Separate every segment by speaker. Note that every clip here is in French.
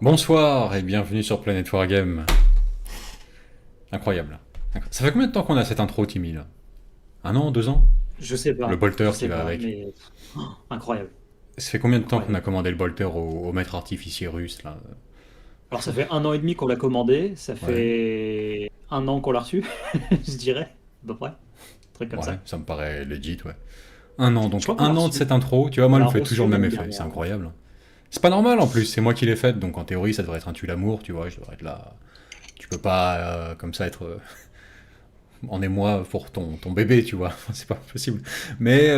Speaker 1: Bonsoir et bienvenue sur Planet Wargame. Incroyable. Ça fait combien de temps qu'on a cette intro, Timmy, là? Un an, 2 ans? Le
Speaker 2: Je
Speaker 1: bolter qui
Speaker 2: sais
Speaker 1: va
Speaker 2: pas,
Speaker 1: avec.
Speaker 2: mais incroyable,
Speaker 1: Ça fait combien de temps qu'on a
Speaker 2: incroyable.
Speaker 1: commandé le bolter au maître artificier russe, là?
Speaker 2: Alors ça fait un an et demi qu'on l'a commandé, ça
Speaker 1: Ouais,
Speaker 2: fait un an qu'on l'a reçu, je dirais, à peu près, un truc comme
Speaker 1: ouais,
Speaker 2: ça.
Speaker 1: ça me paraît legit, ouais. Un an,
Speaker 2: Je
Speaker 1: donc
Speaker 2: crois qu'on l'a
Speaker 1: un an de
Speaker 2: reçu,
Speaker 1: cette intro, tu vois,
Speaker 2: on
Speaker 1: moi, elle
Speaker 2: l'a
Speaker 1: me fait toujours
Speaker 2: reçu
Speaker 1: le même
Speaker 2: l'année
Speaker 1: effet, c'est
Speaker 2: dernière.
Speaker 1: incroyable. C'est pas normal en plus, c'est moi qui l'ai faite, donc en théorie, ça devrait être un tue-l'amour, tu vois, je devrais être là. Tu peux pas, comme ça, être en émoi pour ton bébé, tu vois. C'est pas possible. Mais,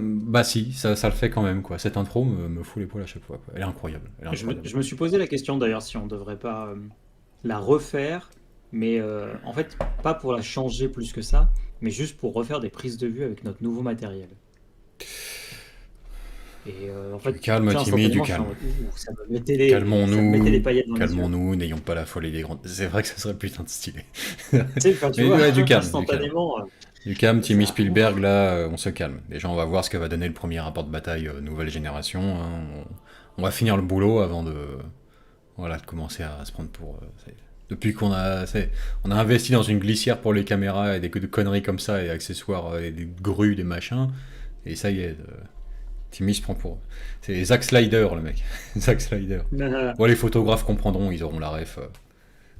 Speaker 1: bah si, ça le fait quand même, quoi. Cette intro me fout les poils à chaque fois, quoi. Elle est incroyable. Elle est incroyable.
Speaker 2: Je me suis posé la question d'ailleurs si on devrait pas la refaire, mais en fait pas pour la changer plus que ça, mais juste pour refaire des prises de vue avec notre nouveau matériel. Et en
Speaker 1: Du
Speaker 2: fait,
Speaker 1: calme,
Speaker 2: tu sais,
Speaker 1: Timmy, du
Speaker 2: instantanément, je suis en
Speaker 1: calme.
Speaker 2: mode, ouh, ça me mettait les
Speaker 1: Calmons-nous,
Speaker 2: paillettes dans les yeux.
Speaker 1: calmons-nous, n'ayons pas la folie des grandes. C'est vrai que ça serait putain de stylé.
Speaker 2: Tu sais, enfin, tu
Speaker 1: Mais
Speaker 2: vois,
Speaker 1: ouais, du calme, du calme.
Speaker 2: instantanément,
Speaker 1: Du calme, Timmy
Speaker 2: ça,
Speaker 1: Spielberg,
Speaker 2: ouf.
Speaker 1: là, on se calme. Déjà, on va voir ce que va donner le premier rapport de bataille nouvelle génération, hein. On va finir le boulot avant de, voilà, de commencer à se prendre pour. Depuis qu'on a, on a investi dans une glissière pour les caméras et des conneries comme ça et accessoires et des grues, des machins, et ça y est, Timmy se prend pour. C'est Zack Slider, le mec. Zack Slider. Bon, les photographes comprendront, ils auront la ref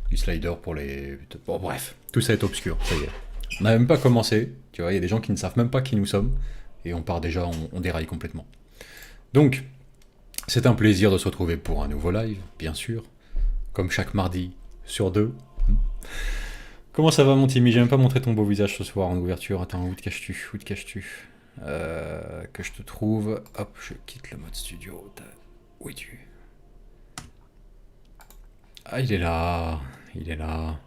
Speaker 1: du slider pour les. Bon, bref, tout ça est obscur, ça y est. On n'a même pas commencé, tu vois, il y a des gens qui ne savent même pas qui nous sommes, et on part déjà, on déraille complètement. Donc, c'est un plaisir de se retrouver pour un nouveau live, bien sûr, comme chaque mardi sur deux. Comment ça va, mon Timmy? J'ai même pas montré ton beau visage ce soir en ouverture. Attends, où te caches-tu? Où te caches-tu? Que je te trouve. Hop, je quitte le mode studio. Où es-tu? Ah, il est là. Il est là.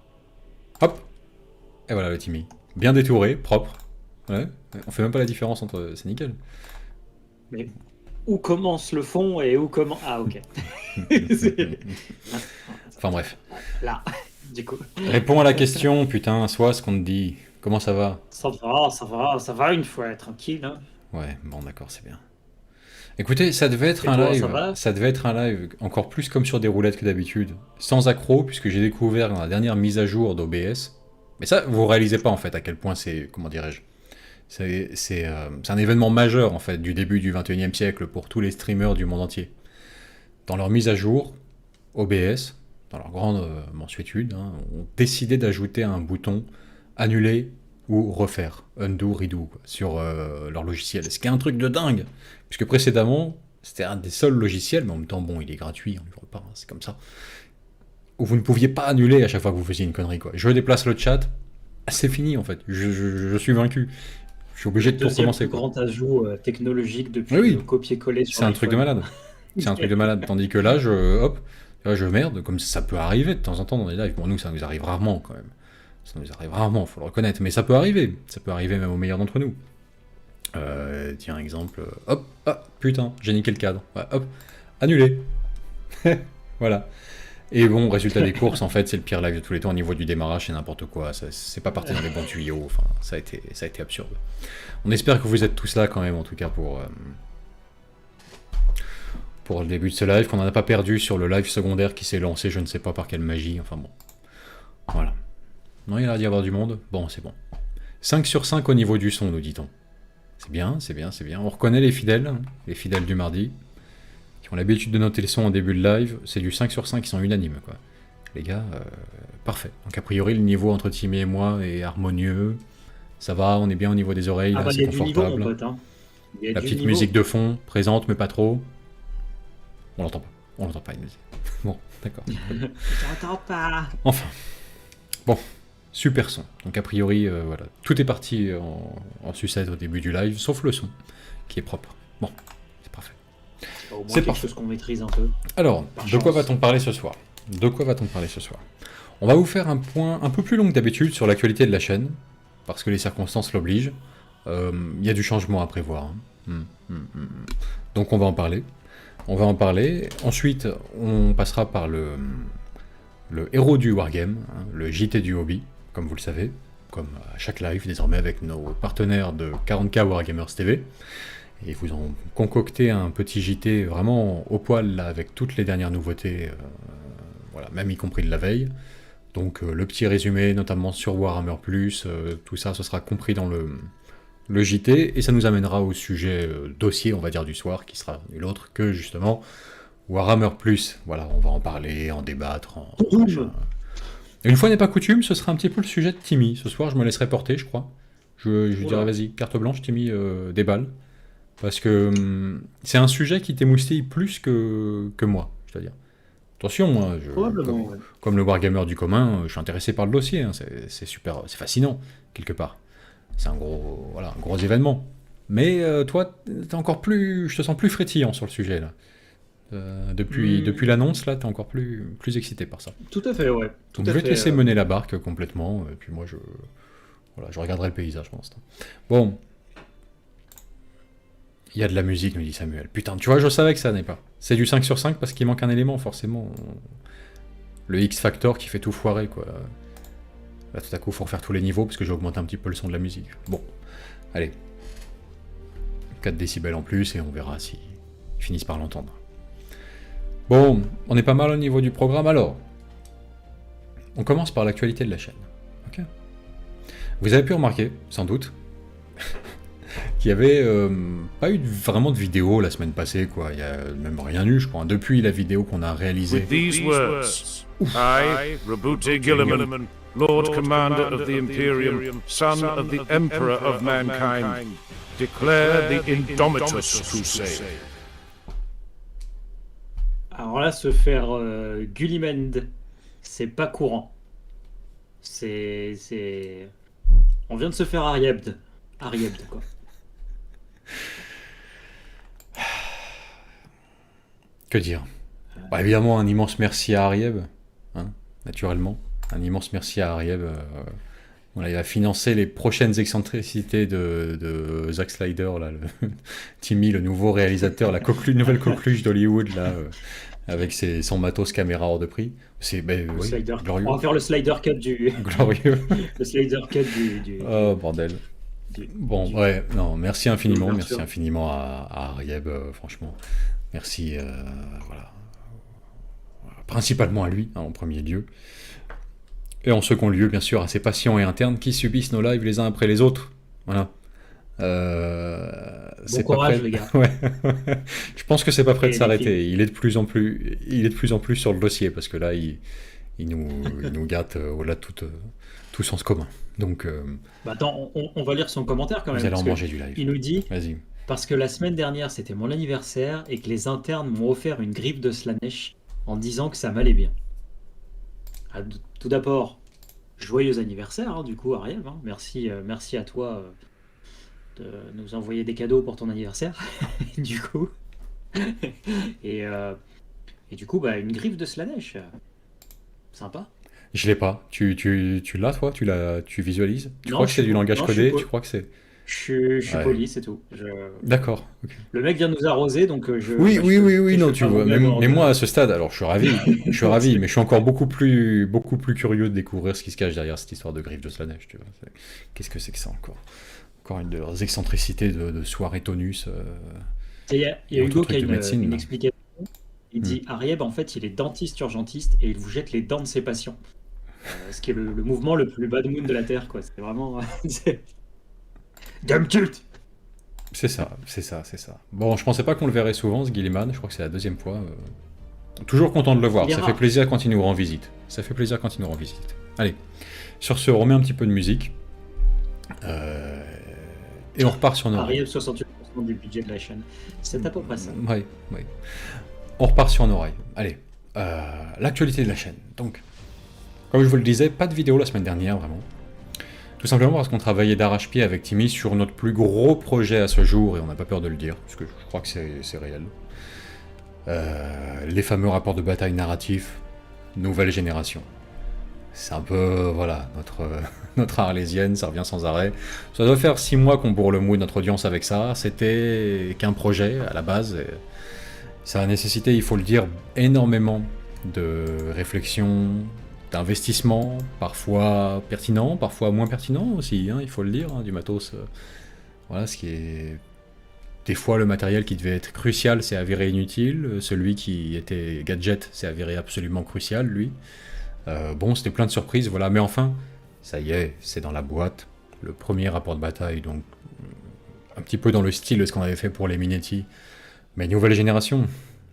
Speaker 1: Hop. Et voilà le Timmy. Bien détouré, propre. Ouais. On fait même pas la différence entre. C'est nickel.
Speaker 2: Mais où commence le fond et où commence... Ah, ok. C'est-
Speaker 1: Enfin bref.
Speaker 2: Là, du coup.
Speaker 1: Réponds à la question, putain, soit ce qu'on te dit. Comment ça va?
Speaker 2: Ça va une fois, tranquille, hein.
Speaker 1: Ouais, bon d'accord, c'est bien. Écoutez, ça devait être
Speaker 2: Et
Speaker 1: un
Speaker 2: toi, ça
Speaker 1: live,
Speaker 2: va?
Speaker 1: ça devait être un live encore plus comme sur des roulettes que d'habitude, sans accro, puisque j'ai découvert dans la dernière mise à jour d'OBS. Mais ça, vous réalisez pas en fait à quel point c'est, comment dirais-je, c'est un événement majeur en fait du début du 21e siècle pour tous les streamers du monde entier. Dans leur mise à jour, OBS, dans leur grande mansuétude, hein, ont décidé d'ajouter un bouton annuler ou refaire, undo, redo, quoi, sur leur logiciel. Ce qui est un truc de dingue, puisque précédemment, c'était un des seuls logiciels, mais en même temps, bon, il est gratuit, on ne livre pas, hein, c'est comme ça, où vous ne pouviez pas annuler à chaque fois que vous faisiez une connerie, quoi. Je déplace le chat, c'est fini en fait, je suis vaincu. Je suis obligé
Speaker 2: Le
Speaker 1: de tout
Speaker 2: deuxième
Speaker 1: recommencer,
Speaker 2: plus
Speaker 1: quoi.
Speaker 2: grand ajout technologique
Speaker 1: Oui,
Speaker 2: depuis le
Speaker 1: oui,
Speaker 2: copier-coller sur
Speaker 1: c'est un truc de
Speaker 2: l'iPhone, quoi.
Speaker 1: malade. C'est un truc de malade. Tandis que là, hop, là, je merde, comme ça peut arriver de temps en temps dans les lives. Bon, nous, ça nous arrive rarement quand même. Ça nous arrive rarement, faut le reconnaître. Mais ça peut arriver. Ça peut arriver même aux meilleurs d'entre nous. Tiens, exemple. Hop, ah, putain, j'ai niqué le cadre. Ouais, hop, annulé. Voilà. Et bon, résultat des courses, en fait, c'est le pire live de tous les temps au niveau du démarrage, c'est n'importe quoi. C'est pas parti dans les bons tuyaux. Enfin, ça a été absurde. On espère que vous êtes tous là quand même, en tout cas, pour le début de ce live, qu'on n'en a pas perdu sur le live secondaire qui s'est lancé, je ne sais pas par quelle magie, enfin bon. Voilà. Non, il a l'air d'y avoir du monde. Bon, c'est bon. 5 sur 5 au niveau du son, nous dit-on. C'est bien, c'est bien, c'est bien. On reconnaît hein, les fidèles du mardi, qui ont l'habitude de noter le son en début de live. C'est du 5 sur 5 qui sont unanimes, quoi. Les gars, parfait. Donc a priori, le niveau entre Timmy et moi est harmonieux. Ça va, on est bien au niveau des oreilles,
Speaker 2: Ah
Speaker 1: là,
Speaker 2: bah, il
Speaker 1: c'est
Speaker 2: y a du niveau, mon
Speaker 1: confortable.
Speaker 2: pote, hein. Il y a
Speaker 1: La
Speaker 2: du
Speaker 1: petite musique
Speaker 2: niveau.
Speaker 1: de fond, présente mais pas trop. On l'entend pas. On l'entend pas, une musique. Bon, d'accord. Très bien.
Speaker 2: J'entends pas.
Speaker 1: Enfin, bon, super son. Donc a priori, voilà, tout est parti en sucette au début du live, sauf le son, qui est propre. Bon, c'est parfait.
Speaker 2: Bah, au moins
Speaker 1: C'est
Speaker 2: quelque
Speaker 1: parfait.
Speaker 2: chose qu'on maîtrise un peu,
Speaker 1: Alors,
Speaker 2: par
Speaker 1: de quoi
Speaker 2: chance.
Speaker 1: va-t-on parler ce soir? De quoi va-t-on parler ce soir? On va vous faire un point un peu plus long que d'habitude sur l'actualité de la chaîne, parce que les circonstances l'obligent. Il y a du changement à prévoir, hein. Donc on va en parler. On va en parler. Ensuite, on passera par le héros du Wargame, hein, le JT du hobby, comme vous le savez, comme à chaque live désormais avec nos partenaires de 40K Wargamers TV. Et ils vous ont concocté un petit JT vraiment au poil, là, avec toutes les dernières nouveautés, voilà, même y compris de la veille. Donc le petit résumé, notamment sur Warhammer+, tout ça, ce sera compris dans le JT, et ça nous amènera au sujet dossier, on va dire, du soir, qui sera nul autre que, justement, Warhammer+. Voilà, on va en parler, en débattre, machin. Et une fois n'est pas coutume, ce sera un petit peu le sujet de Timmy. Ce soir, je me laisserai porter, je crois. Je lui dirai, vas-y, carte blanche, Timmy, déballe. Parce que c'est un sujet qui t'émoustille plus que moi, je veux dire. Attention, moi,
Speaker 2: Probablement, ouais.
Speaker 1: comme le wargamer du commun, je suis intéressé par le dossier, hein, c'est super, c'est fascinant, quelque part. C'est un gros événement. Mais toi, t'es encore plus, je te sens plus frétillant sur le sujet, là. Depuis l'annonce, là, t'es encore plus excité par ça.
Speaker 2: Tout à fait, ouais.
Speaker 1: Donc je vais te laisser mener la barque complètement, et puis moi, je regarderai le paysage pour l'instant. Bon. Il y a de la musique, nous dit Samuel. Putain, tu vois, je savais que ça n'est pas. C'est du 5 sur 5 parce qu'il manque un élément, forcément. Le X-Factor qui fait tout foirer, quoi. Là, tout à coup, il faut refaire tous les niveaux parce que j'ai augmenté un petit peu le son de la musique. Bon, allez. 4 décibels en plus et on verra s'ils finissent par l'entendre. Bon, on est pas mal au niveau du programme, alors. On commence par l'actualité de la chaîne. Ok. Vous avez pu remarquer, sans doute, qu'il n'y avait pas eu vraiment de vidéo la semaine passée, quoi. Il n'y a même rien eu, je crois, depuis la vidéo qu'on a réalisée.
Speaker 3: With these words, I, Roboute Guilliman, Lord Commander of the Imperium, son of the Emperor of Mankind, declare the Indomitus Crusade.
Speaker 2: Alors là, se faire Gullimend, c'est pas courant. On vient de se faire Ariebd. Ariebd, quoi.
Speaker 1: Que dire? Bah, évidemment, un immense merci à Arieb, hein, naturellement. Un immense merci à Arieb. Voilà, il va financer les prochaines excentricités de Zack Snyder, là, Timmy, le nouveau réalisateur, la nouvelle coqueluche d'Hollywood, là, avec son matos caméra hors de prix. C'est oui, glorieux.
Speaker 2: On va faire le slider cut du.
Speaker 1: Glorieux.
Speaker 2: Le slider cut du.
Speaker 1: Oh, bordel. Bon, ouais, non, merci infiniment à Arieb, franchement. Merci, voilà. Principalement à lui, hein, en premier lieu. Et en second lieu, bien sûr, à ses patients et internes qui subissent nos lives les uns après les autres. Voilà.
Speaker 2: Bon courage, les gars.
Speaker 1: Ouais. Je pense que c'est pas prêt de s'arrêter. Il est de plus en plus sur le dossier, parce que là, il nous gâte au-delà de tout sens commun. Donc,
Speaker 2: bah attends, on va lire son commentaire quand même.
Speaker 1: Vous allez en manger du live.
Speaker 2: Il nous dit,
Speaker 1: vas-y.
Speaker 2: Parce que la semaine dernière c'était mon anniversaire et que les internes m'ont offert une griffe de Slanesh en disant que ça m'allait bien. Tout d'abord, joyeux anniversaire, hein, du coup, Ariel. Hein. Merci à toi de nous envoyer des cadeaux pour ton anniversaire. Du coup. et du coup, bah, une griffe de Slanesh. Sympa.
Speaker 1: Je l'ai pas. Tu l'as, toi? Tu visualises? Tu
Speaker 2: Non,
Speaker 1: crois que c'est du langage codé?
Speaker 2: je
Speaker 1: Tu crois que c'est...
Speaker 2: Je suis
Speaker 1: Ouais.
Speaker 2: poli, c'est tout.
Speaker 1: D'accord. Ok.
Speaker 2: Le mec vient nous arroser, donc je.
Speaker 1: Oui, non,
Speaker 2: je
Speaker 1: tu
Speaker 2: fais
Speaker 1: vois.
Speaker 2: pas
Speaker 1: Mais
Speaker 2: vraiment
Speaker 1: moi, à ce stade, alors je suis ravi, mais je suis encore beaucoup plus curieux de découvrir ce qui se cache derrière cette histoire de griffe de Slanesh, tu vois. Qu'est-ce que c'est que ça encore? Encore une de leurs excentricités de soirée tonus.
Speaker 2: Il y a Hugo qui a
Speaker 1: médecine,
Speaker 2: une
Speaker 1: là.
Speaker 2: explication. Il dit Arieb, en fait, il est dentiste urgentiste et il vous jette les dents de ses patients. Ce qui est le mouvement le plus bad moon de la Terre, quoi. C'est vraiment. Damn cute!
Speaker 1: C'est ça. Bon, je pensais pas qu'on le verrait souvent, ce Gilliman. Je crois que c'est la deuxième fois. Toujours content de le voir.
Speaker 2: Il est
Speaker 1: Ça
Speaker 2: rare.
Speaker 1: fait plaisir quand il nous rend visite. Allez, sur ce, on remet un petit peu de musique. Et on repart sur nos...
Speaker 2: Arieb, 68% du budget de la chaîne. C'est à peu près ça.
Speaker 1: Oui. On repart sur nos rails. Allez, l'actualité de la chaîne. Donc, comme je vous le disais, pas de vidéo la semaine dernière, vraiment. Tout simplement parce qu'on travaillait d'arrache-pied avec Timmy sur notre plus gros projet à ce jour, et on n'a pas peur de le dire, parce que je crois que c'est réel. Les fameux rapports de bataille narratifs, nouvelle génération. C'est un peu, voilà, notre arlésienne, ça revient sans arrêt. Ça doit faire 6 mois qu'on bourre le mou de notre audience avec ça. C'était qu'un projet à la base. Et ça a nécessité, il faut le dire, énormément de réflexion, d'investissement, parfois pertinent, parfois moins pertinent aussi, hein, il faut le dire, hein, du matos. Voilà, ce qui est des fois, le matériel qui devait être crucial s'est avéré inutile. Celui qui était gadget s'est avéré absolument crucial, lui. Bon, c'était plein de surprises, voilà. Mais enfin, ça y est, c'est dans la boîte. Le premier rapport de bataille, donc un petit peu dans le style de ce qu'on avait fait pour les Minetti, mais nouvelle génération.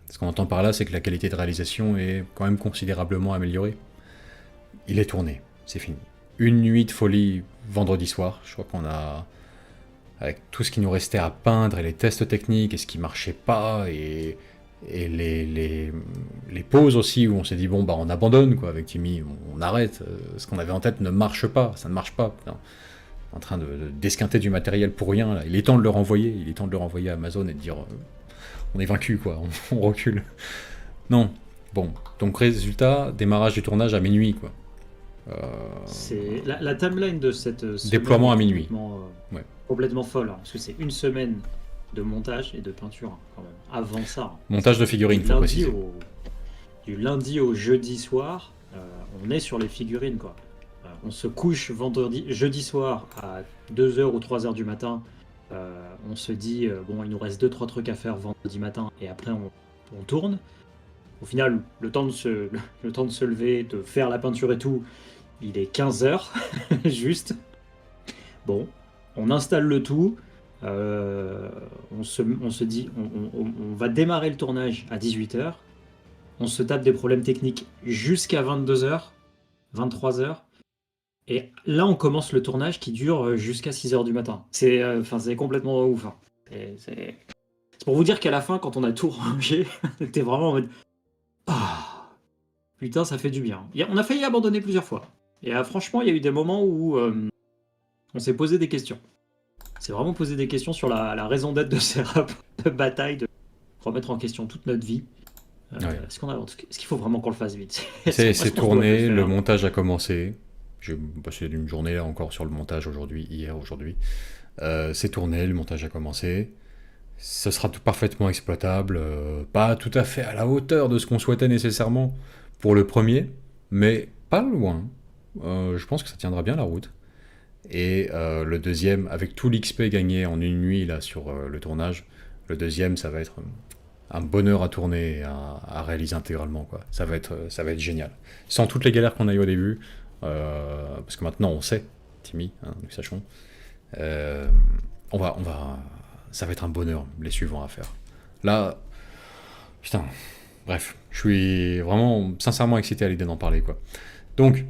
Speaker 1: Ce qu'on entend par là, c'est que la qualité de réalisation est quand même considérablement améliorée. Il est tourné, c'est fini. Une nuit de folie vendredi soir, je crois qu'on a... Avec tout ce qui nous restait à peindre, et les tests techniques, et ce qui marchait pas, et les pauses aussi, où on s'est dit, bon, bah on abandonne, quoi, avec Timmy, on arrête, ce qu'on avait en tête ne marche pas, ça ne marche pas. Putain. En train de d'esquinter du matériel pour rien, là. Il est temps de le renvoyer, à Amazon et de dire, on est vaincu, quoi, on recule. Non, bon, donc résultat, démarrage du tournage à minuit, quoi.
Speaker 2: C'est la timeline de cette
Speaker 1: Déploiement
Speaker 2: semaine
Speaker 1: à
Speaker 2: est
Speaker 1: minuit. Ouais.
Speaker 2: complètement folle, hein, parce que c'est une semaine de montage et de peinture, hein, quand même. Avant ça, hein.
Speaker 1: Montage de figurines, faut préciser.
Speaker 2: Du lundi au jeudi soir, on est sur les figurines, quoi. On se couche jeudi soir à 2h ou 3h du matin. On se dit, bon, il nous reste 2-3 trucs à faire vendredi matin, et après on tourne. Au final, le temps de se lever, de faire la peinture et tout, il est 15h, juste. Bon, on installe le tout. On se dit, on va démarrer le tournage à 18h. On se tape des problèmes techniques jusqu'à 22h, 23h. Et là, on commence le tournage qui dure jusqu'à 6h du matin. C'est complètement ouf, hein. C'est pour vous dire qu'à la fin, quand on a tout rangé, c'était vraiment en mode... Ah, putain, ça fait du bien. On a failli abandonner plusieurs fois. Et franchement, il y a eu des moments où on s'est posé des questions. On s'est vraiment posé des questions sur la raison d'être de ces rapports de bataille, de remettre en question toute notre vie.
Speaker 1: Ouais.
Speaker 2: Est-ce qu'il faut vraiment qu'on le fasse vite?
Speaker 1: C'est tourné, le montage a commencé. J'ai passé une journée là encore sur le montage aujourd'hui. C'est tourné, le montage a commencé. Ce sera tout parfaitement exploitable, pas tout à fait à la hauteur de ce qu'on souhaitait nécessairement pour le premier, mais pas loin. Je pense que ça tiendra bien la route. Et le deuxième, avec tout l'XP gagné en une nuit là sur le tournage, le deuxième, ça va être un bonheur à tourner et à réaliser intégralement, quoi. Ça va être génial. Sans toutes les galères qu'on a eues au début, parce que maintenant on sait, Timmy, hein, nous sachons, ça va être un bonheur, les suivants à faire. Là, putain, bref, je suis vraiment sincèrement excité à l'idée d'en parler, quoi. Donc,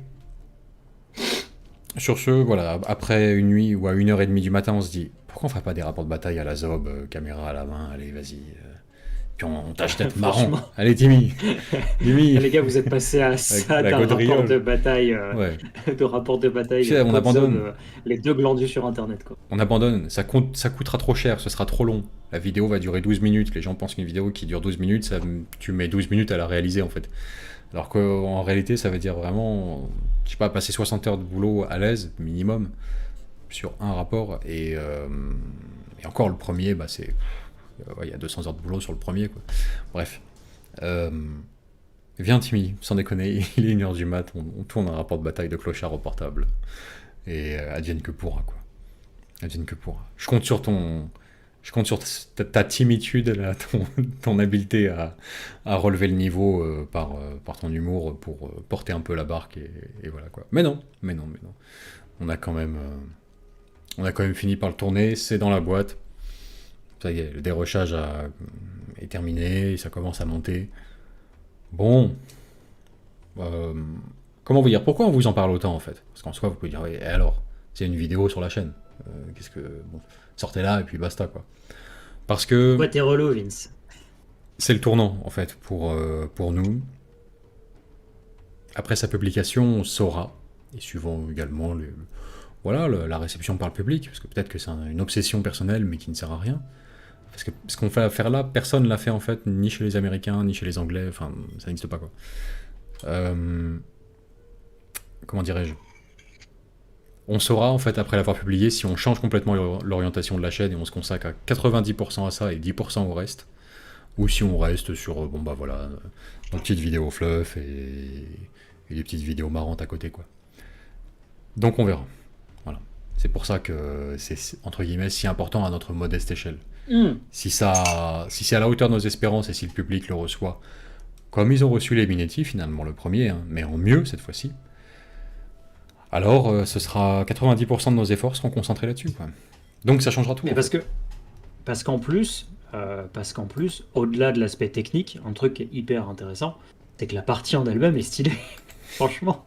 Speaker 1: sur ce, voilà, après une nuit ou à 1h30 du matin, on se dit, pourquoi on ferait pas des rapports de bataille à la zob, caméra à la main, allez, vas-y. Puis on tâche d'être marrant. Allez, Timmy.
Speaker 2: Les gars, vous êtes passés à ça d'un rapport de bataille. De rapport de bataille.
Speaker 1: Tu sais, on abandonne.
Speaker 2: Les deux glandus sur Internet, quoi.
Speaker 1: On abandonne. Ça coûtera trop cher, ce sera trop long. La vidéo va durer 12 minutes. Les gens pensent qu'une vidéo qui dure 12 minutes, tu mets 12 minutes à la réaliser, en fait. Alors qu'en réalité, ça veut dire vraiment, je sais pas, passer 60 heures de boulot à l'aise, minimum, sur un rapport. Et encore, le premier, bah, c'est... il y a 200 heures de boulot sur le premier, quoi. Bref. Viens, Timmy, sans déconner, il est 1h du mat, on tourne un rapport de bataille de clochard au portable. Et advienne que pourra, quoi. Advienne que pourra. Je compte sur ta timitude, là, ton habileté à relever le niveau par ton humour pour porter un peu la barque, et voilà, quoi. Mais non. On a quand même fini par le tourner, c'est dans la boîte. Ça y est, le dérochage est terminé, ça commence à monter. Bon, comment vous dire, pourquoi on vous en parle autant, en fait? Parce qu'en soi, vous pouvez dire, et alors, c'est une vidéo sur la chaîne. Bon, sortez-la et puis basta, quoi. Parce que...
Speaker 2: Pourquoi t'es relou, Vince?
Speaker 1: C'est le tournant, en fait, pour nous. Après sa publication, on saura, et suivant également la réception par le public, parce que peut-être que c'est une obsession personnelle, mais qui ne sert à rien. Parce que ce qu'on fait à faire là, personne ne l'a fait, en fait, ni chez les Américains, ni chez les Anglais, enfin, ça n'existe pas, quoi. Comment dirais-je? On saura, en fait, après l'avoir publié, si on change complètement l'orientation de la chaîne et on se consacre à 90% à ça et 10% au reste, ou si on reste sur, bon bah voilà, nos petites vidéos fluff et des petites vidéos marrantes à côté, quoi. Donc on verra. Voilà. C'est pour ça que c'est, entre guillemets, si important à notre modeste échelle. Si c'est à la hauteur de nos espérances et si le public le reçoit, comme ils ont reçu les Minetti finalement le premier, hein, mais en mieux cette fois-ci, alors ce sera 90% de nos efforts seront concentrés là-dessus, quoi. Donc ça changera tout.
Speaker 2: Mais
Speaker 1: en fait.
Speaker 2: parce qu'en plus, au-delà de l'aspect technique, un truc qui est hyper intéressant, c'est que la partie en elle-même est stylée. Franchement.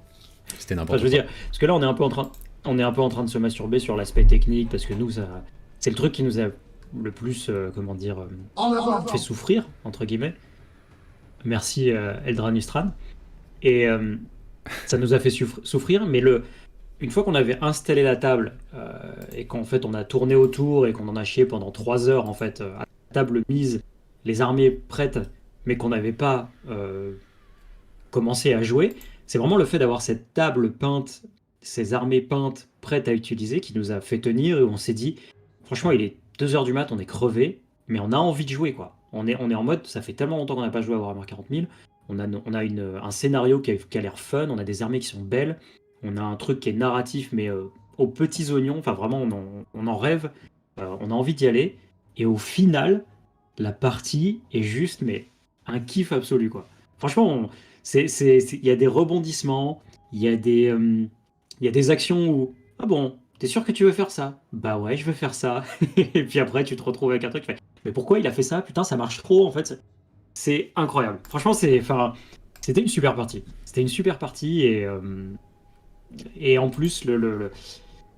Speaker 1: C'était
Speaker 2: Enfin,
Speaker 1: n'importe
Speaker 2: je veux
Speaker 1: quoi.
Speaker 2: dire, parce que là, on est un peu en train de se masturber sur l'aspect technique, parce que nous, c'est le truc qui nous a le plus, fait souffrir, entre guillemets. Merci Eldran Ustran. Et ça nous a fait souffrir, mais une fois qu'on avait installé la table et qu'en fait on a tourné autour et qu'on en a chié pendant 3 heures en fait, à la table mise, les armées prêtes, mais qu'on n'avait pas commencé à jouer, c'est vraiment le fait d'avoir cette table peinte, ces armées peintes prêtes à utiliser qui nous a fait tenir et on s'est dit, franchement, il est 2 heures du mat, on est crevé, mais on a envie de jouer quoi. On est en mode, ça fait tellement longtemps qu'on n'a pas joué à Warhammer 40 000, on a un scénario qui a l'air fun, on a des armées qui sont belles, on a un truc qui est narratif, mais aux petits oignons, enfin vraiment, on en rêve, on a envie d'y aller, et au final, la partie est juste, mais un kiff absolu, quoi. Franchement, il y a des rebondissements, il y a il y a des actions où, ah bon, t'es sûr que tu veux faire ça? Bah ouais, je veux faire ça. Et puis après, tu te retrouves avec un truc, tu fais, mais pourquoi il a fait ça? Putain, ça marche trop, en fait. C'est incroyable. Franchement, enfin, c'était une super partie. C'était une super partie et en plus,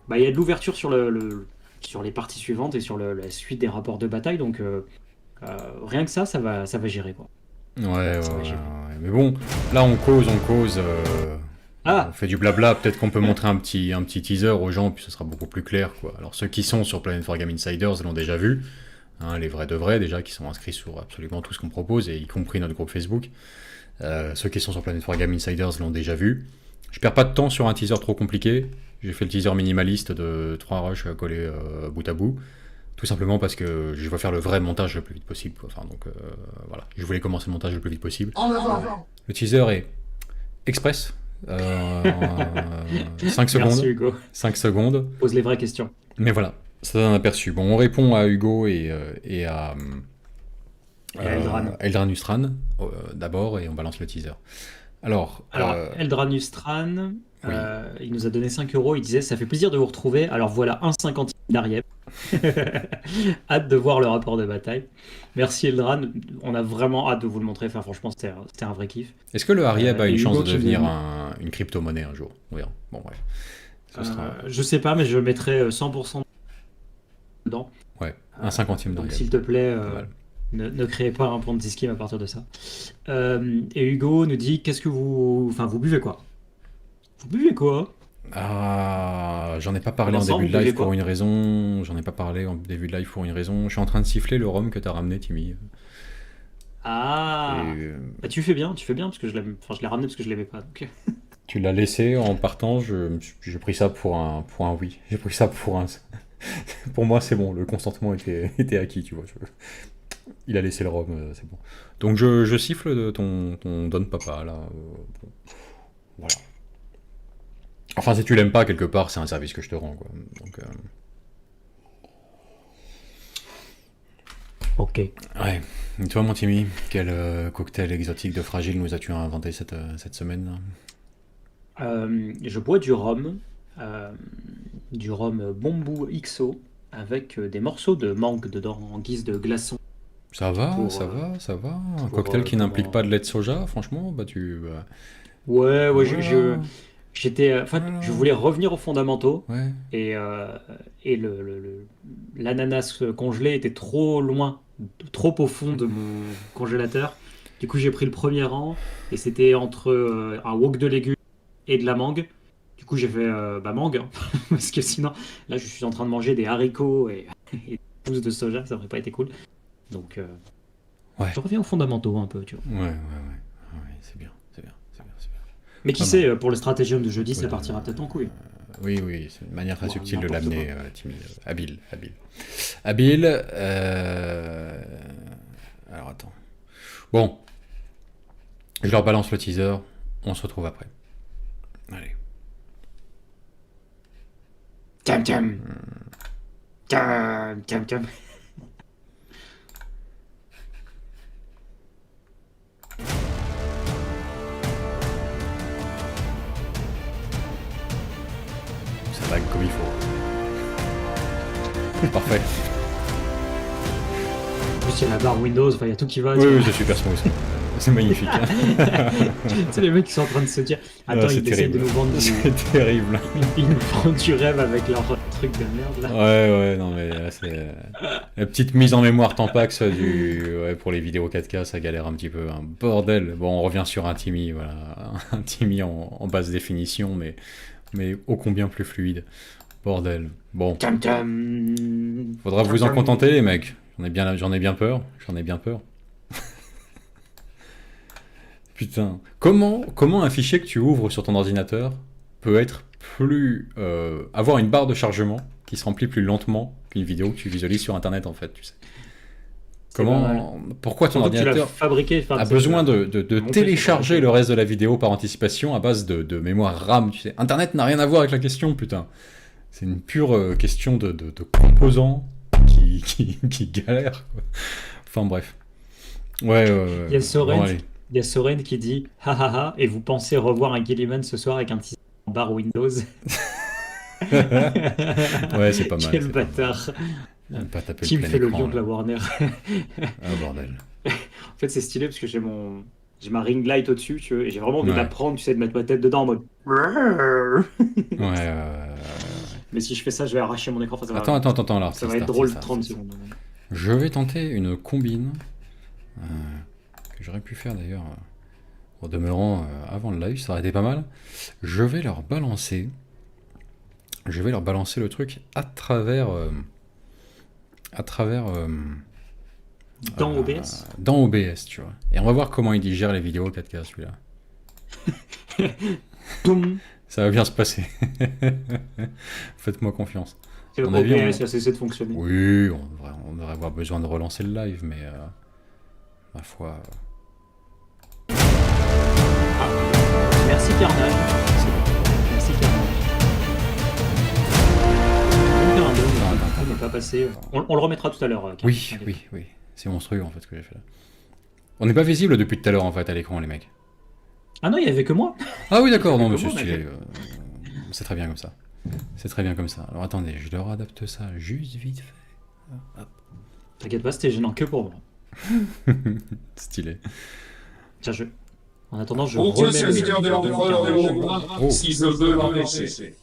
Speaker 2: bah, il y a de l'ouverture sur les parties suivantes et sur la suite des rapports de bataille. Donc, rien que ça va gérer, quoi.
Speaker 1: Ouais, ouais,
Speaker 2: Ça
Speaker 1: ouais,
Speaker 2: va gérer.
Speaker 1: ouais. Mais bon, là on cause, on
Speaker 2: Ah!
Speaker 1: fait du blabla, peut-être qu'on peut montrer un petit teaser aux gens, puis ce sera beaucoup plus clair, quoi. Alors ceux qui sont sur Planet for Game Insiders l'ont déjà vu, hein, les vrais de vrais déjà, qui sont inscrits sur absolument tout ce qu'on propose, et y compris notre groupe Facebook. Ceux qui sont sur Planet for Game Insiders l'ont déjà vu. Je perds pas de temps sur un teaser trop compliqué, j'ai fait le teaser minimaliste de 3 rushs collés bout à bout. Tout simplement parce que je veux faire le vrai montage le plus vite possible. Quoi. Enfin, donc voilà, je voulais commencer le montage le plus vite possible. Le teaser est express. 5
Speaker 2: Merci,
Speaker 1: secondes.
Speaker 2: Hugo.
Speaker 1: 5 secondes.
Speaker 2: Pose les vraies questions.
Speaker 1: Mais voilà, ça donne un aperçu. Bon, on répond à Hugo et à
Speaker 2: Et à Eldran.
Speaker 1: Eldran Ustran d'abord et on balance le teaser. Alors,
Speaker 2: Alors, Eldran Ustran,
Speaker 1: oui.
Speaker 2: il nous a donné 5 euros. Il disait, ça fait plaisir de vous retrouver. Alors voilà, un cinquantième d'Ariep. Hâte de voir le rapport de bataille. Merci Eldran. On a vraiment hâte de vous le montrer. Enfin, franchement, c'était un vrai kiff.
Speaker 1: Est-ce que le Harieb a
Speaker 2: Et
Speaker 1: une chance
Speaker 2: Hugo
Speaker 1: de
Speaker 2: qui
Speaker 1: devenir
Speaker 2: nous-
Speaker 1: une crypto-monnaie un jour? On verra. Bon, bref. Ce sera...
Speaker 2: Je sais pas, mais je mettrai 100% dedans.
Speaker 1: Ouais, un cinquantième
Speaker 2: Donc,
Speaker 1: d'Harieb.
Speaker 2: s'il te plaît,
Speaker 1: Pas mal.
Speaker 2: ne créez pas un Ponzi scheme à partir de ça. Et Hugo nous dit, qu'est-ce que vous... Enfin, vous buvez quoi? Vous buvez quoi?
Speaker 1: Ah, j'en ai pas parlé en
Speaker 2: Vincent,
Speaker 1: début
Speaker 2: vous
Speaker 1: de live
Speaker 2: buvez
Speaker 1: pour
Speaker 2: quoi?
Speaker 1: une raison. J'en ai pas parlé en début de live pour une raison. Je suis en train de siffler le rhum que t'as ramené, Timmy.
Speaker 2: Ah!
Speaker 1: Et
Speaker 2: Bah, tu fais bien, parce que je l'ai ramené parce que je l'aimais pas. Donc...
Speaker 1: tu l'as laissé en partant. J'ai pris ça pour un oui. J'ai pris ça pour un. Pour moi, c'est bon. Le consentement était acquis, tu vois. Il a laissé le rhum, c'est bon. Donc je siffle de ton Don Papa là. Bon, voilà. Enfin, si tu l'aimes pas quelque part, c'est un service que je te rends, quoi. Donc,
Speaker 2: Ok.
Speaker 1: ouais. Et toi, mon Timmy, quel cocktail exotique de fragile nous as-tu inventé cette semaine là?
Speaker 2: Je bois du rhum Bombou XO, avec des morceaux de mangue dedans en guise de glaçon.
Speaker 1: Ça va,
Speaker 2: Pour,
Speaker 1: ça va, ça va. Un
Speaker 2: pour,
Speaker 1: cocktail qui n'implique
Speaker 2: comment...
Speaker 1: pas de lait de soja, franchement, bah tu.
Speaker 2: Ouais, ouais,
Speaker 1: Voilà,
Speaker 2: en fait, je
Speaker 1: voilà.
Speaker 2: voulais revenir aux fondamentaux
Speaker 1: Ouais.
Speaker 2: et, l'ananas congelé était trop loin, trop au fond de mon congélateur. Du coup, j'ai pris le premier rang et c'était entre un wok de légumes et de la mangue. Du coup, j'ai fait bah, mangue, hein, parce que sinon, là, je suis en train de manger des haricots et des pousses de soja, ça aurait pas été cool. Donc,
Speaker 1: Ouais.
Speaker 2: je reviens aux fondamentaux un peu, tu vois.
Speaker 1: Ouais, ouais, ouais. Ouais, c'est bien, c'est bien, c'est bien, c'est bien.
Speaker 2: Mais qui
Speaker 1: Pas
Speaker 2: sait,
Speaker 1: mal.
Speaker 2: pour le stratagème de jeudi, ça
Speaker 1: Voilà.
Speaker 2: partira peut-être en couille.
Speaker 1: Oui, oui, c'est une manière très
Speaker 2: Bon,
Speaker 1: subtile de
Speaker 2: n'importe
Speaker 1: l'amener,
Speaker 2: quoi.
Speaker 1: Timmy. Habile, habile. Habile. Alors attends. Bon, je leur balance le teaser. On se retrouve après. Allez.
Speaker 2: Tiam, tiam. Tiam, tiam, tiam.
Speaker 1: comme il faut. Parfait.
Speaker 2: En plus, il y a la barre Windows, enfin, il y a tout qui va.
Speaker 1: Oui, c'est super smooth. C'est magnifique. Hein.
Speaker 2: Tu sais, les mecs qui sont en train de se dire attends,
Speaker 1: c'est
Speaker 2: ils essaient de
Speaker 1: terrible.
Speaker 2: nous vendre du...
Speaker 1: C'est terrible.
Speaker 2: Ils nous vendent du rêve avec leur truc de merde là.
Speaker 1: Ouais, non, mais là, c'est. La petite mise en mémoire Tampax pour les vidéos 4K, ça galère un petit peu. Un bordel. Bon, on revient sur un Timmy, voilà. Un Timmy en basse définition, mais ô combien plus fluide. Bordel. Bon.
Speaker 2: Tam tam.
Speaker 1: Faudra vous en contenter, les mecs. J'en ai bien peur. Putain. Comment un fichier que tu ouvres sur ton ordinateur peut être plus... avoir une barre de chargement qui se remplit plus lentement qu'une vidéo que tu visualises sur Internet, en fait, tu sais. Pourquoi ton ordinateur a besoin de télécharger le reste de la vidéo par anticipation à base de mémoire RAM, tu sais. Internet n'a rien à voir avec la question, putain. C'est une pure question de composants qui galèrent, quoi. Enfin, bref. Ouais,
Speaker 2: Il y a Soren,
Speaker 1: bon, allez.
Speaker 2: il y a Soren qui dit ha ha ha, et vous pensez revoir un Gilliman ce soir avec un petit en barre Windows.
Speaker 1: Ouais, c'est pas mal.
Speaker 2: Quel
Speaker 1: c'est pas mal.
Speaker 2: bâtard.
Speaker 1: Pas taper
Speaker 2: Qui
Speaker 1: le
Speaker 2: me
Speaker 1: plein
Speaker 2: fait le
Speaker 1: écran,
Speaker 2: lion de
Speaker 1: là.
Speaker 2: la Warner.
Speaker 1: Ah, bordel.
Speaker 2: En fait, c'est stylé parce que j'ai ma ring light au-dessus, tu vois, et j'ai vraiment envie de la
Speaker 1: Ouais.
Speaker 2: prendre, tu sais, de mettre ma tête dedans en mode.
Speaker 1: Ouais,
Speaker 2: Mais si je fais ça, je vais arracher mon écran. Enfin, ça va,
Speaker 1: Attends, là.
Speaker 2: ça va être drôle 30 secondes.
Speaker 1: Je vais tenter une combine que j'aurais pu faire d'ailleurs au demeurant avant le live, ça aurait été pas mal. Je vais leur balancer le truc à travers
Speaker 2: Dans OBS.
Speaker 1: dans OBS, tu vois. Et on va voir comment il digère les vidéos 4K, celui-là.
Speaker 2: Toum.
Speaker 1: Ça va bien se passer. Faites-moi confiance.
Speaker 2: C'est
Speaker 1: À mon avis,
Speaker 2: OBS, il a cessé de fonctionner.
Speaker 1: Oui, on devrait avoir besoin de relancer le live, mais ma foi,
Speaker 2: Merci Carnage.
Speaker 1: c'est bon.
Speaker 2: Merci Carnage. On va faire un deuil,
Speaker 1: Attends.
Speaker 2: on n'est pas passé. On le remettra tout à l'heure. Carnage.
Speaker 1: Oui. C'est monstrueux en fait ce que j'ai fait là. On n'est pas visible depuis tout à l'heure en fait à l'écran, les mecs.
Speaker 2: Ah non, il n'y avait que moi.
Speaker 1: Ah oui, d'accord, non, mais c'est
Speaker 2: Comment on a
Speaker 1: stylé.
Speaker 2: fait
Speaker 1: C'est très bien comme ça. C'est très bien comme ça. Alors attendez, je leur adapte ça juste vite fait. Hop.
Speaker 2: T'inquiète pas, c'était gênant que pour moi.
Speaker 1: Stylé.
Speaker 2: Tiens, en attendant, je
Speaker 4: Aucun
Speaker 2: remets le
Speaker 4: serviteur de l'empereur ne mourra
Speaker 1: Oh.
Speaker 4: si je veux l'en laisser.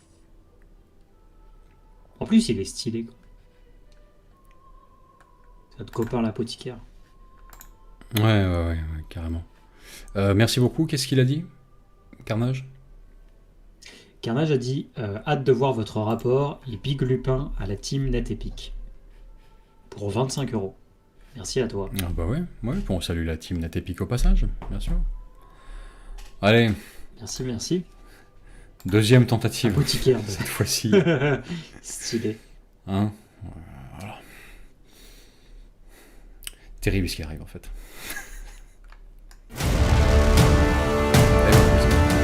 Speaker 2: En plus, il est stylé, quoi. C'est notre copain l'apothicaire.
Speaker 1: Ouais, carrément. Merci beaucoup. Qu'est-ce qu'il a dit, Carnage?
Speaker 2: Carnage a dit hâte de voir votre rapport et Big Lupin à la team NetEpic. Pour 25 €. Merci à toi.
Speaker 1: Ah bah ouais, puis on salue la team NetEpic au passage, bien sûr. Allez,
Speaker 2: Merci.
Speaker 1: deuxième tentative.
Speaker 2: Apothicaire.
Speaker 1: Cette fois-ci.
Speaker 2: Stylé.
Speaker 1: Hein, voilà. Terrible ce qui arrive en fait.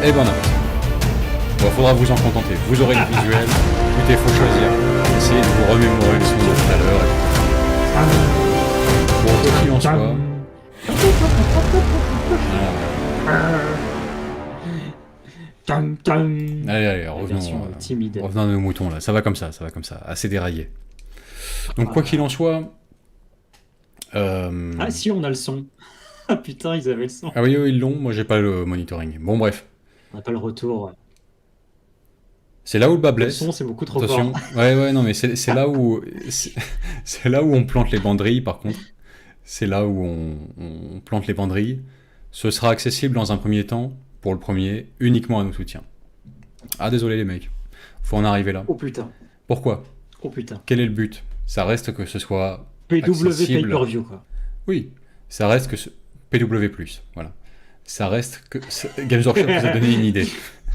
Speaker 1: Eh ben on a pas ça. Bon, faudra vous en contenter. Vous aurez le visuel. Écoutez, il faut choisir. Essayez de vous remémorer le son de tout à l'heure. Bon, quoi qu'il en soit. Allez,
Speaker 2: Version
Speaker 1: revenons,
Speaker 2: timide.
Speaker 1: revenons à nos moutons là. Ça va comme ça. Assez déraillé. Donc, quoi qu'il en soit.
Speaker 2: Ah si, on a le son. Ah putain, ils avaient le son.
Speaker 1: Ah oui, ils l'ont. Moi, j'ai pas le monitoring. Bon, bref.
Speaker 2: On n'a pas le retour.
Speaker 1: C'est là où le bas
Speaker 2: Le
Speaker 1: blesse.
Speaker 2: son, c'est beaucoup trop
Speaker 1: Attention.
Speaker 2: fort.
Speaker 1: Ouais, non, mais c'est là où c'est là où on plante les banderilles. Par contre, c'est là où on plante les banderilles. Ce sera accessible dans un premier temps pour le premier uniquement à nos soutiens. Ah désolé les mecs, faut en arriver là.
Speaker 2: Oh putain.
Speaker 1: Pourquoi?
Speaker 2: Oh putain.
Speaker 1: Quel est le but? Ça reste que ce soit
Speaker 2: PW
Speaker 1: accessible.
Speaker 2: pay-per-view, quoi.
Speaker 1: Oui, ça reste que PW+, voilà. Ça reste que Games Workshop vous a donné une idée.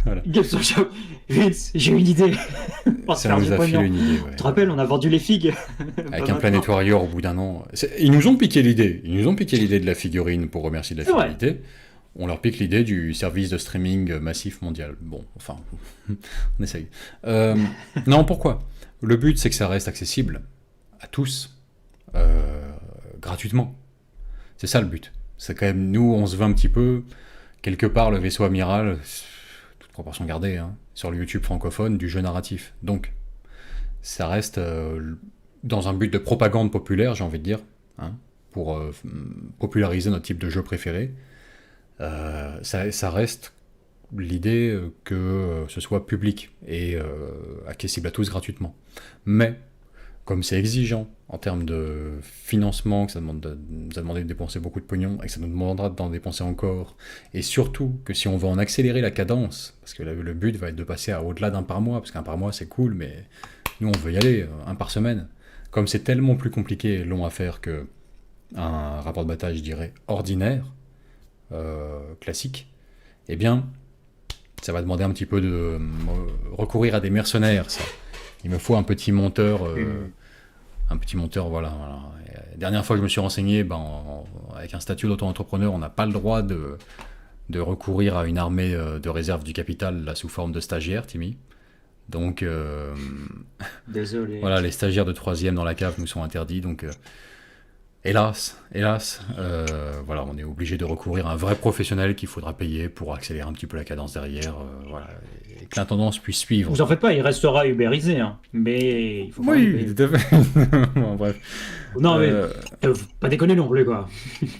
Speaker 1: Voilà.
Speaker 2: Games Workshop. Vince, j'ai une idée. On va se
Speaker 1: Ça
Speaker 2: faire
Speaker 1: nous
Speaker 2: du
Speaker 1: a filé
Speaker 2: pognon.
Speaker 1: une idée. Ouais.
Speaker 2: Tu te rappelles, on a vendu les figues.
Speaker 1: Avec
Speaker 2: Pas
Speaker 1: un Planet
Speaker 2: maintenant.
Speaker 1: Warrior au bout d'un an. Ils nous ont piqué l'idée. Ils nous ont piqué l'idée de la figurine pour remercier de la
Speaker 2: C'est vrai.
Speaker 1: fidélité. On leur pique l'idée du service de streaming massif mondial. Bon, enfin, on essaye. Non, pourquoi? Le but, c'est que ça reste accessible à tous, gratuitement. C'est ça le but. C'est quand même, nous, on se veut un petit peu, quelque part, le vaisseau amiral, toute proportion gardée, hein, sur le YouTube francophone, du jeu narratif. Donc, ça reste dans un but de propagande populaire, j'ai envie de dire, hein, pour populariser notre type de jeu préféré. Ça reste l'idée que ce soit public et accessible à tous gratuitement. Mais, comme c'est exigeant en termes de financement, que ça nous a demandé de dépenser beaucoup de pognon et que ça nous demandera d'en dépenser encore, et surtout que si on veut en accélérer la cadence, parce que le but va être de passer à au-delà d'un par mois, parce qu'un par mois c'est cool, mais nous on veut y aller, un par semaine. Comme c'est tellement plus compliqué et long à faire que un rapport de bataille, je dirais, ordinaire, classique, eh bien, ça va demander un petit peu de recourir à des mercenaires, ça. Il me faut un petit monteur, voilà. Et la dernière fois que je me suis renseigné, avec un statut d'auto-entrepreneur, on n'a pas le droit de recourir à une armée de réserve du capital là, sous forme de stagiaires, Timmy. Donc,
Speaker 2: Désolé.
Speaker 1: voilà, les stagiaires de 3e dans la cave nous sont interdits, donc hélas, voilà, on est obligé de recourir à un vrai professionnel qu'il faudra payer pour accélérer un petit peu la cadence derrière, voilà, et que la tendance puisse suivre.
Speaker 2: Vous en faites pas, il restera ubérisé, hein. Mais il faut pas
Speaker 1: Oui, tout à fait. Bon, bref.
Speaker 2: Non, mais faut pas déconner non plus, quoi.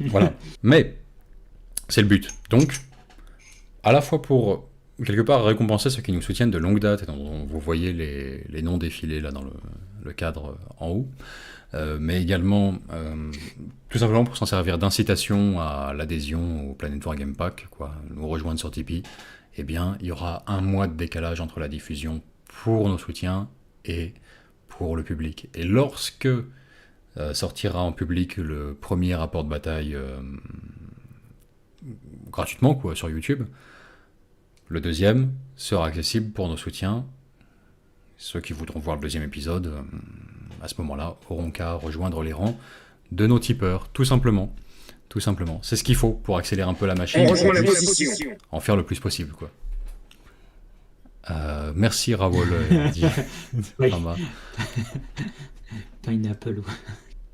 Speaker 1: Voilà. Mais c'est le but. Donc, à la fois pour quelque part récompenser ceux qui nous soutiennent de longue date, et dont vous voyez les noms défiler là dans le cadre en haut, mais également tout simplement pour s'en servir d'incitation à l'adhésion au Planet Wargame Pack, quoi, nous rejoindre sur Tipeee, eh bien, il y aura un mois de décalage entre la diffusion pour nos soutiens et pour le public. Et lorsque sortira en public le premier rapport de bataille gratuitement, quoi, sur YouTube, le deuxième sera accessible pour nos soutiens. Ceux qui voudront voir le deuxième épisode, à ce moment-là, auront qu'à rejoindre les rangs de nos tipeurs, tout simplement. Tout simplement. C'est ce qu'il faut pour accélérer un peu la machine. En faire le plus possible, quoi. Merci Ravol, dit
Speaker 2: Oui.
Speaker 1: Rama.
Speaker 2: Pineapple, ouais.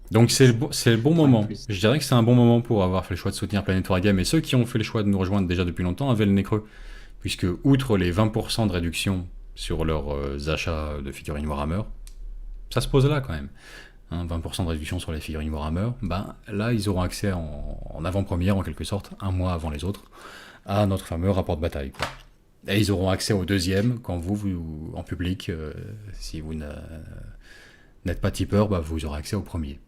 Speaker 1: Donc c'est le bon moment.
Speaker 2: plus.
Speaker 1: Je dirais que c'est un bon moment pour avoir fait le choix de soutenir Planet Wargame, et ceux qui ont fait le choix de nous rejoindre déjà depuis longtemps avaient le nez creux, puisque outre les 20% de réduction sur leurs achats de figurines Warhammer, ça se pose là quand même. 20% de réduction sur les figurines Warhammer, là ils auront accès en avant-première en quelque sorte, un mois avant les autres, à notre fameux rapport de bataille, quoi. Et ils auront accès au deuxième quand vous en public, si vous n'êtes pas tipeur, vous aurez accès au premier.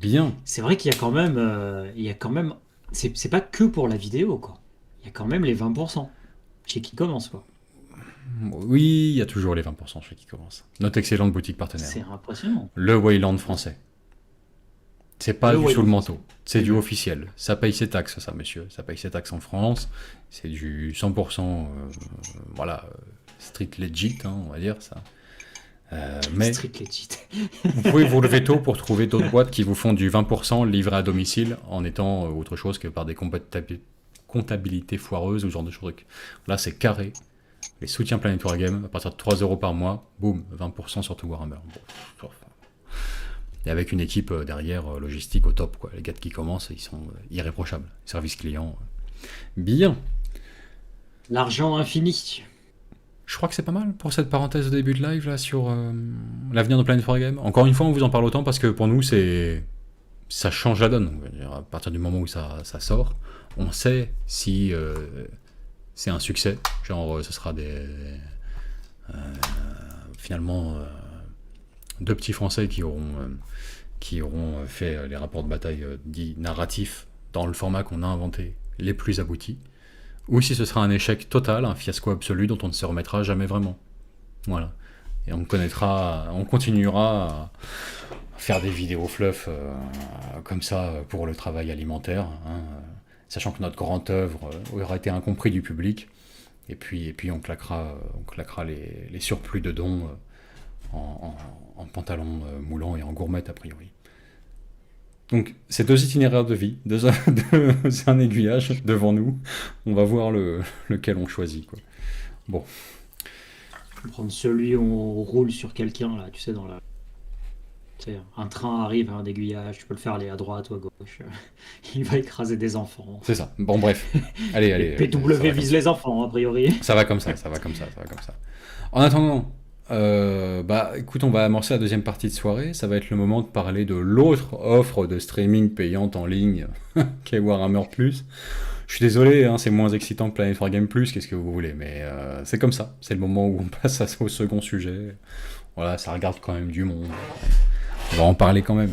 Speaker 1: Bien.
Speaker 2: C'est vrai qu'il y a quand même, c'est pas que pour la vidéo, quoi. Il y a quand même les 20% chez qui commence, quoi.
Speaker 1: Oui, il y a toujours les 20% chez qui commence. Notre excellente boutique partenaire.
Speaker 2: C'est impressionnant.
Speaker 1: Le Wayland français. C'est pas
Speaker 2: Le
Speaker 1: du
Speaker 2: Wayland
Speaker 1: sous le manteau, c'est du officiel. Ça paye ses taxes, ça, monsieur. Ça paye ses taxes en France. C'est du 100%, strict legit, on va dire ça. Mais
Speaker 2: Strict legit.
Speaker 1: vous pouvez vous lever tôt pour trouver d'autres boîtes qui vous font du 20% livré à domicile en étant autre chose que par des comptabilités foireuses ou ce genre de trucs. Là, c'est carré. Les soutiens Planet Wargame, à partir de 3 € par mois, boum, 20% sur tout Warhammer. Bon. Et avec une équipe derrière, logistique au top, quoi. Les gars qui commencent, ils sont irréprochables. Service client. Bien.
Speaker 2: L'argent infini.
Speaker 1: Je crois que c'est pas mal pour cette parenthèse au début de live là sur l'avenir de Planet Wargame. Encore une fois, on vous en parle autant parce que pour nous, ça change la donne. On va dire, à partir du moment où ça sort, on sait si c'est un succès. Genre, ce sera finalement 2 petits Français qui auront fait les rapports de bataille dits narratifs dans le format qu'on a inventé, les plus aboutis. Ou si ce sera un échec total, un fiasco absolu dont on ne se remettra jamais vraiment. Voilà. Et on continuera à faire des vidéos fluff comme ça pour le travail alimentaire, sachant que notre grande œuvre aura été incompris du public. Et puis on claquera les surplus de dons en pantalon moulant et en gourmette a priori. Donc, c'est 2 itinéraires de vie, c'est un aiguillage devant nous. On va voir lequel on choisit, quoi. Bon.
Speaker 2: Je vais prendre celui où on roule sur quelqu'un, là, tu sais, tu sais, un train arrive à un aiguillage, tu peux le faire aller à droite ou à gauche. Il va écraser des enfants.
Speaker 1: C'est ça. Bon, bref. Allez.
Speaker 2: PW vise les enfants, a priori.
Speaker 1: Ça va comme ça. En attendant, Bah écoute, on va amorcer la deuxième partie de soirée. Ça va être le moment de parler de l'autre offre de streaming payante en ligne qu'est Warhammer Plus. Je suis désolé, hein, c'est moins excitant que Planet Wargame Plus, qu'est-ce que vous voulez, mais c'est comme ça. C'est le moment où on passe au second sujet. Voilà, ça regarde quand même du monde. On va en parler quand même.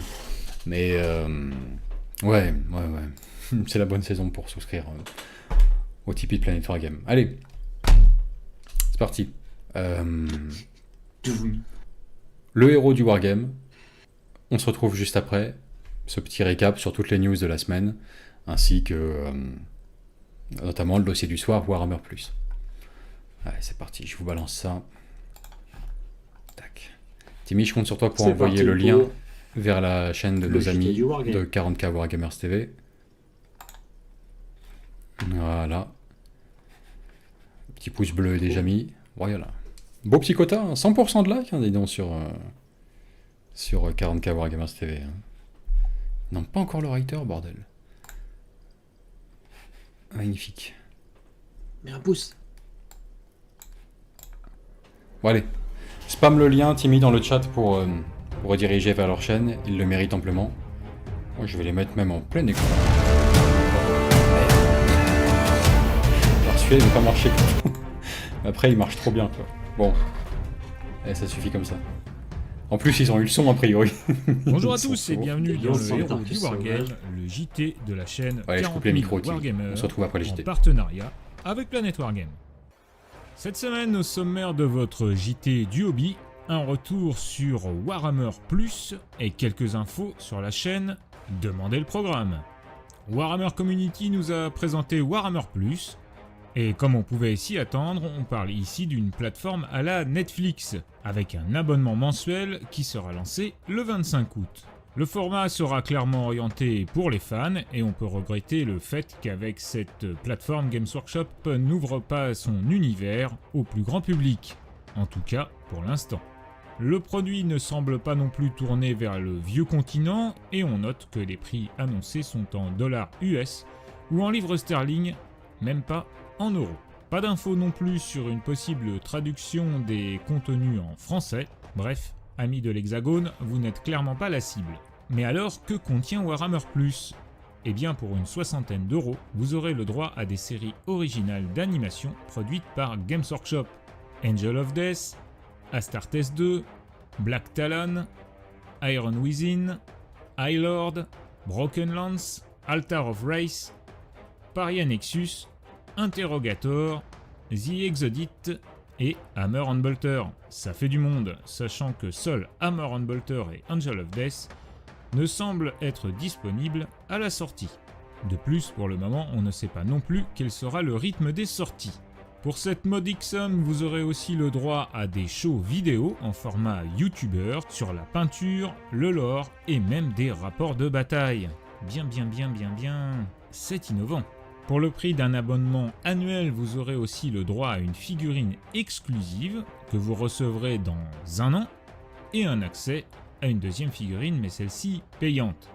Speaker 1: Mais ouais. C'est la bonne saison pour souscrire au Tipeee de Planet Wargame. Allez, c'est parti. Le héros du Wargame. On se retrouve juste après ce petit récap sur toutes les news de la semaine, ainsi que notamment le dossier du soir Warhammer Plus. Allez, c'est parti, je vous balance ça. Tac. Timmy, je compte sur toi pour
Speaker 2: C'est
Speaker 1: envoyer
Speaker 2: parti
Speaker 1: le lien
Speaker 2: pour
Speaker 1: vers la chaîne de
Speaker 2: le
Speaker 1: nos
Speaker 2: JT
Speaker 1: amis
Speaker 2: du Wargame.
Speaker 1: de 40K Wargamers TV. Voilà. Petit pouce bleu est déjà mis. Voilà. Beau petit quota, hein. 100% de like, hein, dis donc, sur 40K Wargamers TV. Hein. Non, pas encore le writer, bordel. Magnifique.
Speaker 2: Mais un pouce.
Speaker 1: Bon, allez. Spam le lien, Timmy, dans le chat pour rediriger vers leur chaîne. Ils le méritent amplement. Moi, je vais les mettre même en plein écran. Alors, celui-là, il ne va pas marcher. Après, il marche trop bien, quoi. Bon. Allez, ça suffit comme ça. En plus, ils ont eu le son, a priori.
Speaker 5: Bonjour à
Speaker 1: Ils sont
Speaker 5: tous et
Speaker 1: sourds.
Speaker 5: bienvenue dans
Speaker 2: Ils
Speaker 5: le héros
Speaker 2: sont
Speaker 5: du
Speaker 2: sauvage.
Speaker 5: Wargame, le JT de la chaîne
Speaker 1: Ouais, je
Speaker 5: 40
Speaker 1: coupe les
Speaker 5: 000
Speaker 1: micros, Timmy.
Speaker 5: Wargamers
Speaker 1: On se retrouve après les
Speaker 5: en
Speaker 1: JT.
Speaker 5: partenariat avec Planet Wargame. Cette semaine, au sommaire de votre JT du hobby, un retour sur Warhammer Plus et quelques infos sur la chaîne Demandez le programme. Warhammer Community nous a présenté Warhammer Plus, et comme on pouvait s'y attendre, on parle ici d'une plateforme à la Netflix, avec un abonnement mensuel qui sera lancé le 25 août. Le format sera clairement orienté pour les fans, et on peut regretter le fait qu'avec cette plateforme Games Workshop n'ouvre pas son univers au plus grand public, en tout cas pour l'instant. Le produit ne semble pas non plus tourné vers le vieux continent, et on note que les prix annoncés sont en dollars US ou en livres sterling, même pas en euros. Pas d'infos non plus sur une possible traduction des contenus en français. Bref, amis de l'Hexagone, vous n'êtes clairement pas la cible. Mais alors, que contient Warhammer Plus ? Eh bien, pour une soixantaine d'euros, vous aurez le droit à des séries originales d'animation produites par Games Workshop. Angel of Death, Astartes 2, Black Talon, Iron Within, High Lord, Broken Lance, Altar of Wraith, Paria Nexus, Interrogator, The Exodite et Hammer and Bolter. Ça fait du monde, sachant que seuls Hammer and Bolter et Angel of Death ne semblent être disponibles à la sortie. De plus, pour le moment, on ne sait pas non plus quel sera le rythme des sorties. Pour cette modique somme, vous aurez aussi le droit à des shows vidéo en format YouTuber sur la peinture, le lore et même des rapports de bataille. Bien, c'est innovant. Pour le prix d'un abonnement annuel, vous aurez aussi le droit à une figurine exclusive que vous recevrez dans un an et un accès à une deuxième figurine, mais celle-ci payante.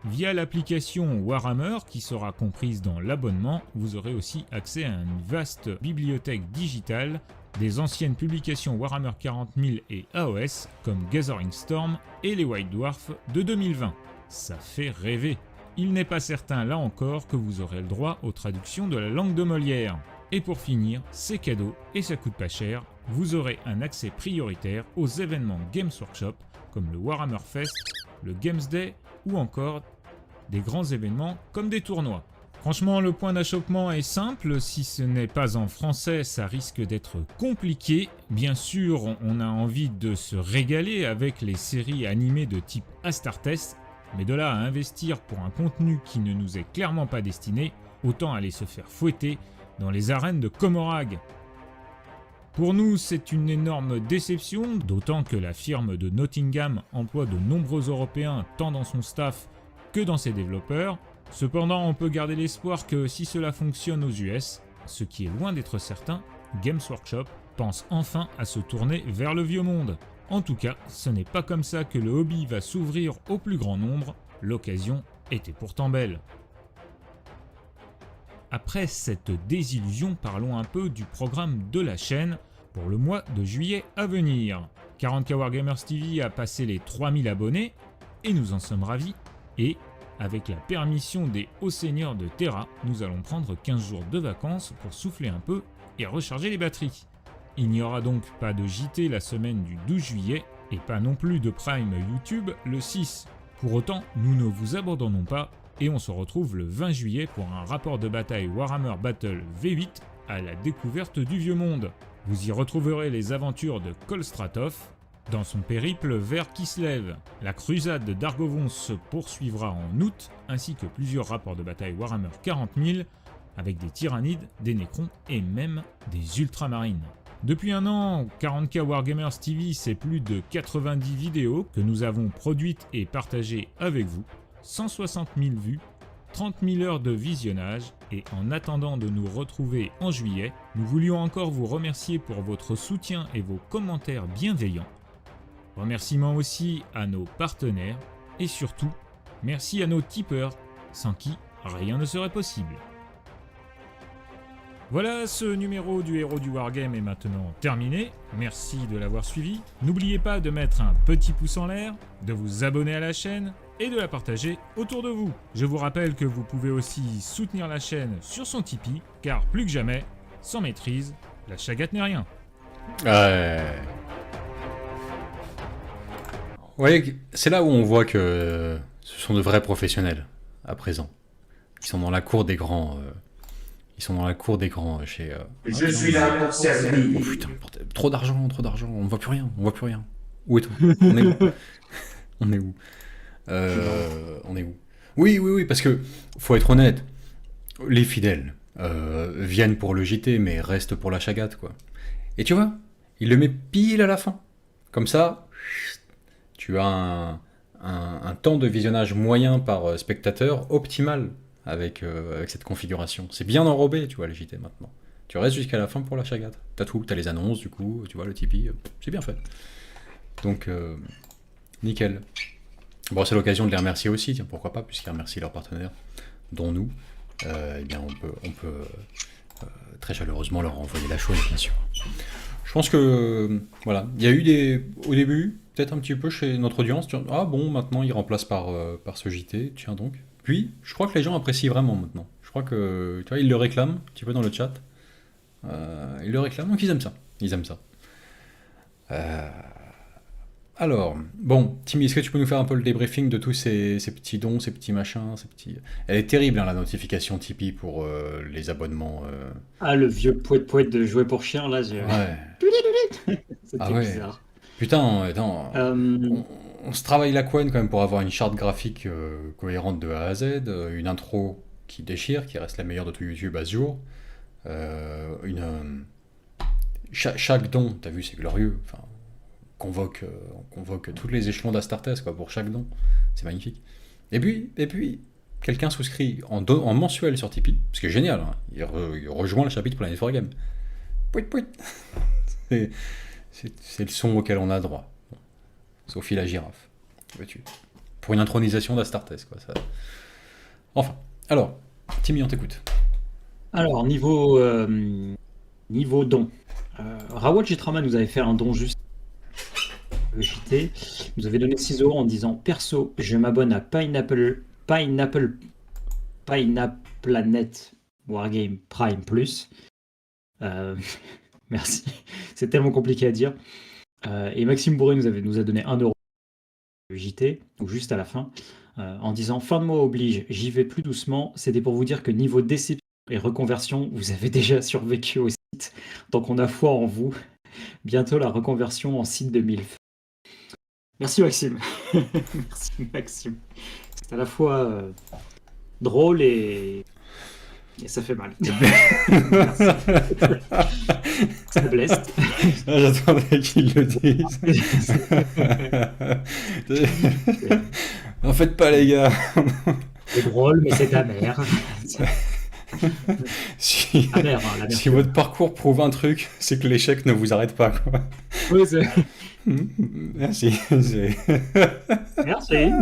Speaker 5: Via l'application Warhammer, qui sera comprise dans l'abonnement, vous aurez aussi accès à une vaste bibliothèque digitale des anciennes publications Warhammer 40 000 et AOS, comme Gathering Storm et les White Dwarfs de 2020. Ça fait rêver. Il n'est pas certain là encore que vous aurez le droit aux traductions de la langue de Molière. Et pour finir, c'est cadeau et ça coûte pas cher, vous aurez un accès prioritaire aux événements Games Workshop, comme le Warhammer Fest, le Games Day ou encore des grands événements comme des tournois. Franchement, le point d'achoppement est simple, si ce n'est pas en français, ça risque d'être compliqué. Bien sûr, on a envie de se régaler avec les séries animées de type Astartes, mais de là à investir pour un contenu qui ne nous est clairement pas destiné, autant aller se faire fouetter dans les arènes de Comorag. Pour nous, c'est une énorme déception, d'autant que la firme de Nottingham emploie de nombreux Européens tant dans son staff que dans ses développeurs. Cependant, on peut garder l'espoir que si cela fonctionne aux US, ce qui est loin d'être certain, Games Workshop pense enfin à se tourner vers le vieux monde. En tout cas, ce n'est pas comme ça que le hobby va s'ouvrir au plus grand nombre, l'occasion était pourtant belle. Après cette désillusion, parlons un peu du programme de la chaîne. pour le mois de juillet à venir. 40K Wargamers TV a passé les 3000 abonnés et nous en sommes ravis. Et avec la permission des hauts seigneurs de Terra, nous allons prendre 15 jours de vacances pour souffler un peu et recharger les batteries. Il n'y aura donc pas de JT la semaine du 12 juillet et pas non plus de Prime YouTube le 6. Pour autant, nous ne vous abandonnons pas et on se retrouve le 20 juillet pour un rapport de bataille Warhammer Battle V8 à la découverte du Vieux Monde. Vous y retrouverez les aventures de Cole Stratov dans son périple vers Kislev. La crusade d'Argovon se poursuivra en août, ainsi que plusieurs rapports de bataille Warhammer 40 000 avec des tyrannides, des nécrons et même des ultramarines. Depuis un an, 40K Wargamers TV, c'est plus de 90 vidéos que nous avons produites et partagées avec vous, 160 000 vues, 30 000 heures de visionnage, et en attendant de nous retrouver en juillet, nous voulions encore vous remercier pour votre soutien et vos commentaires bienveillants. Remerciements aussi à nos partenaires, et surtout, merci à nos tipeurs, sans qui rien ne serait possible. Voilà, ce numéro du Héros du Wargame est maintenant terminé. Merci de l'avoir suivi. N'oubliez pas de mettre un petit pouce en l'air, de vous abonner à la chaîne et de la partager autour de vous. Je vous rappelle que vous pouvez aussi soutenir la chaîne sur son Tipeee, car plus que jamais, sans maîtrise, la chagate n'est rien.
Speaker 1: Ouais. Ouais, c'est là où on voit que ce sont de vrais professionnels, à présent. Ils sont dans la cour des grands... Ils sont dans la cour des grands chez...
Speaker 4: Je suis là pour servir.
Speaker 1: Oh putain, trop d'argent, on voit plus rien. Où est-on? On est où? On est où? On est où? Oui, parce que, faut être honnête, les fidèles viennent pour le JT, mais restent pour la chagate, quoi. Et tu vois, il le met pile à la fin. Comme ça, tu as un temps de visionnage moyen par spectateur optimal avec cette configuration. C'est bien enrobé, tu vois, les JT maintenant. Tu restes jusqu'à la fin pour la chagate. T'as tout, t'as les annonces, du coup, tu vois, le Tipeee, c'est bien fait. Donc, nickel. Bon, c'est l'occasion de les remercier aussi, tiens, pourquoi pas, puisqu'ils remercient leurs partenaires, dont nous. Eh bien, on peut très chaleureusement leur envoyer la chose, bien sûr. Je pense que, voilà, il y a eu au début, peut-être un petit peu chez notre audience, ah bon, maintenant il remplace par ce JT, tiens donc. Puis, je crois que les gens apprécient vraiment maintenant. Je crois que, tu vois, ils le réclament, un petit peu dans le chat. Ils le réclament, donc ils aiment ça. Alors, bon, Timmy, est-ce que tu peux nous faire un peu le débriefing de tous ces petits dons, ces petits machins, ces petits... Elle est terrible, hein, la notification Tipeee pour les abonnements.
Speaker 2: Ah, le vieux poète de jouer pour chien, là,
Speaker 1: Ouais.
Speaker 2: c'était
Speaker 1: Ah ouais.
Speaker 2: bizarre.
Speaker 1: Putain, attends, on se travaille la couenne quand même pour avoir une charte graphique cohérente de A à Z, une intro qui déchire, qui reste la meilleure de tout YouTube à ce jour. Chaque don, t'as vu, c'est glorieux. Enfin, on convoque tous les échelons d'Astartes quoi, pour chaque don. C'est magnifique. Et puis quelqu'un souscrit en mensuel sur Tipeee, ce qui est génial, hein. Il rejoint le chapitre Planet 4 Game. Pouit. C'est le son auquel on a droit. Bon. Sophie la girafe. Veux-tu. Pour une intronisation d'Astartes, quoi. Ça... Enfin. Alors, Timmy, on t'écoute.
Speaker 2: Alors, niveau don. Rawat Jetrama nous avait fait un don juste le JT. Il nous avait donné 6 € en disant perso, je m'abonne à Pineapple Planet Wargame Prime Plus. Merci. C'est tellement compliqué à dire. Et Maxime Bourré nous a donné 1 € le JT, ou juste à la fin, en disant fin de mois oblige, j'y vais plus doucement. C'était pour vous dire que niveau déception et reconversion, vous avez déjà survécu au site. Donc on a foi en vous. Bientôt la reconversion en site de MILF. Merci Maxime. Merci Maxime. C'est à la fois drôle et ça fait mal. Ça blesse.
Speaker 1: J'attendais qu'il le dise. En fait pas les gars.
Speaker 2: C'est drôle mais c'est amer.
Speaker 1: Si,
Speaker 2: amer, hein,
Speaker 1: si votre parcours prouve un truc, c'est que l'échec ne vous arrête pas, quoi.
Speaker 2: Oui, c'est...
Speaker 1: Merci.
Speaker 2: Merci.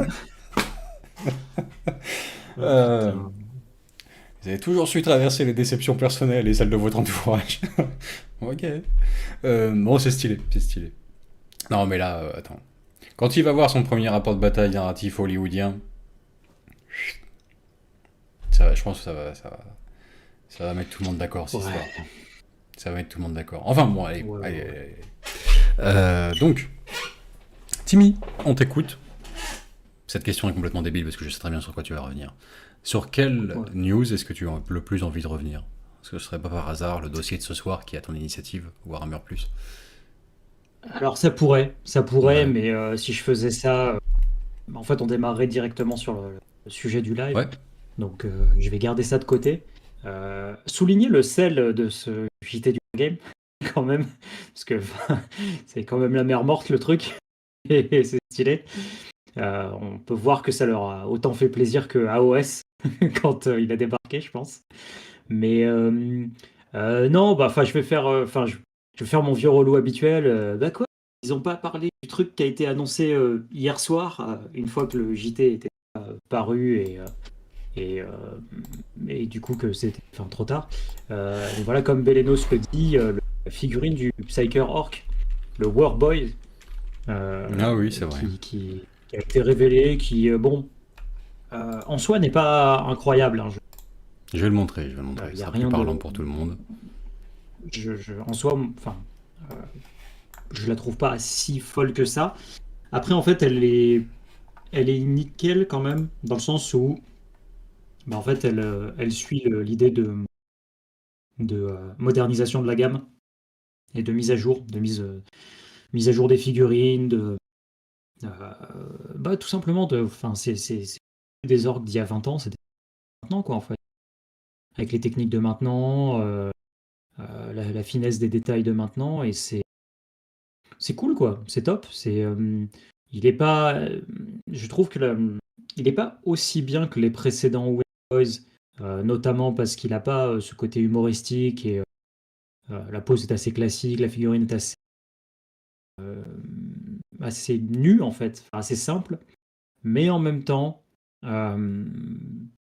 Speaker 1: Vous avez toujours su traverser les déceptions personnelles et celles de votre entourage. Ok. Bon, c'est stylé, c'est stylé. Non, mais là, attends. Quand il va voir son premier rapport de bataille narratif hollywoodien, je pense que ça va mettre tout le monde d'accord, cette
Speaker 2: Ouais.
Speaker 1: histoire. Ça va mettre tout le monde d'accord. Enfin, bon, allez,
Speaker 2: Ouais,
Speaker 1: allez,
Speaker 2: ouais.
Speaker 1: allez. Donc, Timmy, on t'écoute. Cette question est complètement débile parce que je sais très bien sur quoi tu vas revenir. Sur quelle
Speaker 2: Ouais.
Speaker 1: news est-ce que tu as le plus envie de revenir? Parce que ce serait pas par hasard le dossier de ce soir qui est à ton initiative, Warhammer Plus.
Speaker 2: Alors ça pourrait,
Speaker 1: Ouais.
Speaker 2: mais si je faisais ça, en fait, on démarrerait directement sur le sujet du live.
Speaker 1: Ouais.
Speaker 2: Donc, je vais garder ça de côté. Souligner le sel de ce JT du game, quand même, parce que enfin, c'est quand même la mer morte, le truc, et c'est stylé. On peut voir que ça leur a autant fait plaisir que AOS quand il a débarqué, je pense. Mais non, bah, enfin, je vais faire mon vieux relou habituel. Bah quoi? Ils n'ont pas parlé du truc qui a été annoncé hier soir, une fois que le JT était paru et, euh, et du coup que c'était enfin, trop tard. Et voilà, comme Belenos le dit, la figurine du Psyker Orc, le Warboy,
Speaker 1: Ah oui, c'est vrai.
Speaker 2: qui a été révélé, qui, bon, en soi n'est pas incroyable, hein.
Speaker 1: Je vais le montrer, je vais le montrer.
Speaker 2: Il
Speaker 1: Ce
Speaker 2: y a
Speaker 1: sera plus
Speaker 2: rien
Speaker 1: parlant
Speaker 2: de.
Speaker 1: pour tout le monde.
Speaker 2: En soi, enfin, euh, je la trouve pas si folle que ça. Après, en fait, elle est nickel quand même, dans le sens où, bah, en fait, elle suit l'idée de modernisation de la gamme et de mise à jour, mise à jour des figurines, bah, tout simplement enfin, c'est des orgues d'il y a 20 ans, c'était maintenant, quoi, en fait. Avec les techniques de maintenant, la finesse des détails de maintenant, et c'est cool, quoi. C'est top. Il est pas, je trouve que il est pas aussi bien que les précédents Wave Boys, notamment parce qu'il a pas ce côté humoristique et la pose est assez classique, la figurine est euh, assez nue en fait, enfin, assez simple, mais en même temps, euh,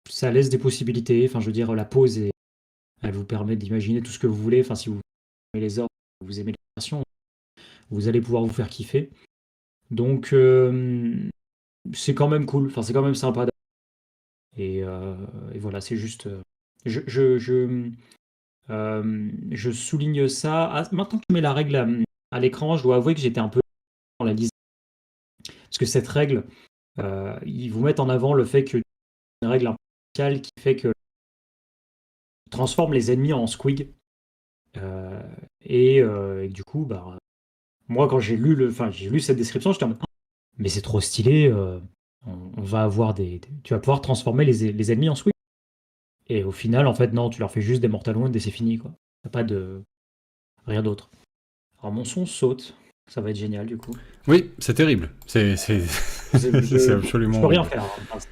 Speaker 2: ça laisse des possibilités. Enfin, je veux dire, la pose elle vous permet d'imaginer tout ce que vous voulez. Enfin, si vous aimez les ordres, vous aimez les versions, vous allez pouvoir vous faire kiffer. Donc, c'est quand même cool. Enfin, c'est quand même sympa. Et, euh, et voilà, c'est juste. Je souligne ça. Ah, maintenant que je mets la règle à l'écran, je dois avouer que j'étais un peu dans la liste. Parce que cette règle, ils vous mettent en avant le fait que une règle un peu spéciale qui fait que transforme les ennemis en squig. Euh, et du coup, bah, moi, quand j'ai lu cette description, j'étais en mode, ah, mais c'est trop stylé. On va avoir tu vas pouvoir transformer les ennemis en squig. Et au final, en fait, non, tu leur fais juste des Mortal Wounds et c'est fini, quoi. T'as pas de rien d'autre. Alors mon son saute, ça va être génial du coup.
Speaker 1: Oui, c'est terrible. C'est
Speaker 2: Je
Speaker 1: absolument
Speaker 2: peux rien
Speaker 1: horrible.
Speaker 2: faire, hein. Enfin,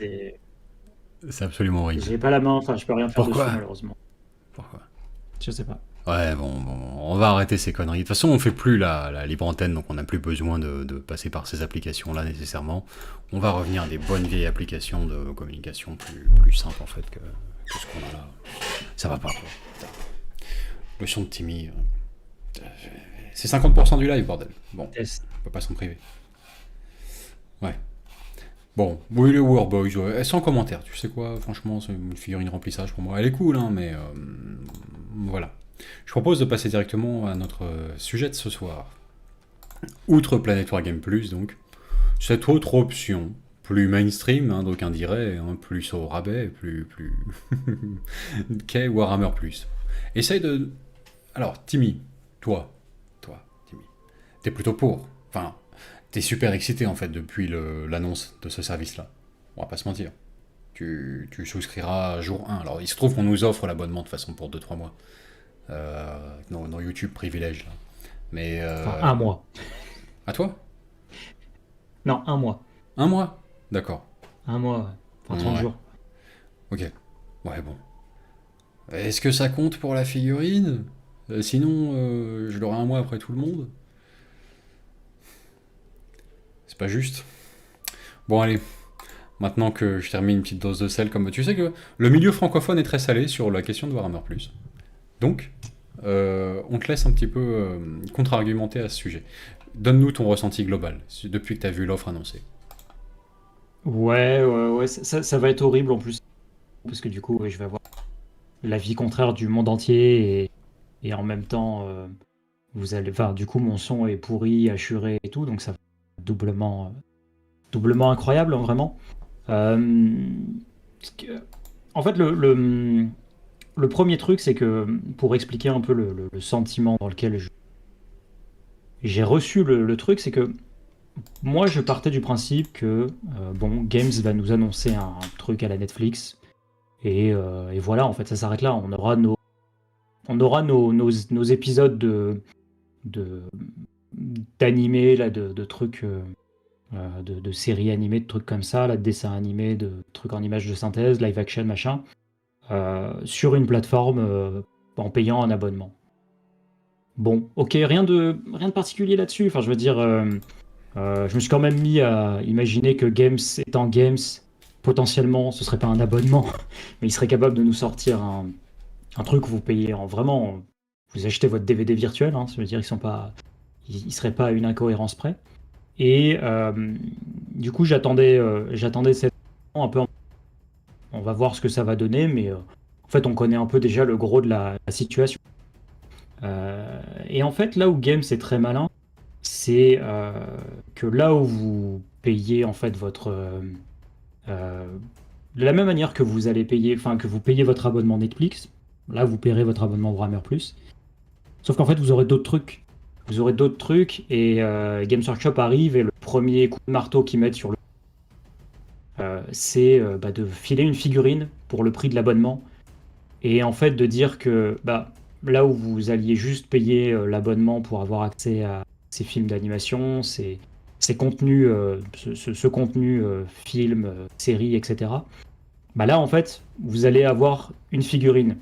Speaker 1: C'est absolument horrible.
Speaker 2: j'ai pas la main, enfin je peux rien faire dessus
Speaker 1: Pourquoi?
Speaker 2: malheureusement.
Speaker 1: Pourquoi?
Speaker 2: Je sais pas.
Speaker 1: Ouais, bon, on va arrêter ces conneries. De toute façon, on fait plus la libre antenne, donc on n'a plus besoin de passer par ces applications-là nécessairement. On va revenir à des bonnes vieilles applications de communication plus simples en fait que ce qu'on a là. Ça va pas, quoi. Putain. Le son de Timmy, c'est 50% du live, bordel. Bon,
Speaker 2: Test.
Speaker 1: on peut pas s'en priver. Ouais. Bon, oui, les Warboys, ouais. Sans commentaire, tu sais quoi, franchement, c'est une figurine remplissage pour moi. Elle est cool, hein, mais voilà. Je propose de passer directement à notre sujet de ce soir. Outre Planet Wargame Plus, donc, cette autre option, plus mainstream, hein, d'aucuns diraient, hein, plus au rabais, plus qu'est Warhammer Plus. Essaye de... Alors, Timmy, Timmy, t'es plutôt pour. Enfin, t'es super excité, en fait, depuis l'annonce de ce service-là. On va pas se mentir. Tu souscriras jour 1. Alors, il se trouve qu'on nous offre l'abonnement, de toute façon, pour 2-3 mois. Nos YouTube privilèges, là. Mais...
Speaker 2: Enfin un mois.
Speaker 1: À toi?
Speaker 2: Non, un mois.
Speaker 1: Un mois? D'accord.
Speaker 2: Un mois, ouais. Enfin 30
Speaker 1: Ouais.
Speaker 2: jours.
Speaker 1: Ok. Ouais, bon. Est-ce que ça compte pour la figurine? Sinon, je l'aurai un mois après tout le monde. C'est pas juste. Bon, allez. maintenant que je termine une petite dose de sel, comme tu sais que le milieu francophone est très salé sur la question de Warhammer+. Donc, on te laisse un petit peu contre-argumenter à ce sujet. Donne-nous ton ressenti global, depuis que tu as vu l'offre annoncée.
Speaker 2: Ouais, ça va être horrible en plus. Parce que du coup, ouais, je vais avoir l'avis contraire du monde entier et en même temps, vous allez, enfin, du coup, mon son est pourri, assuré et tout, donc ça va être doublement incroyable, hein, vraiment. Parce que- En fait, le premier truc, c'est que pour expliquer un peu le sentiment dans lequel j'ai reçu le truc, c'est que moi, je partais du principe que, bon, Games va nous annoncer un truc à la Netflix. Et voilà, en fait, ça s'arrête là. On aura nos épisodes de- d'animés, là, de trucs, de séries animées, de trucs comme ça, là, de dessins animés, de trucs en images de synthèse, live action, machin, sur une plateforme en payant un abonnement. Bon, ok, rien de particulier là-dessus. Enfin, je veux dire, je me suis quand même mis à imaginer que Games étant Games, potentiellement, ce serait pas un abonnement, mais il serait capable de nous sortir un truc où vous payez en vraiment. Vous achetez votre DVD virtuel, hein, ça veut dire ils seraient pas à une incohérence près. Et du coup, j'attendais cette un peu. On va voir ce que ça va donner, mais en fait, on connaît un peu déjà le gros de la situation. Et en fait, là où Games est très malin, c'est que là où vous payez en fait euh, de la même manière que vous allez payer, enfin que vous payez votre abonnement Netflix, là vous paierez votre abonnement Warhammer Plus. Sauf qu'en fait vous aurez d'autres trucs. Vous aurez d'autres trucs et Games Workshop arrive et le premier coup de marteau qu'ils mettent sur c'est de filer une figurine pour le prix de l'abonnement et en fait de dire que là où vous alliez juste payer l'abonnement pour avoir accès à ces films d'animation, ces contenus, ce contenu film, série, etc. Bah là, en fait, vous allez avoir une figurine.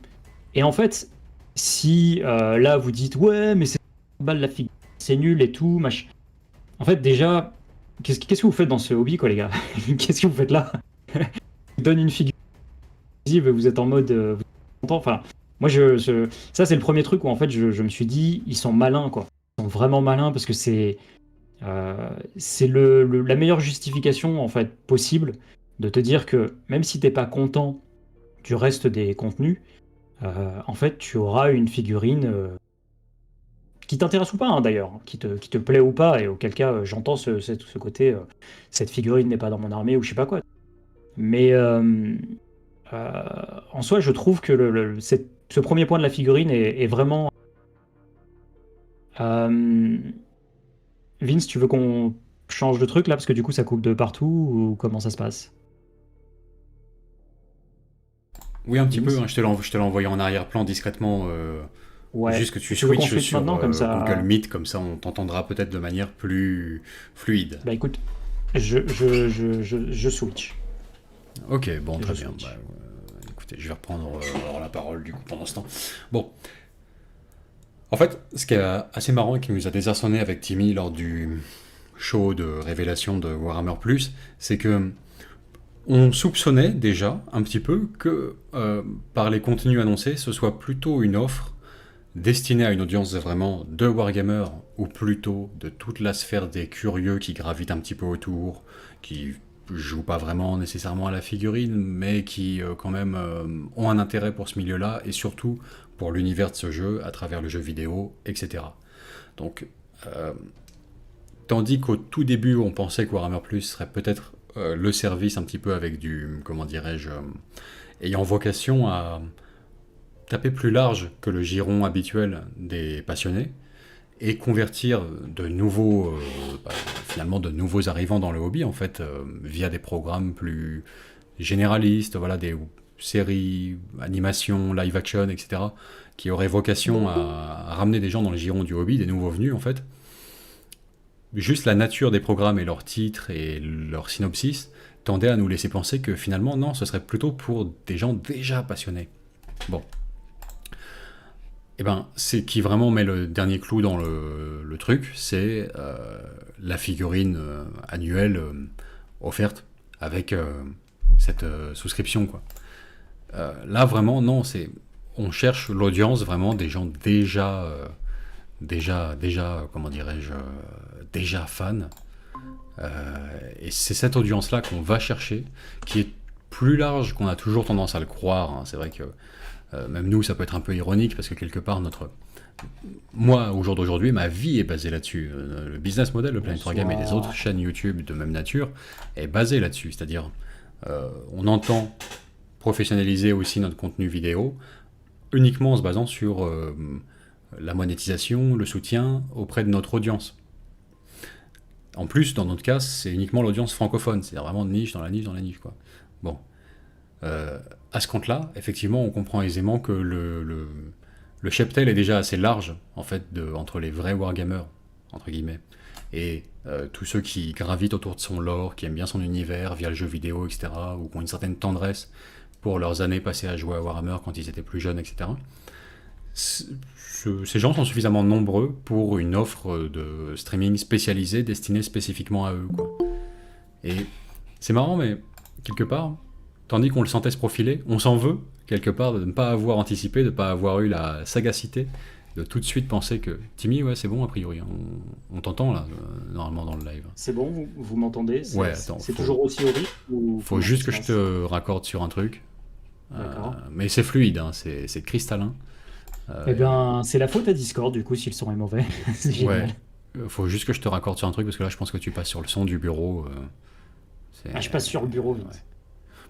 Speaker 2: Et en fait, si là vous dites ouais, mais c'est balle la figurine, c'est nul et tout, machin. En fait, déjà, qu'est-ce que vous faites dans ce hobby, quoi, les gars? Qu'est-ce que vous faites là? Je donne une figurine, vous êtes en mode, vous êtes content. Enfin, moi, ça c'est le premier truc où en fait, je me suis dit, ils sont malins, quoi. Ils sont vraiment malins parce que c'est la meilleure justification en fait possible de te dire que même si t'es pas content du reste des contenus, en fait tu auras une figurine qui t'intéresse ou pas, hein, d'ailleurs, hein, qui te plaît ou pas, et auquel cas j'entends ce côté cette figurine n'est pas dans mon armée ou je sais pas quoi. Mais euh, en soi, je trouve que ce premier point de la figurine est vraiment. euh, Vince, tu veux qu'on change de truc là parce que du coup ça coupe de partout ou comment ça se passe?
Speaker 1: Oui, un petit peu,
Speaker 2: Vince?
Speaker 1: hein, je te l'ai envoyé en arrière-plan discrètement,
Speaker 2: Ouais.
Speaker 1: juste que tu
Speaker 2: Tu veux qu'on
Speaker 1: switches
Speaker 2: switch
Speaker 1: sur
Speaker 2: maintenant comme
Speaker 1: Google
Speaker 2: ça?
Speaker 1: Meet, comme ça on t'entendra peut-être de manière plus fluide.
Speaker 2: Bah écoute, je switch.
Speaker 1: Ok, bon,
Speaker 2: Je
Speaker 1: très bien.
Speaker 2: switch.
Speaker 1: Écoutez, je vais reprendre alors la parole du coup pendant ce temps. Bon, en fait, ce qui est assez marrant et qui nous a désarçonné avec Timmy lors du show de révélation de Warhammer Plus, c'est que on soupçonnait déjà un petit peu que par les contenus annoncés, ce soit plutôt une offre destinée à une audience vraiment de Wargammer ou plutôt de toute la sphère des curieux qui gravitent un petit peu autour, qui jouent pas vraiment nécessairement à la figurine, mais qui quand même ont un intérêt pour ce milieu-là et surtout pour l'univers de ce jeu à travers le jeu vidéo, etc. Donc, euh, tandis qu'au tout début, on pensait que Warhammer Plus serait peut-être le service un petit peu avec du, comment dirais-je, ayant vocation à taper plus large que le giron habituel des passionnés et convertir de nouveaux, finalement de nouveaux arrivants dans le hobby en fait, via des programmes plus généralistes, voilà, des séries, animations, live action, etc., qui auraient vocation à ramener des gens dans le giron du hobby, des nouveaux venus en fait. Juste la nature des programmes et leurs titres et leur synopsis tendaient à nous laisser penser que finalement non, ce serait plutôt pour des gens déjà passionnés. Bon. Eh ben, c'est qui vraiment met le dernier clou dans le truc, c'est la figurine annuelle offerte avec cette souscription, quoi. Là, vraiment, non, on cherche l'audience vraiment des gens déjà, comment dirais-je, déjà fans. Et c'est cette audience-là qu'on va chercher, qui est plus large qu'on a toujours tendance à le croire, hein. C'est vrai que même nous, ça peut être un peu ironique, parce que quelque part, moi, au jour d'aujourd'hui, ma vie est basée là-dessus. Le business model de Planet Wargame et des autres chaînes YouTube de même nature est basé là-dessus. C'est-à-dire, on entend professionnaliser aussi notre contenu vidéo uniquement en se basant sur la monétisation, le soutien auprès de notre audience. En plus, dans notre cas, c'est uniquement l'audience francophone. C'est vraiment de niche dans la niche dans la niche, quoi. Bon. À ce compte-là, effectivement, on comprend aisément que le cheptel est déjà assez large, en fait, entre les vrais wargamers, entre guillemets, et tous ceux qui gravitent autour de son lore, qui aiment bien son univers via le jeu vidéo, etc., ou qui ont une certaine tendresse pour leurs années passées à jouer à Warhammer quand ils étaient plus jeunes, etc. Ces gens sont suffisamment nombreux pour une offre de streaming spécialisée destinée spécifiquement à eux, quoi. Et c'est marrant, mais quelque part, tandis qu'on le sentait se profiler, on s'en veut, quelque part, de ne pas avoir anticipé, de ne pas avoir eu la sagacité de tout de suite penser que Timmy, ouais, c'est bon, a priori, on t'entend là, normalement dans le live.
Speaker 2: C'est bon, vous m'entendez?
Speaker 1: Ouais, attends.
Speaker 2: C'est toujours aussi horrible
Speaker 1: faut juste que je te raccorde sur un truc.
Speaker 2: D'accord.
Speaker 1: Mais c'est fluide, hein, c'est cristallin.
Speaker 2: Eh bien, c'est la faute à Discord, du coup, si le son est mauvais. C'est génial.
Speaker 1: Ouais. Faut juste que je te raccorde sur un truc, parce que là, je pense que tu passes sur le son du bureau.
Speaker 2: Je passe sur le bureau, vite.
Speaker 1: Ouais.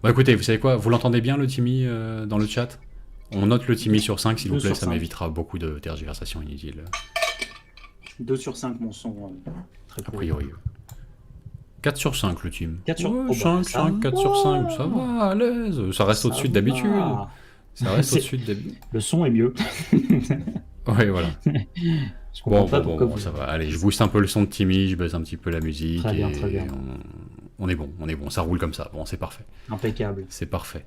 Speaker 1: Bon, écoutez, vous savez quoi? Vous l'entendez bien, le Timmy, dans le chat? On note le Timmy sur 5, s'il vous
Speaker 2: 2
Speaker 1: plaît,
Speaker 2: sur
Speaker 1: ça
Speaker 2: 5.
Speaker 1: m'évitera beaucoup de tergiversations inutiles.
Speaker 2: 2 sur 5, mon son. Très
Speaker 1: A
Speaker 2: cool.
Speaker 1: priori. 4 sur 5, le team.
Speaker 2: 4 sur-
Speaker 1: Ouais,
Speaker 2: oh, bah,
Speaker 1: 5,
Speaker 2: ça
Speaker 1: 5, 4 sur 5, ça va, à l'aise. Ça reste
Speaker 2: Ça
Speaker 1: au-dessus
Speaker 2: va.
Speaker 1: d'habitude. Ça reste
Speaker 2: C'est-
Speaker 1: au-dessus d'habitude.
Speaker 2: Le son est mieux.
Speaker 1: Ouais, voilà.
Speaker 2: Je comprends pas
Speaker 1: Bon,
Speaker 2: pourquoi
Speaker 1: bon,
Speaker 2: vous...
Speaker 1: ça va. Allez, je booste un peu le son de Timmy, je baisse un petit peu la musique.
Speaker 2: Très bien,
Speaker 1: et
Speaker 2: très bien.
Speaker 1: on est bon, ça roule comme ça. Bon, c'est parfait.
Speaker 2: Impeccable.
Speaker 1: C'est parfait.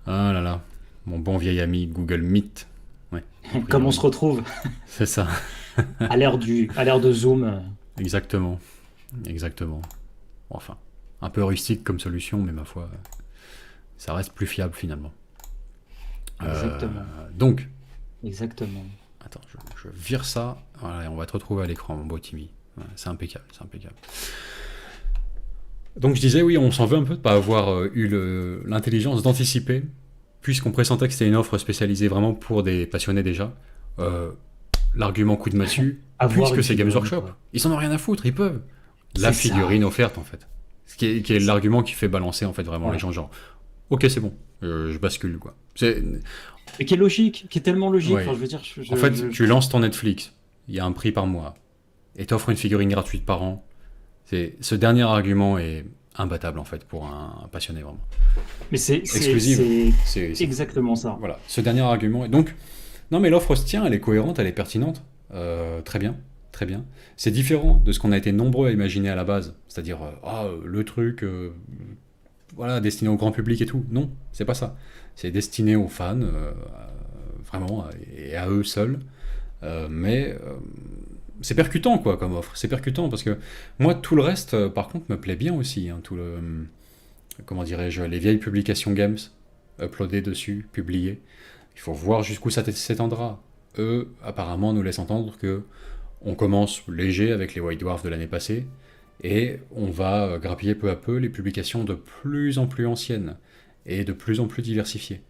Speaker 1: Ah là là, mon bon vieil ami Google Meet. Ouais.
Speaker 2: Comme on se retrouve
Speaker 1: C'est ça,
Speaker 2: à l'ère de Zoom.
Speaker 1: exactement. Bon, enfin, un peu rustique comme solution, mais ma foi, ça reste plus fiable finalement.
Speaker 2: Exactement.
Speaker 1: Donc,
Speaker 2: Exactement.
Speaker 1: attends, je vire ça. Voilà, et on va te retrouver à l'écran, mon beau Timmy. Ouais, c'est impeccable. Donc je disais, oui, on s'en veut un peu de ne pas avoir eu l'intelligence d'anticiper, puisqu'on pressentait que c'était une offre spécialisée vraiment pour des passionnés déjà. L'argument coup de massue,
Speaker 2: Avoir
Speaker 1: puisque
Speaker 2: une
Speaker 1: c'est Games
Speaker 2: figurine,
Speaker 1: Workshop,
Speaker 2: quoi.
Speaker 1: ils en ont rien à foutre, ils peuvent. La
Speaker 2: C'est ça.
Speaker 1: figurine offerte, en fait. Ce qui est l'argument qui fait balancer, en fait, vraiment
Speaker 2: Ouais.
Speaker 1: les gens, genre, ok, c'est bon, je bascule, quoi.
Speaker 2: Et qui est logique, qui est tellement logique.
Speaker 1: Ouais.
Speaker 2: Enfin, je veux dire,
Speaker 1: En fait, tu lances ton Netflix, il y a un prix par mois, et t'offres une figurine gratuite par an. Ce dernier argument est imbattable, en fait, pour un passionné, vraiment.
Speaker 2: Mais c'est
Speaker 1: Exclusive.
Speaker 2: c'est exactement ça.
Speaker 1: Voilà, ce dernier argument. Et donc, non, mais l'offre se tient, elle est cohérente, elle est pertinente. Très bien, très bien. C'est différent de ce qu'on a été nombreux à imaginer à la base. C'est-à-dire, le truc, voilà, destiné au grand public et tout. Non, c'est pas ça. C'est destiné aux fans, vraiment, et à eux seuls. Mais c'est percutant, quoi, comme offre. C'est percutant, parce que moi, tout le reste, par contre, me plaît bien aussi. Hein, tout le... Comment dirais-je, les vieilles publications Games, uploadées dessus, publiées. Il faut voir jusqu'où ça s'étendra. Eux, apparemment, nous laissent entendre que on commence léger avec les White Dwarfs de l'année passée, et on va grappiller peu à peu les publications de plus en plus anciennes, et de plus en plus diversifiées.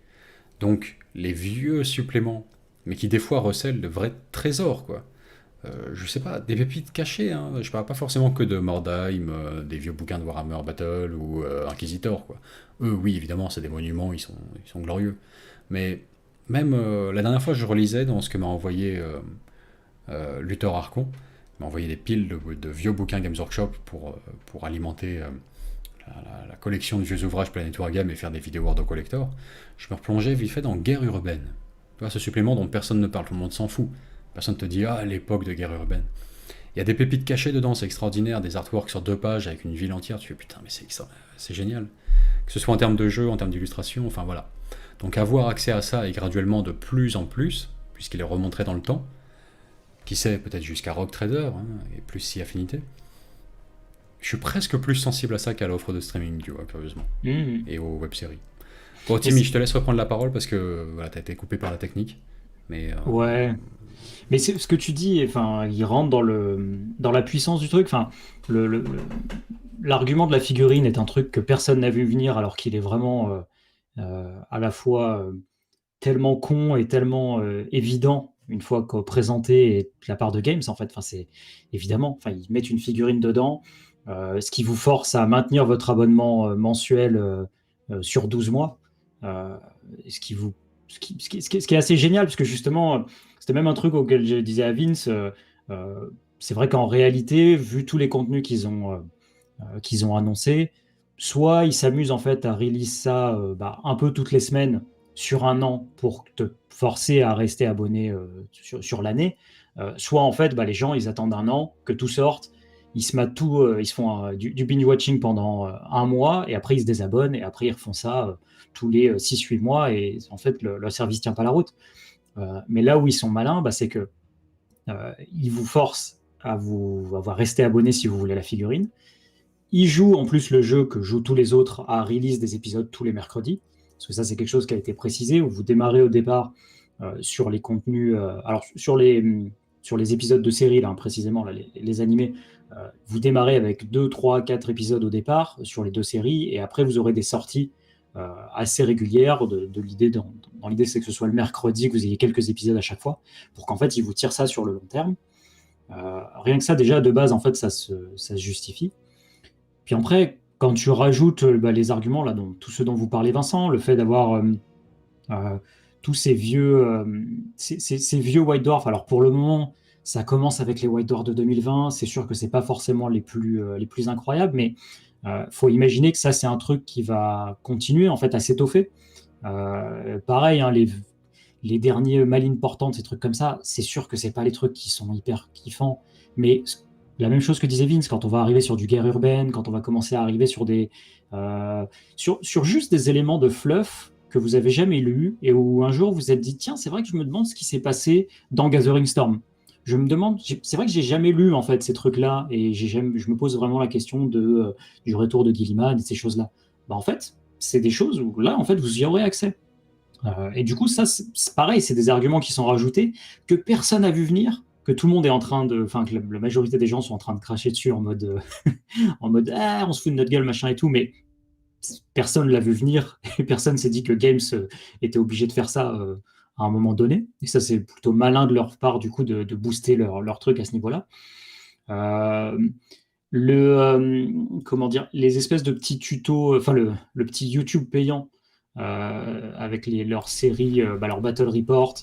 Speaker 1: Donc, les vieux suppléments, mais qui des fois recèlent de vrais trésors, quoi. Je sais pas, des pépites cachées, hein. Je parle pas forcément que de Mordheim, des vieux bouquins de Warhammer Battle, ou Inquisitor, quoi. Eux, oui, évidemment, c'est des monuments, ils sont glorieux. Mais même la dernière fois, je relisais dans ce que m'a envoyé Luthor Archon, il m'a envoyé des piles de vieux bouquins Games Workshop pour alimenter la collection de vieux ouvrages Planet Wargame et faire des vidéos World of Collector. Je me replongeais vite fait dans Guerre urbaine. Tu vois, ce supplément dont personne ne parle, tout le monde s'en fout. Personne ne te dit, à l'époque de Guerre urbaine. Il y a des pépites cachées dedans, c'est extraordinaire, des artworks sur 2 pages avec une ville entière, tu fais putain, mais c'est génial. Que ce soit en termes de jeu, en termes d'illustration, enfin voilà. Donc avoir accès à ça et graduellement de plus en plus, puisqu'il est remonté dans le temps, qui sait, peut-être jusqu'à Rogue Trader, hein, et plus si affinité, Je suis presque plus sensible à ça qu'à l'offre de streaming, tu vois, curieusement.
Speaker 2: Mhm.
Speaker 1: Et aux web-séries. Bon, Timmy, je te laisse reprendre la parole parce que voilà, t'as été coupé par la technique. Mais
Speaker 2: Ouais. Mais c'est ce que tu dis, enfin, il rentre dans la puissance du truc. Enfin, le, le- l'argument de la figurine est un truc que personne n'a vu venir, alors qu'il est vraiment à la fois tellement con et tellement évident une fois que présenté et de la part de Games en fait. Enfin, c'est évidemment. Enfin, ils mettent une figurine dedans, ce qui vous force à maintenir votre abonnement mensuel sur 12 mois. Euh, ce qui vous, ce qui est assez génial parce que justement, c'était même un truc auquel je disais à Vince. C'est vrai qu'en réalité, vu tous les contenus qu'ils ont annoncés, soit ils s'amusent en fait à release ça un peu toutes les semaines sur un an pour te forcer à rester abonné sur l'année, soit en fait les gens ils attendent un an que tout sorte, ils se matent tout, ils se font du binge watching pendant un mois et après ils se désabonnent et après ils refont ça tous les 6-8 mois et en fait leur service tient pas la route. Mais là où ils sont malins, c'est que ils vous forcent à rester abonné si vous voulez la figurine. Ils jouent en plus le jeu que jouent tous les autres à release des épisodes tous les mercredis. Parce que ça, c'est quelque chose qui a été précisé, où vous démarrez au départ sur les contenus. Alors, sur les épisodes de série, là, précisément, là, les animés, vous démarrez avec 2, 3, 4 épisodes au départ sur les deux séries, et après, vous aurez des sorties assez régulières. De l'idée, dans l'idée, c'est que ce soit le mercredi, que vous ayez quelques épisodes à chaque fois, pour qu'en fait, ils vous tirent ça sur le long terme. Rien que ça, déjà, de base, en fait, ça se justifie. Puis après, quand tu rajoutes les arguments, là, tous ceux dont vous parlez, Vincent, le fait d'avoir euh, tous ces vieux White Dwarf, alors pour le moment, ça commence avec les White Dwarf de 2020, c'est sûr que c'est pas forcément les plus incroyables, mais faut imaginer que ça, c'est un truc qui va continuer en fait à s'étoffer. Pareil, hein, les derniers Malines portantes, ces trucs comme ça, c'est sûr que c'est pas les trucs qui sont hyper kiffants, mais la même chose que disait Vince, quand on va arriver sur du guerre urbaine, quand on va commencer à arriver sur sur juste des éléments de fluff que vous avez jamais lus et où un jour vous vous êtes dit tiens, c'est vrai que je me demande ce qui s'est passé dans Gathering Storm. Je me demande, c'est vrai que j'ai jamais lu en fait ces trucs-là et je me pose vraiment la question du retour de Gilliman et ces choses-là. En fait, c'est des choses où là en fait vous y aurez accès. Et du coup, ça, c'est pareil, c'est des arguments qui sont rajoutés que personne n'a vu venir, que tout le monde est en train enfin, que la majorité des gens sont en train de cracher dessus en mode, en mode, ah, on se fout de notre gueule, machin et tout, mais personne l'a vu venir et personne s'est dit que Games était obligé de faire ça à un moment donné. Et ça, c'est plutôt malin de leur part, du coup, de booster leur truc à ce niveau-là. Comment dire, les espèces de petits tutos, enfin, le petit YouTube payant avec leurs séries, leur Battle Report,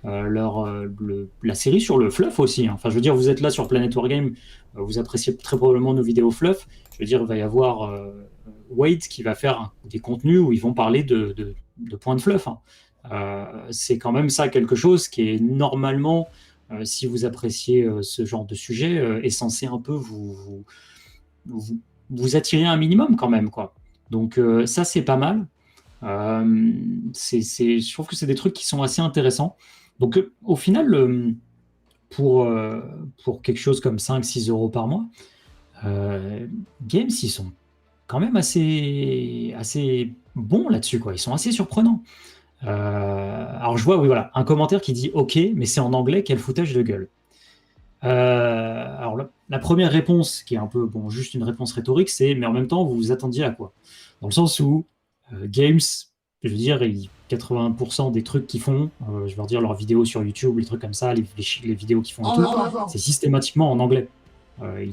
Speaker 2: la série sur le fluff aussi. Hein. Enfin, je veux dire, vous êtes là sur Planet Wargame, vous appréciez très probablement nos vidéos fluff. Je veux dire, il va y avoir Wade qui va faire des contenus où ils vont parler de points de fluff. Hein. C'est quand même ça quelque chose qui est normalement, si vous appréciez ce genre de sujet, est censé un peu vous attirer un minimum quand même, quoi. Donc ça, c'est pas mal. Je trouve que c'est des trucs qui sont assez intéressants. Donc, au final, pour quelque chose comme 5-6 euros par mois, Games, ils sont quand même assez bons là-dessus, quoi. Ils sont assez surprenants. Alors, je vois, oui, voilà, un commentaire qui dit OK, mais c'est en anglais, quel foutage de gueule. Alors, la première réponse, qui est un peu, juste une réponse rhétorique, c'est mais en même temps, vous vous attendiez à quoi? Dans le sens où Games, je veux dire, 80% des trucs qu'ils font, je veux dire leurs vidéos sur YouTube, les trucs comme ça, les vidéos qu'ils font et tout, c'est systématiquement en anglais.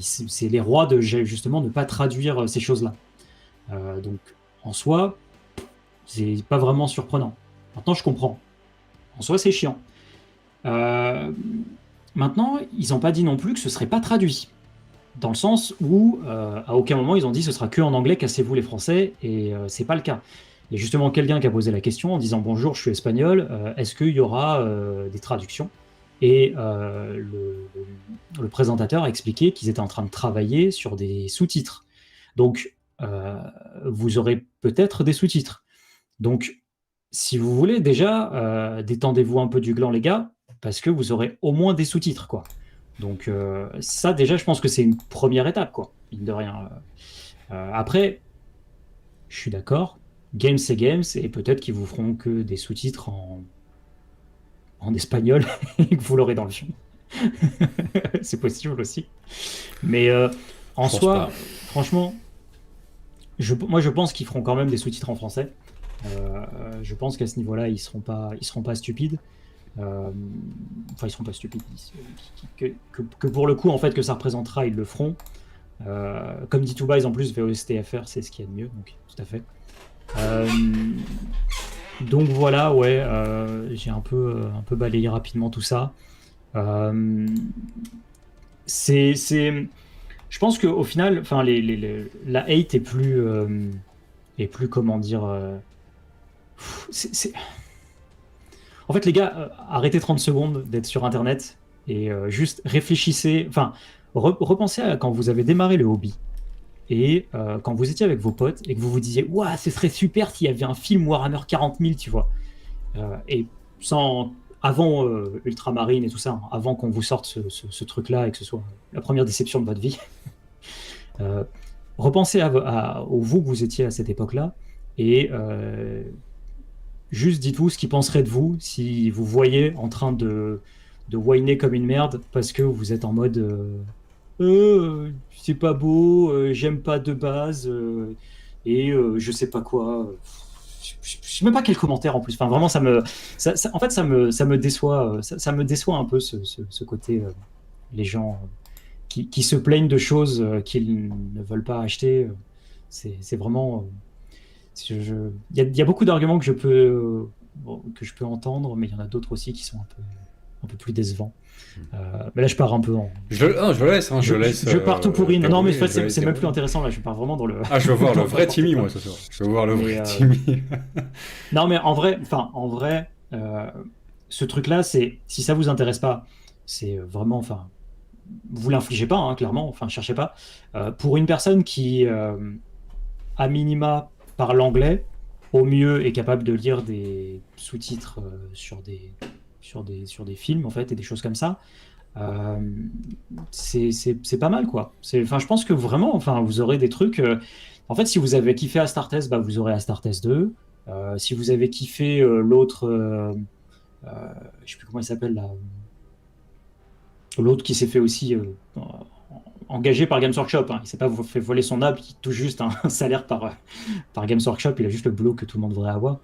Speaker 2: C'est les rois de justement ne pas traduire ces choses-là. Donc en soi, c'est pas vraiment surprenant. Maintenant, je comprends. En soi, c'est chiant. Maintenant, ils n'ont pas dit non plus que ce serait pas traduit. Dans le sens où, à aucun moment, ils ont dit ce sera que en anglais, cassez-vous les Français, et c'est pas le cas. Il y a justement quelqu'un qui a posé la question en disant bonjour, je suis espagnol, est-ce qu'il y aura des traductions? Et le présentateur a expliqué qu'ils étaient en train de travailler sur des sous-titres. Donc, vous aurez peut-être des sous-titres. Donc, si vous voulez, déjà, détendez-vous un peu du gland, les gars, parce que vous aurez au moins des sous-titres, quoi. Donc, ça, déjà, je pense que c'est une première étape, quoi. mine de rien. Après, je suis d'accord, Games c'est Games, et peut-être qu'ils vous feront que des sous-titres en espagnol et que vous l'aurez dans le film. C'est possible aussi. Mais en
Speaker 1: Je pense
Speaker 2: soi,
Speaker 1: pas.
Speaker 2: franchement, moi je pense qu'ils feront quand même des sous-titres en français. Je pense qu'à ce niveau-là, ils seront pas stupides. Enfin, ils seront pas stupides. Que pour le coup, en fait, que ça représentera, ils le feront. Comme dit Toubaz, en plus, VOSTFR, c'est ce qu'il y a de mieux, donc tout à fait. Donc voilà, ouais, j'ai un peu balayé rapidement tout ça. Euh, je pense qu'au final, enfin, la hate est plus, comment dire, en fait, les gars, arrêtez 30 secondes d'être sur Internet et juste réfléchissez, enfin, repensez à quand vous avez démarré le hobby et quand vous étiez avec vos potes et que vous vous disiez, ouah, ce serait super s'il y avait un film Warhammer 40 000, tu vois. Et sans, avant Ultramarine et tout ça, hein, avant qu'on vous sorte ce truc-là et que ce soit la première déception de votre vie, euh, repensez au vous que vous étiez à cette époque-là et juste dites-vous ce qu'ils penseraient de vous si vous voyez en train de whiner comme une merde parce que vous êtes en mode c'est pas beau, j'aime pas de base, et je sais pas quoi. Je sais même pas quel commentaire en plus. Enfin, vraiment, en fait, ça me déçoit. Ça me déçoit un peu ce côté, les gens qui se plaignent de choses qu'ils ne veulent pas acheter. C'est vraiment. Il y a beaucoup d'arguments que je peux entendre, mais il y en a d'autres aussi qui sont un peu plus décevants. Mais là, je pars un peu en.
Speaker 1: Je le laisse, hein, je laisse.
Speaker 2: Je pars tout pourri. Non, mais en fait,
Speaker 1: je laisse
Speaker 2: c'est même
Speaker 1: dérouler.
Speaker 2: plus intéressant. Là, je pars vraiment dans le.
Speaker 1: Ah, je veux voir le vrai
Speaker 2: n'importe
Speaker 1: Timmy,
Speaker 2: quoi.
Speaker 1: moi, ce soir. Je veux voir le
Speaker 2: Mais,
Speaker 1: vrai Timmy.
Speaker 2: Non, mais en vrai, ce truc-là, si ça vous intéresse pas, c'est vraiment, enfin, vous l'infligez pas, hein, clairement. Enfin, cherchez pas. Pour une personne qui, à minima, parle anglais, au mieux est capable de lire des sous-titres sur des films, en fait, et des choses comme ça. Euh, c'est pas mal, quoi. Enfin, je pense que vraiment, enfin, vous aurez des trucs. En fait, si vous avez kiffé Astartes, bah, vous aurez Astartes 2. Si vous avez kiffé l'autre, euh, je sais plus comment il s'appelle là, l'autre qui s'est fait aussi engagé par Games Workshop. Hein. Il s'est pas fait voler son âme, il touche juste un salaire par Games Workshop. Il a juste le boulot que tout le monde devrait avoir.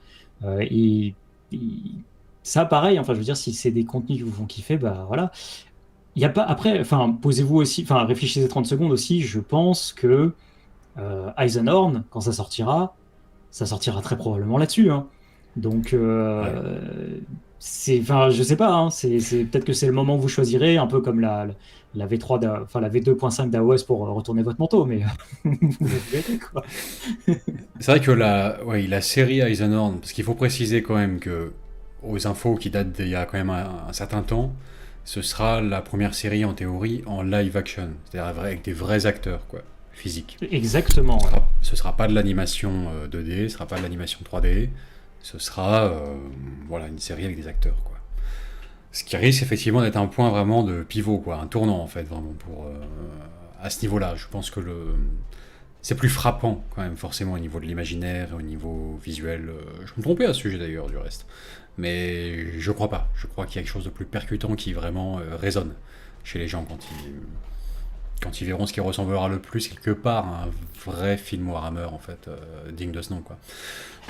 Speaker 2: Et ça, pareil. Enfin, je veux dire, si c'est des contenus qui vous font kiffer, bah voilà. Il y a pas après, enfin, posez-vous aussi, enfin, réfléchissez 30 secondes aussi. Je pense que Eisenhorn, quand ça sortira très probablement là-dessus. Hein. Donc, enfin, je sais pas. Hein, peut-être que c'est le moment où vous choisirez, un peu comme la V3, enfin la V2.5 d'AOS pour retourner votre manteau, mais vous verrez quoi.
Speaker 1: C'est vrai que la série Eisenhorn, parce qu'il faut préciser quand même que, aux infos qui datent d'il y a quand même un certain temps, ce sera la première série en théorie en live action, c'est-à-dire avec des vrais acteurs, quoi, physiques.
Speaker 2: Exactement. Ouais.
Speaker 1: Ce sera pas de l'animation 2D, ce sera pas de l'animation 3D, ce sera voilà, une série avec des acteurs, quoi. Ce qui risque effectivement d'être un point vraiment de pivot, quoi, un tournant en fait, vraiment, à ce niveau-là. Je pense que c'est plus frappant quand même, forcément, au niveau de l'imaginaire et au niveau visuel. Je me trompais à ce sujet d'ailleurs, du reste. Mais je crois pas. Je crois qu'il y a quelque chose de plus percutant qui vraiment résonne chez les gens quand ils verront ce qui ressemblera le plus quelque part à un vrai film Warhammer, en fait, digne de ce nom, quoi.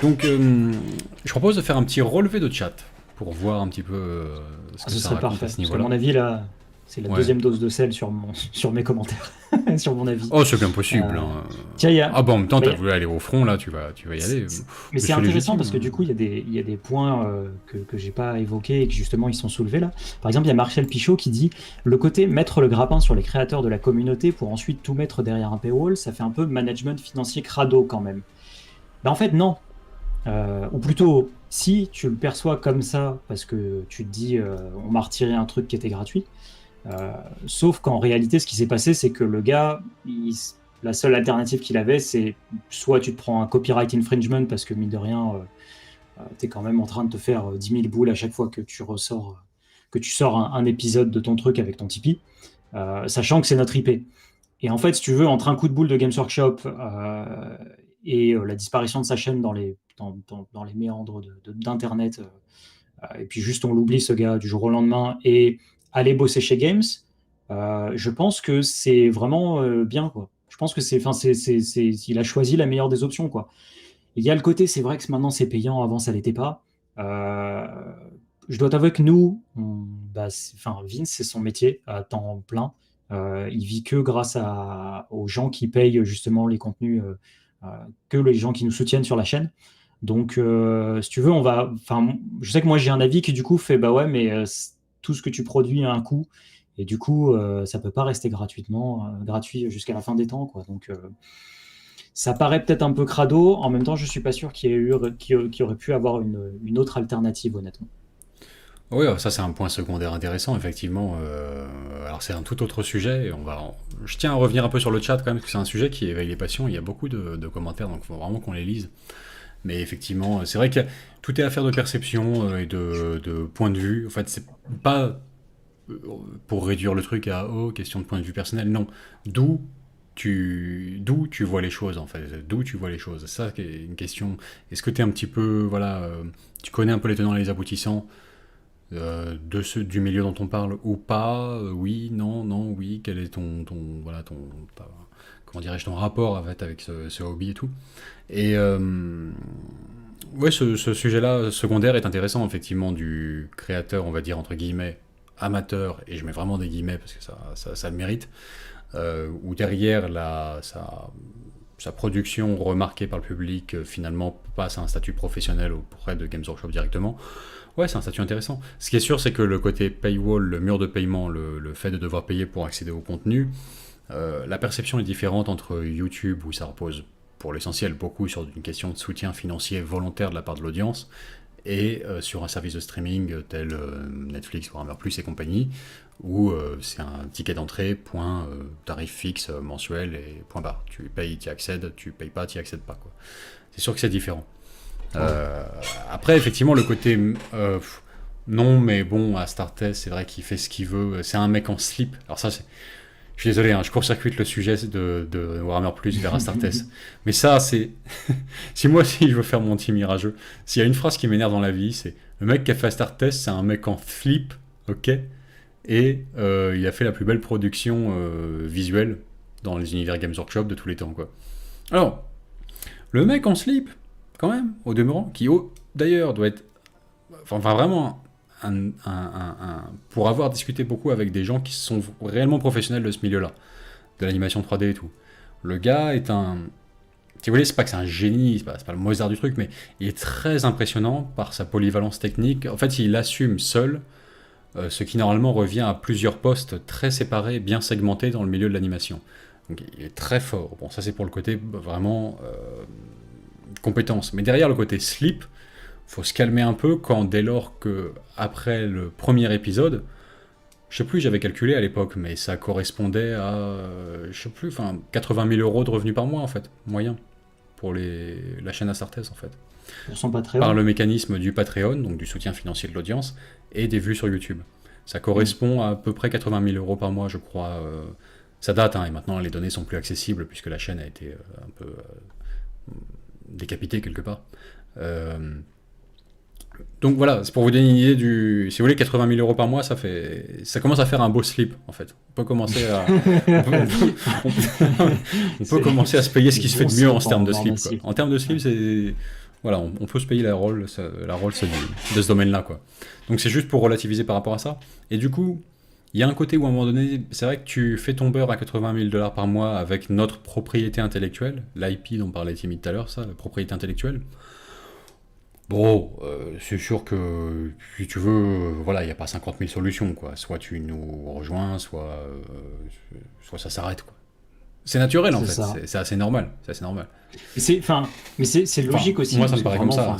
Speaker 1: Donc, je propose de faire un petit relevé de chat pour voir un petit peu ce que
Speaker 2: Ce
Speaker 1: ça
Speaker 2: serait
Speaker 1: raconte
Speaker 2: parfait.
Speaker 1: à ce
Speaker 2: Parce qu'à
Speaker 1: niveau-là.
Speaker 2: mon avis, là, c'est la
Speaker 1: Ouais.
Speaker 2: deuxième dose de sel sur mes commentaires, sur mon avis.
Speaker 1: Oh, c'est bien possible.
Speaker 2: Euh,
Speaker 1: Hein.
Speaker 2: Tiens,
Speaker 1: Ah bon, en même temps,
Speaker 2: mais-
Speaker 1: t'as voulu aller au front, là, tu vas y aller.
Speaker 2: Mais c'est intéressant parce que du coup, il y a des points que j'ai pas évoqués et que justement ils sont soulevés là. Par exemple, il y a Marcel Pichot qui dit le côté mettre le grappin sur les créateurs de la communauté pour ensuite tout mettre derrière un paywall, ça fait un peu management financier crado quand même. Ben, en fait, non. Ou plutôt, si tu le perçois comme ça parce que tu te dis on m'a retiré un truc qui était gratuit. Sauf qu'en réalité, ce qui s'est passé, c'est que le gars, la seule alternative qu'il avait, c'est soit tu te prends un copyright infringement parce que mine de rien, t'es quand même en train de te faire 10 000 boules à chaque fois que tu sors un épisode de ton truc avec ton Tipeee, sachant que c'est notre IP. Et en fait, si tu veux, entre un coup de boule de Games Workshop et la disparition de sa chaîne dans les méandres d'Internet, et puis juste on l'oublie ce gars du jour au lendemain, et aller bosser chez Games, je pense que c'est vraiment bien, quoi. Je pense que il a choisi la meilleure des options, quoi. Il y a le côté, c'est vrai que maintenant c'est payant, avant ça l'était pas. Euh, je dois t'avouer que nous, Vince, c'est son métier à temps plein. Il vit que grâce aux gens qui payent justement les contenus, euh, que les gens qui nous soutiennent sur la chaîne. Donc, si tu veux, je sais que moi j'ai un avis qui du coup fait, bah ouais, mais tout ce que tu produis a un coût. Et du coup, ça peut pas rester gratuit jusqu'à la fin des temps, quoi. Donc, ça paraît peut-être un peu crado. En même temps, je suis pas sûr qu'il y aurait pu avoir une autre alternative, honnêtement.
Speaker 1: Oui, ça c'est un point secondaire intéressant, effectivement. Alors c'est un tout autre sujet. Je tiens à revenir un peu sur le chat quand même, parce que c'est un sujet qui éveille les passions. Il y a beaucoup de commentaires, donc il faut vraiment qu'on les lise. Mais effectivement, c'est vrai que tout est affaire de perception et de point de vue. En fait, c'est pas pour réduire le truc à question de point de vue personnel. Non, d'où tu vois les choses, en fait. D'où tu vois les choses. Ça, c'est une question. Est-ce que tu es un petit peu, voilà, tu connais un peu les tenants et les aboutissants du milieu dont on parle ou pas? Oui, non, non, oui. Quel est voilà, comment dirais-je, ton rapport avec ce hobby et tout. Et ouais, ce sujet-là secondaire est intéressant, effectivement, du créateur, on va dire entre guillemets amateur, et je mets vraiment des guillemets parce que ça le mérite, où derrière sa production remarquée par le public finalement passe à un statut professionnel auprès de Games Workshop directement. Ouais, c'est un statut intéressant. Ce qui est sûr, c'est que le côté paywall, le mur de paiement, le fait de devoir payer pour accéder au contenu, la perception est différente entre YouTube, où ça repose pour l'essentiel beaucoup sur une question de soutien financier volontaire de la part de l'audience, et sur un service de streaming tel Netflix, Warhammer Plus et compagnie, où c'est un ticket d'entrée, point, tarif fixe mensuel et point barre. Tu payes, tu y accèdes, tu payes pas, tu y accèdes pas, quoi. C'est sûr que c'est différent. Après, effectivement, le côté non, mais bon, Astartes, c'est vrai qu'il fait ce qu'il veut. C'est un mec en slip. Alors ça, je suis désolé, hein, je court-circuite le sujet de Warhammer Plus vers Astartes. Mais ça, c'est si je veux faire mon team mirageux, s'il y a une phrase qui m'énerve dans la vie, c'est le mec qui a fait Astartes, c'est un mec en slip, ok, et il a fait la plus belle production visuelle dans les univers Games Workshop de tous les temps, quoi. Alors, le mec en slip, quand même, au demeurant, qui d'ailleurs doit être, enfin vraiment, pour avoir discuté beaucoup avec des gens qui sont réellement professionnels de ce milieu-là, de l'animation 3D et tout. Le gars est si vous voulez, c'est pas que c'est un génie, c'est pas le Mozart du truc, mais il est très impressionnant par sa polyvalence technique. En fait, il assume seul ce qui normalement revient à plusieurs postes très séparés, bien segmentés dans le milieu de l'animation. Donc il est très fort. Bon, ça c'est pour le côté vraiment compétence. Mais derrière le côté slip, faut se calmer un peu dès lors que, après le premier épisode, je sais plus, j'avais calculé à l'époque, mais ça correspondait à, je sais plus, 80 000 euros de revenus par mois, en fait, moyen, pour la chaîne Astartes, en fait.
Speaker 2: Pour son Patreon.
Speaker 1: Par le mécanisme du Patreon, donc du soutien financier de l'audience, et des vues sur YouTube. Ça correspond à peu près 80 000 euros par mois, je crois. Ça date, hein, et maintenant les données sont plus accessibles, puisque la chaîne a été un peu décapitée quelque part. Donc voilà, c'est pour vous donner une idée si vous voulez, 80 000 euros par mois, ça commence à faire un beau slip, en fait. On peut commencer à, on peut commencer à se payer ce qui se fait de mieux en termes de slip, quoi. En termes de slip, c'est, voilà, on peut se payer la Rolls de ce domaine-là, quoi. Donc c'est juste pour relativiser par rapport à ça. Et du coup, il y a un côté où à un moment donné, c'est vrai que tu fais ton beurre à 80 000 $ par mois avec notre propriété intellectuelle, l'IP dont parlait Timmy tout à l'heure, ça, la propriété intellectuelle. Bon, c'est sûr que si tu veux, voilà, il n'y a pas 50 000 solutions, quoi. Soit tu nous rejoins, soit ça s'arrête, quoi. C'est naturel, en fait. C'est assez normal. C'est assez normal.
Speaker 2: Mais c'est logique aussi.
Speaker 1: Moi, ça me paraît comme ça.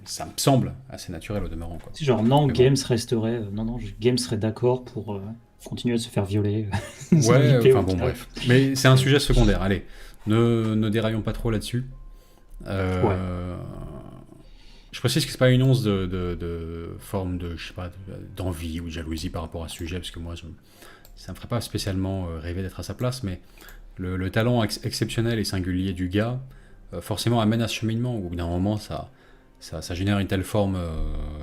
Speaker 1: Ça me semble assez naturel au demeurant, quoi.
Speaker 2: C'est genre, non, Games resterait... Games serait d'accord pour continuer à se faire violer.
Speaker 1: Ouais, bon, bref. Mais c'est un sujet secondaire. Allez, ne déraillons pas trop là-dessus.
Speaker 2: Ouais.
Speaker 1: Je précise que c'est pas une once de forme de, je sais pas, d'envie ou de jalousie par rapport à ce sujet, parce que moi, ça me ferait pas spécialement rêver d'être à sa place, mais le talent exceptionnel et singulier du gars, forcément amène à ce cheminement où, au bout d'un moment, ça génère une telle forme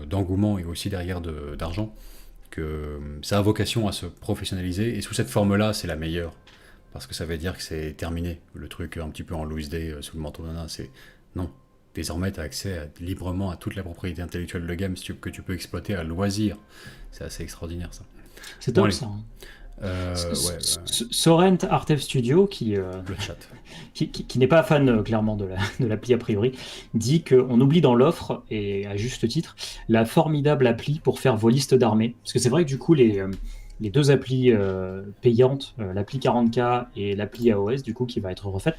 Speaker 1: d'engouement et aussi derrière d'argent que ça a vocation à se professionnaliser. Et sous cette forme-là, c'est la meilleure. Parce que ça veut dire que c'est terminé. Le truc un petit peu en Louis Day sous le manteau nana, c'est non. Désormais, tu as accès librement à toute la propriété intellectuelle de game que tu peux exploiter à loisir. C'est assez extraordinaire, ça.
Speaker 2: C'est top,
Speaker 1: allez.
Speaker 2: ça.
Speaker 1: Ouais.
Speaker 2: Sorrent Artef Studio, qui
Speaker 1: Le chat.
Speaker 2: qui n'est pas fan clairement de l'appli a priori, dit qu'on oublie dans l'offre, et à juste titre, la formidable appli pour faire vos listes d'armées. Parce que c'est vrai que du coup, les deux applis payantes, l'appli 40K et l'appli AOS, du coup, qui va être refaite,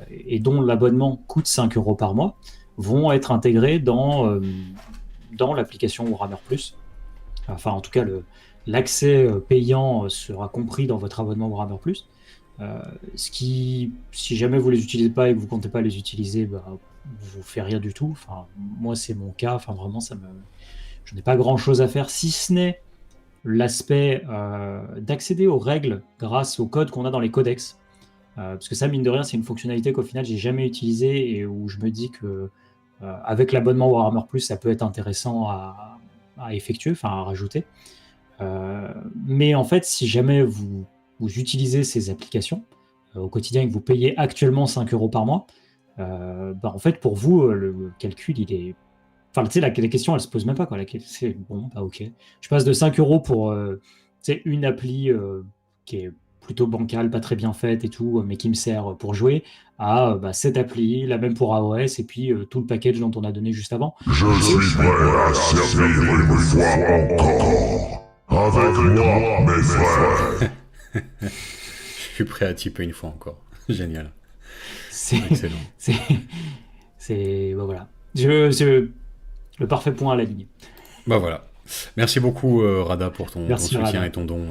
Speaker 2: et dont l'abonnement coûte 5 € par mois, vont être intégrés dans l'application Warhammer Plus. Enfin, en tout cas, l'accès payant sera compris dans votre abonnement Warhammer Plus. Ce qui, si jamais vous les utilisez pas et que vous comptez pas les utiliser, vous fait rien du tout. Enfin, moi, c'est mon cas. Enfin, vraiment, je n'ai pas grand chose à faire, si ce n'est l'aspect d'accéder aux règles grâce au code qu'on a dans les codex. Parce que ça, mine de rien, c'est une fonctionnalité qu'au final, j'ai jamais utilisée et où je me dis que avec l'abonnement Warhammer Plus, ça peut être intéressant à effectuer, enfin à rajouter. Mais en fait, si jamais vous utilisez ces applications au quotidien et que vous payez actuellement 5 € par mois, en fait, pour vous, le calcul, il est... Enfin, tu sais, la question, elle se pose même pas, quoi. C'est bon, ok. Je passe de 5 € pour une appli qui est plutôt bancale, pas très bien faite et tout, mais qui me sert pour jouer, à cette appli, la même pour AOS, et puis tout le package dont on a donné juste avant.
Speaker 6: Je suis prêt à servir une fois encore. Avec moi, mes frères.
Speaker 1: Je suis prêt à typer une fois encore. Génial.
Speaker 2: C'est
Speaker 1: excellent.
Speaker 2: Voilà. Le parfait point à la ligne.
Speaker 1: Voilà. Merci beaucoup Rada pour ton soutien
Speaker 2: Rada.
Speaker 1: et ton don.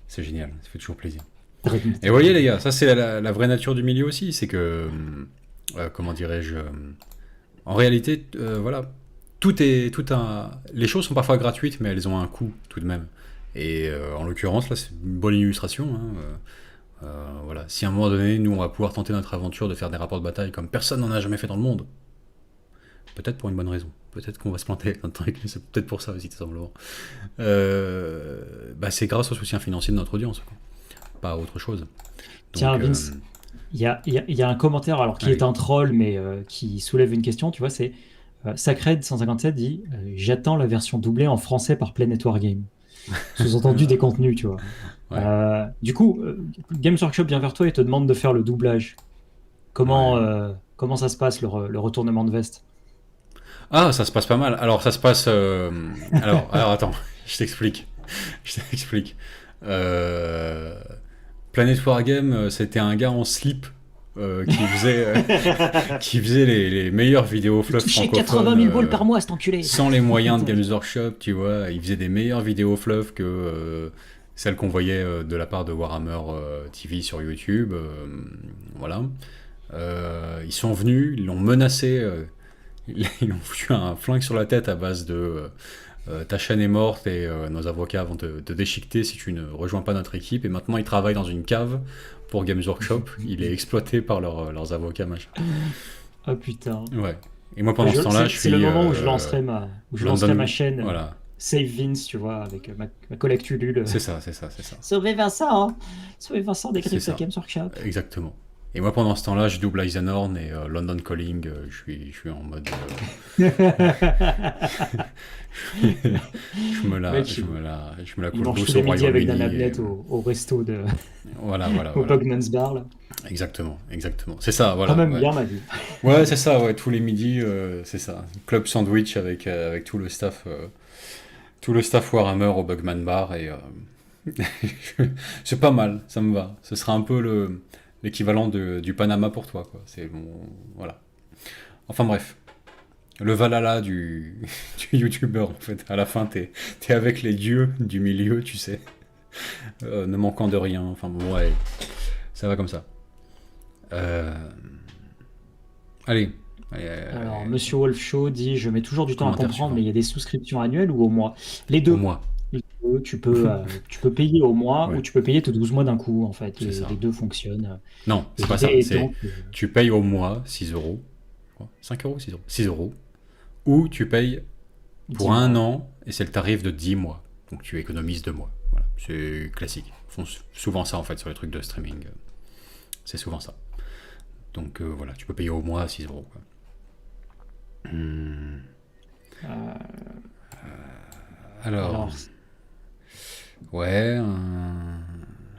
Speaker 1: C'est génial, ça fait toujours plaisir. Et vous voyez les gars, ça c'est la vraie nature du milieu aussi, c'est que, comment dirais-je, en réalité, voilà, les choses sont parfois gratuites, mais elles ont un coût tout de même. Et en l'occurrence, là c'est une bonne illustration. Voilà. Si à un moment donné, nous on va pouvoir tenter notre aventure de faire des rapports de bataille comme personne n'en a jamais fait dans le monde, peut-être pour une bonne raison. Peut-être qu'on va se planter avec notre truc, c'est peut-être pour ça aussi, tout simplement. C'est grâce au soutien financier de notre audience, quoi. Pas autre chose. Donc,
Speaker 2: tiens, Vince, il y a un commentaire alors qui est un troll, mais qui soulève une question, tu vois, c'est Sacred157 dit j'attends la version doublée en français par Planet Wargame. Sous-entendu des contenus, tu vois.
Speaker 1: Ouais.
Speaker 2: Du coup, Games Workshop vient vers toi et te demande de faire le doublage. Comment ça se passe, le retournement de veste?
Speaker 1: Ah, ça se passe pas mal. Alors, ça se passe... Alors, attends, je t'explique. Planet Wargame, c'était un gars en slip qui faisait les meilleures vidéos fluff francophones.
Speaker 2: Touché 80 000 balles par mois, cet enculé.
Speaker 1: Sans les moyens de Games Workshop, tu vois. Il faisait des meilleures vidéos fluff que celles qu'on voyait de la part de Warhammer TV sur YouTube. Voilà. Ils sont venus, ils l'ont menacé... Ils ont foutu un flingue sur la tête à base de ta chaîne est morte et nos avocats vont te déchiqueter si tu ne rejoins pas notre équipe. Et maintenant, ils travaillent dans une cave pour Games Workshop. Il est exploité par leurs avocats, machin.
Speaker 2: Oh putain.
Speaker 1: Ouais. Et moi, pendant ce temps-là, je suis...
Speaker 2: C'est le moment où je lancerai ma chaîne
Speaker 1: voilà.
Speaker 2: Save Vince, tu vois, avec ma collecte Ulule.
Speaker 1: C'est ça.
Speaker 2: Sauvez Vincent, hein. Sauvez Vincent des griffes de Games Workshop.
Speaker 1: Exactement. Et moi, pendant ce temps-là, je double Eisenhorn et London Calling, je suis en mode... je me la coule douce au
Speaker 2: Royaume-Uni. Avec
Speaker 1: Royaume-Uni.
Speaker 2: Nanablette au resto de...
Speaker 1: Voilà.
Speaker 2: au Bogman's Bar, là.
Speaker 1: Exactement. C'est ça, voilà.
Speaker 2: Quand même bien, ma vie.
Speaker 1: Ouais, c'est ça, tous les midis, c'est ça. Club sandwich avec tout le staff Warhammer au Bugman Bar et... c'est pas mal, ça me va. Ce sera un peu l'équivalent du Panama pour toi, quoi. C'est bon, voilà. Enfin bref, le Valhalla du youtubeur, en fait. À la fin, t'es avec les dieux du milieu, tu sais, ne manquant de rien. Enfin bon, ouais, ça va comme ça. Allez.
Speaker 2: Alors, Monsieur Wolf Show dit je mets toujours du temps à comprendre,
Speaker 1: suivant.
Speaker 2: mais il y a des souscriptions annuelles ou au mois? Les deux.
Speaker 1: Au mois.
Speaker 2: tu peux payer au mois
Speaker 1: Ouais.
Speaker 2: ou tu peux payer tes 12 mois d'un coup, en fait.
Speaker 1: C'est ça.
Speaker 2: Les deux fonctionnent.
Speaker 1: Non,
Speaker 2: Et
Speaker 1: c'est pas ça.
Speaker 2: l'idée
Speaker 1: C'est
Speaker 2: étant
Speaker 1: tu payes au mois 6 euros. 5 euros, 6 euros. 6 euros. Ou tu payes pour
Speaker 2: 10
Speaker 1: un
Speaker 2: mois.
Speaker 1: an et c'est le tarif de 10 mois. Donc tu économises 2 mois. Voilà. C'est classique. Ils font souvent ça en fait sur les trucs de streaming. C'est souvent ça. Donc voilà, tu peux payer au mois 6 euros. Quoi.
Speaker 2: Euh,
Speaker 1: Alors,
Speaker 2: alors,
Speaker 1: ouais.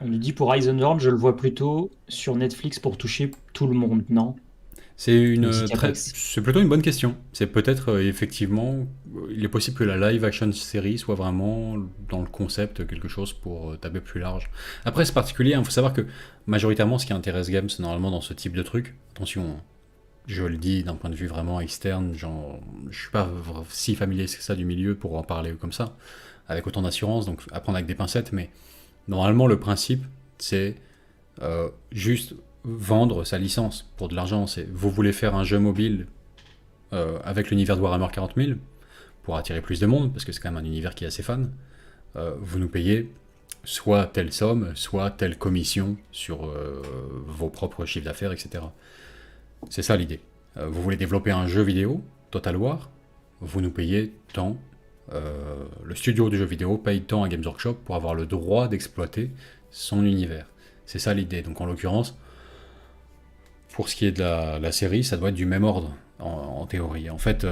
Speaker 2: on nous dit pour Eisenhorn, je le vois plutôt sur Netflix pour toucher tout le monde, non? Donc,
Speaker 1: C'est plutôt une bonne question. C'est peut-être effectivement, il est possible que la live action série soit vraiment dans le concept quelque chose pour taper plus large. Après, c'est particulier. Il faut savoir que majoritairement, ce qui intéresse Games normalement dans ce type de truc, attention, hein, je le dis d'un point de vue vraiment externe, genre, je suis pas si familier que ça du milieu pour en parler comme ça, avec autant d'assurance, donc à prendre avec des pincettes. Mais normalement, le principe, c'est juste vendre sa licence pour de l'argent. C'est vous voulez faire un jeu mobile avec l'univers de Warhammer 40 000 pour attirer plus de monde, parce que c'est quand même un univers qui est assez fan. Vous nous payez soit telle somme, soit telle commission sur vos propres chiffres d'affaires, etc. C'est ça l'idée. Vous voulez développer un jeu vidéo, Total War, vous nous payez tant. Le studio du jeu vidéo paye tant à Games Workshop pour avoir le droit d'exploiter son univers. C'est ça l'idée. Donc en l'occurrence, pour ce qui est de la série, ça doit être du même ordre, en théorie. En fait,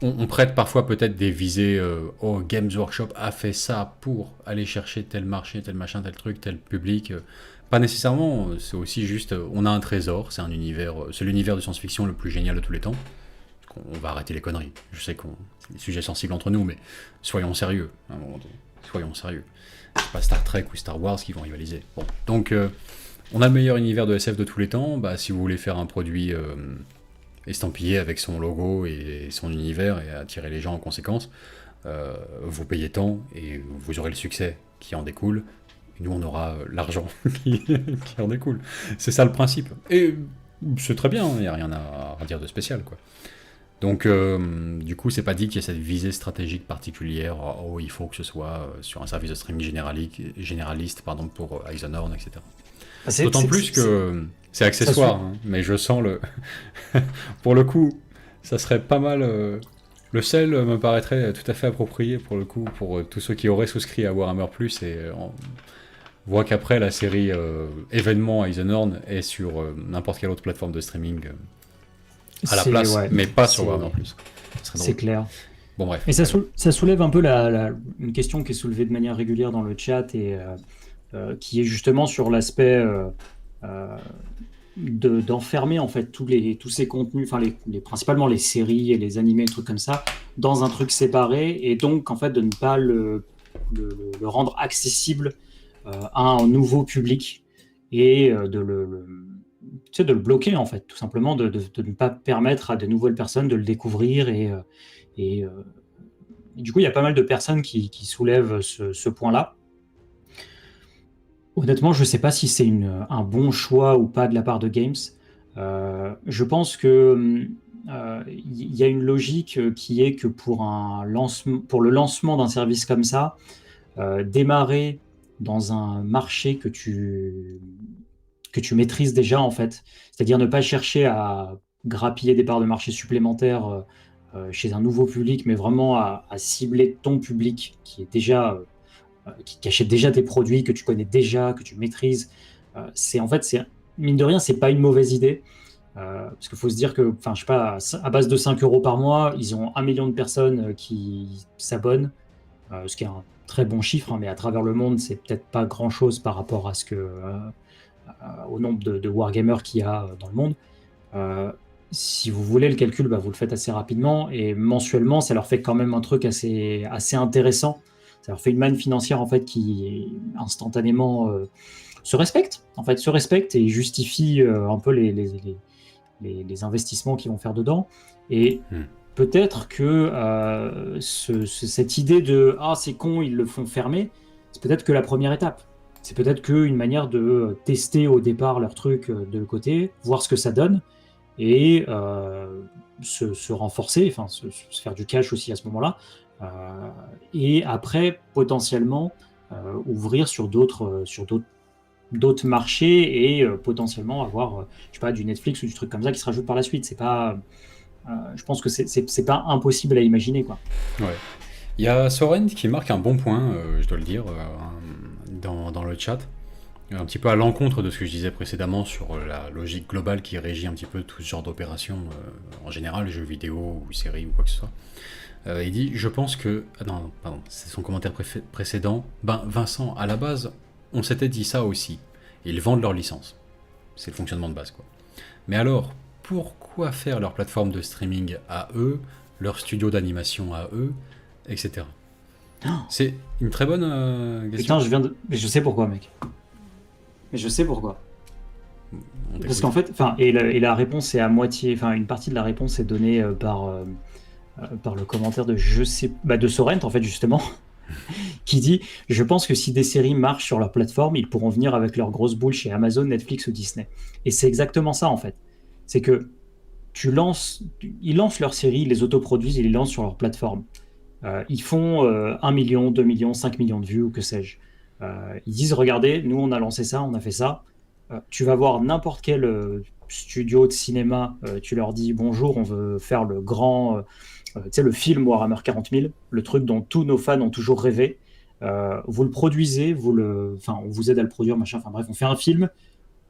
Speaker 1: on prête parfois peut-être des visées oh, Games Workshop a fait ça pour aller chercher tel marché, tel machin, tel truc, tel public. Pas nécessairement, c'est aussi juste, on a un trésor, c'est un univers, c'est l'univers de science-fiction le plus génial de tous les temps. On va arrêter les conneries. Je sais qu'on c'est des sujets sensibles entre nous, mais soyons sérieux. À un moment donné. Soyons sérieux. C'est pas Star Trek ou Star Wars qui vont rivaliser. Bon, donc on a le meilleur univers de SF de tous les temps. Bah, si vous voulez faire un produit estampillé avec son logo et son univers et attirer les gens en conséquence, vous payez tant et vous aurez le succès qui en découle. Et nous, on aura l'argent qui en découle. C'est ça le principe. Et c'est très bien, il n'y a rien à dire de spécial, quoi. Donc, du coup, c'est pas dit qu'il y ait cette visée stratégique particulière. Oh, il faut que ce soit sur un service de streaming généraliste, pardon, pour Eisenhorn, etc. D'autant plus que c'est accessoire, hein, mais je sens le. Pour le coup, ça serait pas mal. Le sel me paraîtrait tout à fait approprié pour le coup, pour tous ceux qui auraient souscrit à Warhammer Plus et on voit qu'après la série événement Eisenhorn est sur n'importe quelle autre plateforme de streaming. À la place, ouais, mais pas sur Warhammer Plus.
Speaker 2: C'est clair.
Speaker 1: Bon, bref.
Speaker 2: Et ça soulève un peu une question qui est soulevée de manière régulière dans le chat et qui est justement sur l'aspect d'enfermer en fait tous ces contenus, enfin principalement les séries et les animés, trucs comme ça, dans un truc séparé et donc en fait de ne pas le rendre accessible à un nouveau public et de le bloquer en fait, tout simplement, de ne pas permettre à de nouvelles personnes de le découvrir et du coup il y a pas mal de personnes qui soulèvent ce point-là. Honnêtement, je ne sais pas si c'est un bon choix ou pas de la part de Games. Je pense que y a une logique qui est que pour le lancement d'un service comme ça, démarrer dans un marché que tu maîtrises déjà, en fait. C'est-à-dire ne pas chercher à grappiller des parts de marché supplémentaires chez un nouveau public, mais vraiment à cibler ton public qui est déjà... qui achète déjà tes produits, que tu connais déjà, que tu maîtrises. Mine de rien, c'est pas une mauvaise idée. Parce qu'il faut se dire que, je sais pas, à base de 5 € par mois, ils ont 1 million de personnes qui s'abonnent, ce qui est un très bon chiffre, hein, mais à travers le monde, c'est peut-être pas grand-chose par rapport à au nombre de wargamers qu'il y a dans le monde. Si vous voulez le calcul, vous le faites assez rapidement, et mensuellement, ça leur fait quand même un truc assez intéressant. Ça leur fait une manne financière en fait qui instantanément se respecte et justifie un peu les investissements qu'ils vont faire dedans. Et peut-être que cette idée de c'est con, ils le font fermer, c'est peut-être que la première étape. C'est peut-être qu'une manière de tester au départ leur truc de côté, voir ce que ça donne et se renforcer, se faire du cash aussi à ce moment-là. Et après, potentiellement, ouvrir sur d'autres marchés et potentiellement avoir, je sais pas, du Netflix ou du truc comme ça qui se rajoute par la suite. C'est pas, je pense que c'est pas impossible à imaginer, quoi.
Speaker 1: Ouais. Il y a Soren qui marque un bon point, je dois le dire, dans le chat. Un petit peu à l'encontre de ce que je disais précédemment sur la logique globale qui régit un petit peu tout ce genre d'opérations, en général, jeux vidéo ou séries ou quoi que ce soit. Il dit, je pense que... Ah non, pardon, c'est son commentaire précédent. Ben, Vincent, à la base, on s'était dit ça aussi. Ils vendent leur licence. C'est le fonctionnement de base, quoi. Mais alors, pourquoi faire leur plateforme de streaming à eux, leur studio d'animation à eux, etc. C'est une très bonne question.
Speaker 2: Putain, mais je sais pourquoi, mec. Mais je sais pourquoi. Parce qu'en fait, et la réponse est à moitié, une partie de la réponse est donnée par le commentaire de Sorrent, en fait, justement, qui dit: je pense que si des séries marchent sur leur plateforme, ils pourront venir avec leur grosse boule chez Amazon, Netflix ou Disney. Et c'est exactement ça, en fait. C'est que ils lancent leurs séries, ils les autoproduisent, ils les lancent sur leur plateforme. Ils font 1 million, 2 millions, 5 millions de vues, ou que sais-je. Ils disent: regardez, nous on a lancé ça, on a fait ça. Tu vas voir n'importe quel studio de cinéma, tu leur dis: bonjour, on veut faire le grand, tu sais, le film Warhammer 40 000, le truc dont tous nos fans ont toujours rêvé. Vous le produisez, on vous aide à le produire, machin. Enfin bref, on fait un film,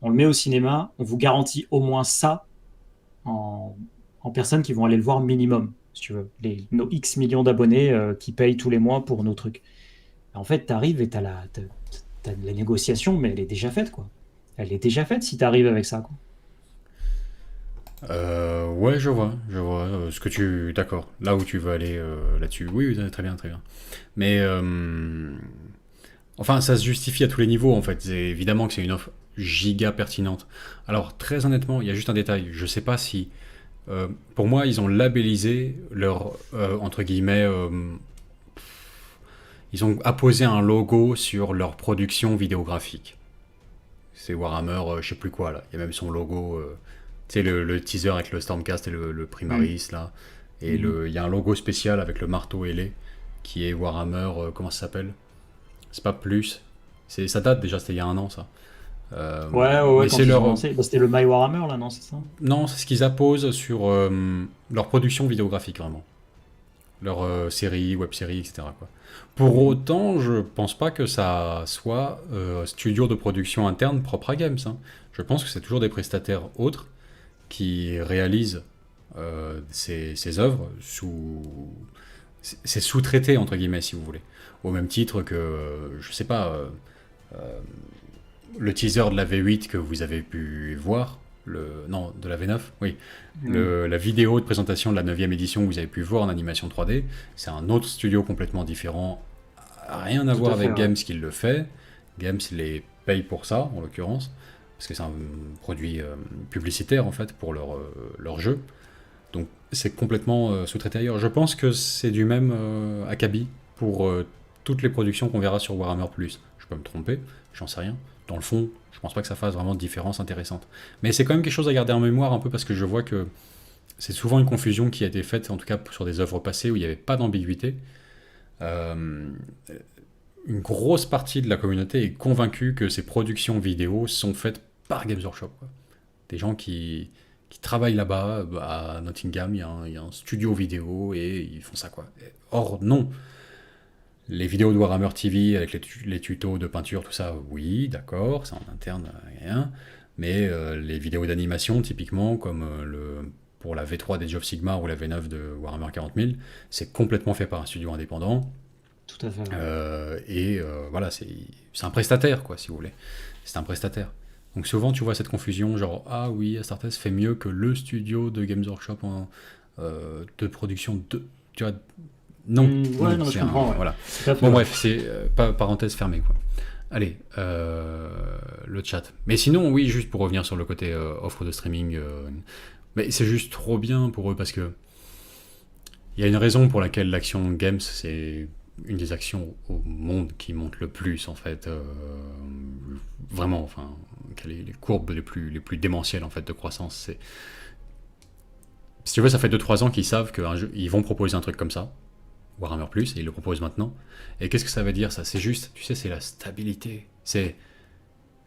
Speaker 2: on le met au cinéma, on vous garantit au moins ça en personnes qui vont aller le voir minimum, si tu veux. Nos X millions d'abonnés qui payent tous les mois pour nos trucs. En fait, t'arrives et t'as la négociation, mais elle est déjà faite, quoi. Elle est déjà faite si t'arrives avec ça, quoi.
Speaker 1: Ouais, je vois ce que tu... D'accord, là où tu veux aller là-dessus. Oui, oui, très bien, très bien. Mais, enfin, ça se justifie à tous les niveaux, en fait. Évidemment que c'est une offre giga pertinente. Alors, très honnêtement, il y a juste un détail. Je sais pas si... pour moi, ils ont labellisé leur, entre guillemets... ils ont apposé un logo sur leur production vidéographique. C'est Warhammer, je sais plus quoi, là. Il y a même son logo... tu sais, le teaser avec le Stormcast et le Primaris, là. Et il y a un logo spécial avec le marteau ailé, qui est Warhammer, comment ça s'appelle? C'est pas plus. Ça date déjà, c'était il y a un an, ça.
Speaker 2: Ouais,
Speaker 1: mais
Speaker 2: quand
Speaker 1: c'est
Speaker 2: ils ont
Speaker 1: leur...
Speaker 2: lancé. Bah, c'était le My Warhammer, là, non, c'est ça?
Speaker 1: Non, c'est ce qu'ils apposent sur leur production vidéographique, vraiment. Leur série, web-série, etc., quoi. Pour autant, je pense pas que ça soit studio de production interne propre à Games, hein. Je pense que c'est toujours des prestataires autres qui réalisent ces œuvres sous... C'est sous-traité, entre guillemets, si vous voulez. Au même titre que, je sais pas, le teaser de la V8 que vous avez pu voir, non, de la V9, oui. La vidéo de présentation de la 9e édition que vous avez pu voir en animation 3D, c'est un autre studio complètement différent, rien à voir avec Games qui le fait. Games les paye pour ça, en l'occurrence, parce que c'est un produit publicitaire, en fait, pour leur jeu. Donc c'est complètement sous-traité ailleurs. Je pense que c'est du même acabit pour toutes les productions qu'on verra sur Warhammer+. Je peux me tromper, j'en sais rien. Dans le fond, je pense pas que ça fasse vraiment de différence intéressante. Mais c'est quand même quelque chose à garder en mémoire un peu, parce que je vois que c'est souvent une confusion qui a été faite, en tout cas sur des œuvres passées où il n'y avait pas d'ambiguïté. Une grosse partie de la communauté est convaincue que ces productions vidéo sont faites par Games Workshop, quoi. Des gens qui travaillent là-bas, à Nottingham, il y a un studio vidéo et ils font ça, quoi. Or, non. Les vidéos de Warhammer TV avec les tutos de peinture, tout ça, oui, d'accord, c'est en interne, rien. Mais les vidéos d'animation, typiquement, comme pour la V3 d'Age of Sigmar ou la V9 de Warhammer 40 000, c'est complètement fait par un studio indépendant.
Speaker 2: Tout à fait.
Speaker 1: Voilà, c'est un prestataire, quoi, si vous voulez. C'est un prestataire. Donc souvent, tu vois cette confusion, genre, ah oui, Astartes fait mieux que le studio de Games Workshop de production de... Tu vois, non,
Speaker 2: ouais, non, je comprends, ouais.
Speaker 1: Voilà. Bon, bref, c'est parenthèse fermée, quoi. Allez, le chat. Mais sinon, oui, juste pour revenir sur le côté offre de streaming, mais c'est juste trop bien pour eux, parce que il y a une raison pour laquelle l'action Games, c'est une des actions au monde qui monte le plus, en fait. Vraiment, enfin, les courbes les plus démentielles, en fait, de croissance. Si tu veux, ça fait 2-3 ans qu'ils savent qu'ils vont proposer un truc comme ça. Warhammer Plus, et il le propose maintenant. Et qu'est-ce que ça veut dire ça? C'est juste, tu sais, c'est la stabilité. C'est,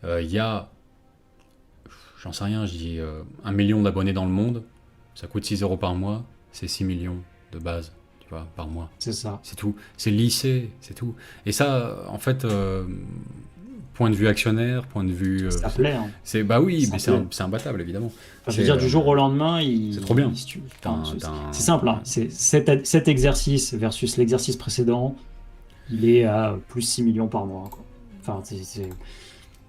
Speaker 1: il y a, j'en sais rien, je dis 1 million d'abonnés dans le monde, ça coûte 6 euros par mois, c'est 6 millions de base, tu vois, par mois.
Speaker 2: C'est ça.
Speaker 1: C'est tout. C'est lissé, c'est tout. Et ça, en fait, point de vue actionnaire, point de vue...
Speaker 2: Ça plaît. Hein.
Speaker 1: Bah oui,
Speaker 2: Ça
Speaker 1: mais
Speaker 2: plaît.
Speaker 1: c'est imbattable, évidemment.
Speaker 2: Enfin, je veux dire, du jour au lendemain,
Speaker 1: c'est trop bien.
Speaker 2: C'est simple. Hein. C'est cet exercice versus l'exercice précédent, il est à plus 6 millions par mois. Quoi. Enfin,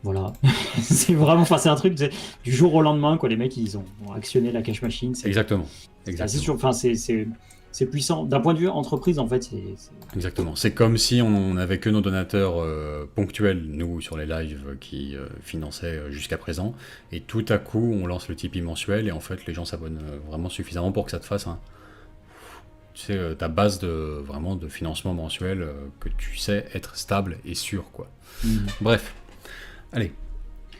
Speaker 2: voilà. C'est vraiment... Enfin, c'est un truc du jour au lendemain, quoi. Les mecs, ils ont actionné la cash machine.
Speaker 1: Exactement.
Speaker 2: C'est sûr. Enfin, c'est puissant. D'un point de vue entreprise, en fait,
Speaker 1: Exactement. C'est comme si on n'avait que nos donateurs ponctuels, nous, sur les lives, qui finançaient jusqu'à présent. Et tout à coup, on lance le Tipeee mensuel et en fait, les gens s'abonnent vraiment suffisamment pour que ça te fasse tu sais, ta base vraiment de financement mensuel que tu sais être stable et sûr, quoi. Bref. Allez.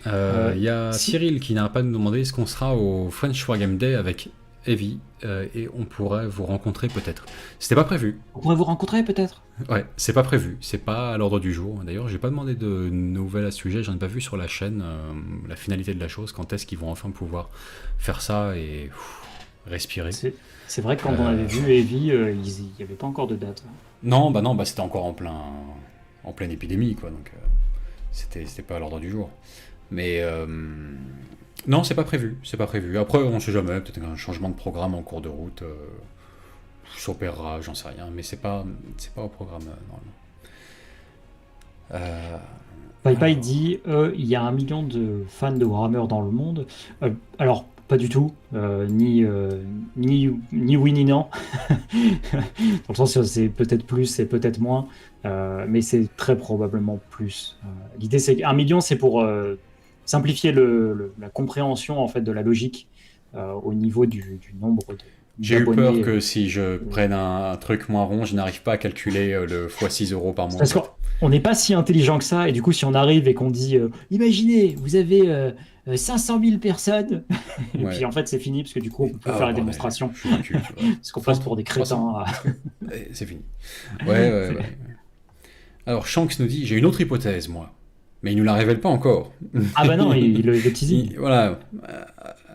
Speaker 1: Il y a Cyril qui n'arrête pas de nous demander est-ce qu'on sera au French Wargame Day avec Evie et on pourrait vous rencontrer peut-être. C'était pas prévu.
Speaker 2: On pourrait vous rencontrer peut-être.
Speaker 1: Ouais, c'est pas prévu, c'est pas à l'ordre du jour. D'ailleurs, j'ai pas demandé de nouvelles à ce sujet, j'en ai pas vu sur la chaîne la finalité de la chose, quand est-ce qu'ils vont enfin pouvoir faire ça et respirer.
Speaker 2: C'est vrai que quand on avait vu Evie, il n'y avait pas encore de date.
Speaker 1: Non, c'était encore en pleine épidémie, quoi, donc c'était pas à l'ordre du jour. Mais non, c'est pas prévu. Après, on sait jamais, peut-être un changement de programme en cours de route s'opérera, j'en sais rien, mais c'est pas au programme normalement.
Speaker 2: PayPal dit il y a 1 million de fans de Warhammer dans le monde. Alors, pas du tout, ni oui ni non. Dans le sens où c'est peut-être plus, c'est peut-être moins, mais c'est très probablement plus. L'idée, c'est qu'1 million, c'est pour simplifier la compréhension en fait de la logique au niveau du nombre de.
Speaker 1: J'ai eu peur que si je prenne un truc moins rond, je n'arrive pas à calculer le x 6 euros par mois.
Speaker 2: Parce qu'on n'est pas si intelligent que ça, et du coup, si on arrive et qu'on dit imaginez, vous avez 500 000 personnes, et puis en fait, c'est fini, parce que du coup, on peut plus faire la démonstration. Parce qu'on passe pour des crétins.
Speaker 1: C'est fini. Ouais. Alors, Shanks nous dit j'ai une autre hypothèse, moi. Mais il ne nous la révèle pas encore.
Speaker 2: Ah bah non, il le teasing.
Speaker 1: Voilà.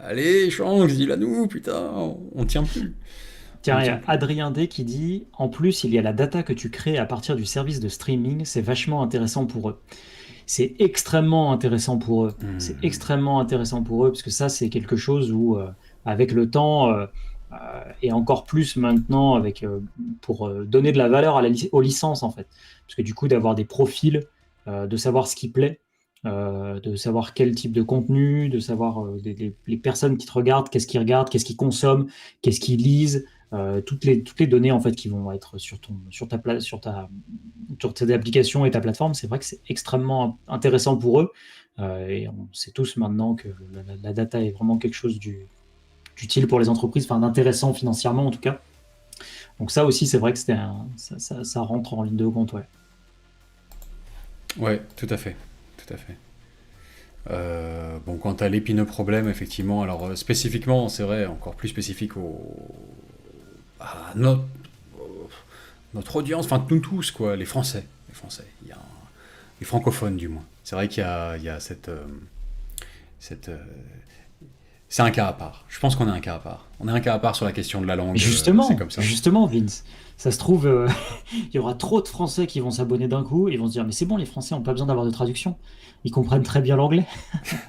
Speaker 1: Allez, Shanks, dis-la nous, putain, on tient plus.
Speaker 2: Tiens, il y a Adrien D qui dit en plus, il y a la data que tu crées à partir du service de streaming, c'est vachement intéressant pour eux. C'est extrêmement intéressant pour eux. C'est extrêmement intéressant pour eux, parce que ça, c'est quelque chose où, avec le temps, et encore plus maintenant, pour donner de la valeur aux licences, en fait. Parce que du coup, d'avoir des profils, de savoir ce qui plaît, de savoir quel type de contenu, de savoir les personnes qui te regardent, qu'est-ce qu'ils consomment, qu'est-ce qu'ils lisent, toutes les données en fait qui vont être sur tes applications et ta plateforme, c'est vrai que c'est extrêmement intéressant pour eux, et on sait tous maintenant que la data est vraiment quelque chose d'utile pour les entreprises, enfin d'intéressant financièrement en tout cas. Donc ça aussi, c'est vrai que ça rentre en ligne de compte, ouais.
Speaker 1: Ouais, tout à fait. Bon, quant à l'épineux problème, effectivement, alors spécifiquement, c'est vrai, encore plus spécifique à notre audience, enfin nous tous, quoi, les Français, les francophones du moins. C'est vrai qu'il y a cette c'est un cas à part. Je pense qu'on est un cas à part. On est un cas à part sur la question de la langue. C'est comme ça.
Speaker 2: Justement, Vince, ça se trouve, il y aura trop de Français qui vont s'abonner d'un coup et ils vont se dire mais c'est bon, les Français n'ont pas besoin d'avoir de traduction. Ils comprennent très bien l'anglais.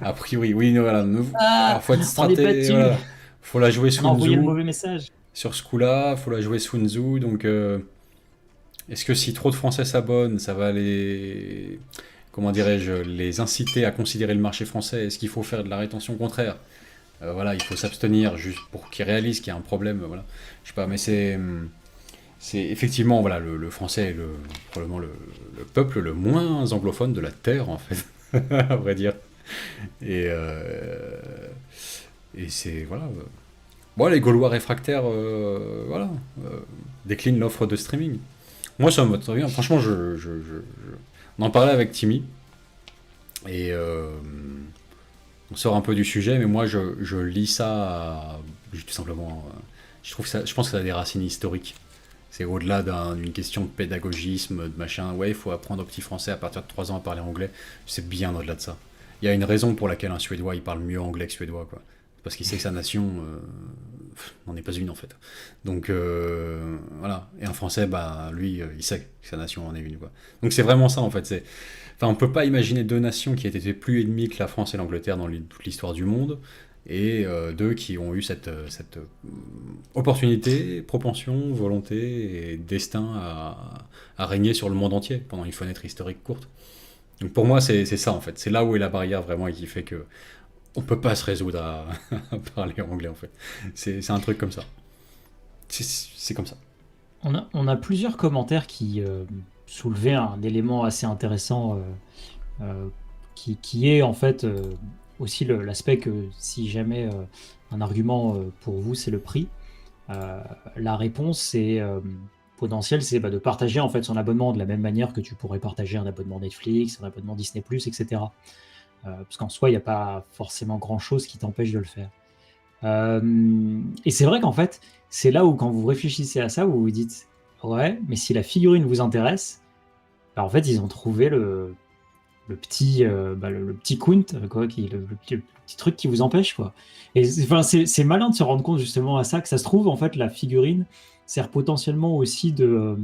Speaker 1: A priori, oui, voilà. Alors, faut être stratégique. Voilà. Faut la jouer Sun Tzu.
Speaker 2: Envoyer le mauvais message.
Speaker 1: Sur ce coup-là, faut la jouer Sun Tzu. Donc, est-ce que si trop de Français s'abonnent, ça va les inciter à considérer le marché français? Est-ce qu'il faut faire de la rétention contraire? Voilà, il faut s'abstenir juste pour qu'ils réalisent qu'il y a un problème. Voilà. Je sais pas, mais c'est effectivement, voilà, le français est probablement le peuple le moins anglophone de la Terre, en fait, à vrai dire. Et c'est, voilà. Bon, les Gaulois réfractaires, déclinent l'offre de streaming. Moi, ça me va très bien. Franchement, on en parlait avec Timmy. Et on sort un peu du sujet, mais moi, je lis ça tout simplement. Je pense que ça a des racines historiques. C'est au-delà d'une question de pédagogisme, de machin. Ouais, il faut apprendre au petit français à partir de 3 ans à parler anglais. C'est bien au-delà de ça. Il y a une raison pour laquelle un Suédois, il parle mieux anglais que suédois, quoi. Parce qu'il sait que sa nation n'en est pas une, en fait. Donc, voilà. Et un Français, bah, lui, il sait que sa nation en est une, quoi. Donc c'est vraiment ça, en fait. Enfin, on peut pas imaginer deux nations qui aient été plus ennemies que la France et l'Angleterre dans toute l'histoire du monde, et deux qui ont eu cette opportunité, propension, volonté et destin à régner sur le monde entier pendant une fenêtre historique courte. Donc pour moi, c'est ça, en fait. C'est là où est la barrière vraiment et qui fait que on peut pas se résoudre à parler anglais, en fait. C'est un truc comme ça. C'est comme ça.
Speaker 2: On a plusieurs commentaires qui soulevaient un élément assez intéressant qui est en fait aussi l'aspect que si jamais un argument pour vous c'est le prix, la réponse potentielle c'est de partager en fait son abonnement de la même manière que tu pourrais partager un abonnement Netflix, un abonnement Disney+, etc. Parce qu'en soi il n'y a pas forcément grand chose qui t'empêche de le faire. Et c'est vrai qu'en fait, c'est là où quand vous réfléchissez à ça, vous vous dites ouais, mais si la figurine vous intéresse, en fait, ils ont trouvé le petit le petit count quoi, le petit truc qui vous empêche quoi. Et enfin, c'est malin de se rendre compte justement à ça que ça se trouve en fait la figurine sert potentiellement aussi de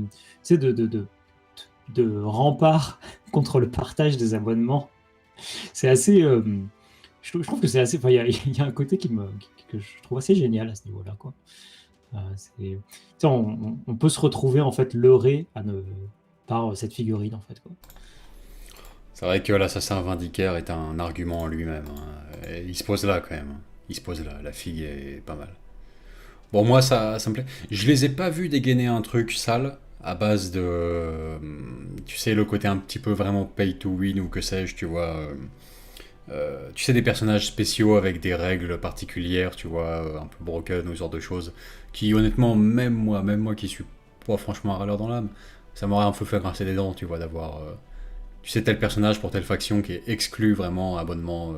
Speaker 2: tu sais de rempart contre le partage des abonnements. C'est assez je trouve que c'est assez enfin, il y a un côté que je trouve assez génial à ce niveau-là quoi. Tu sais, on peut se retrouver en fait leurré par cette figurine en fait quoi.
Speaker 1: C'est vrai que l'assassin vindicaire est un argument en lui-même, hein. Et il se pose là quand même. Il se pose là. La figue est pas mal. Bon, moi ça me plaît. Je les ai pas vus dégainer un truc sale à base de. Tu sais, le côté un petit peu vraiment pay to win ou que sais-je, tu vois. Tu sais, des personnages spéciaux avec des règles particulières, tu vois, un peu broken ou ce genre de choses. Qui honnêtement, même moi qui suis pas franchement un râleur dans l'âme, ça m'aurait un peu fait grincer des dents, tu vois, d'avoir. Tu sais, tel personnage pour telle faction qui est exclu vraiment abonnement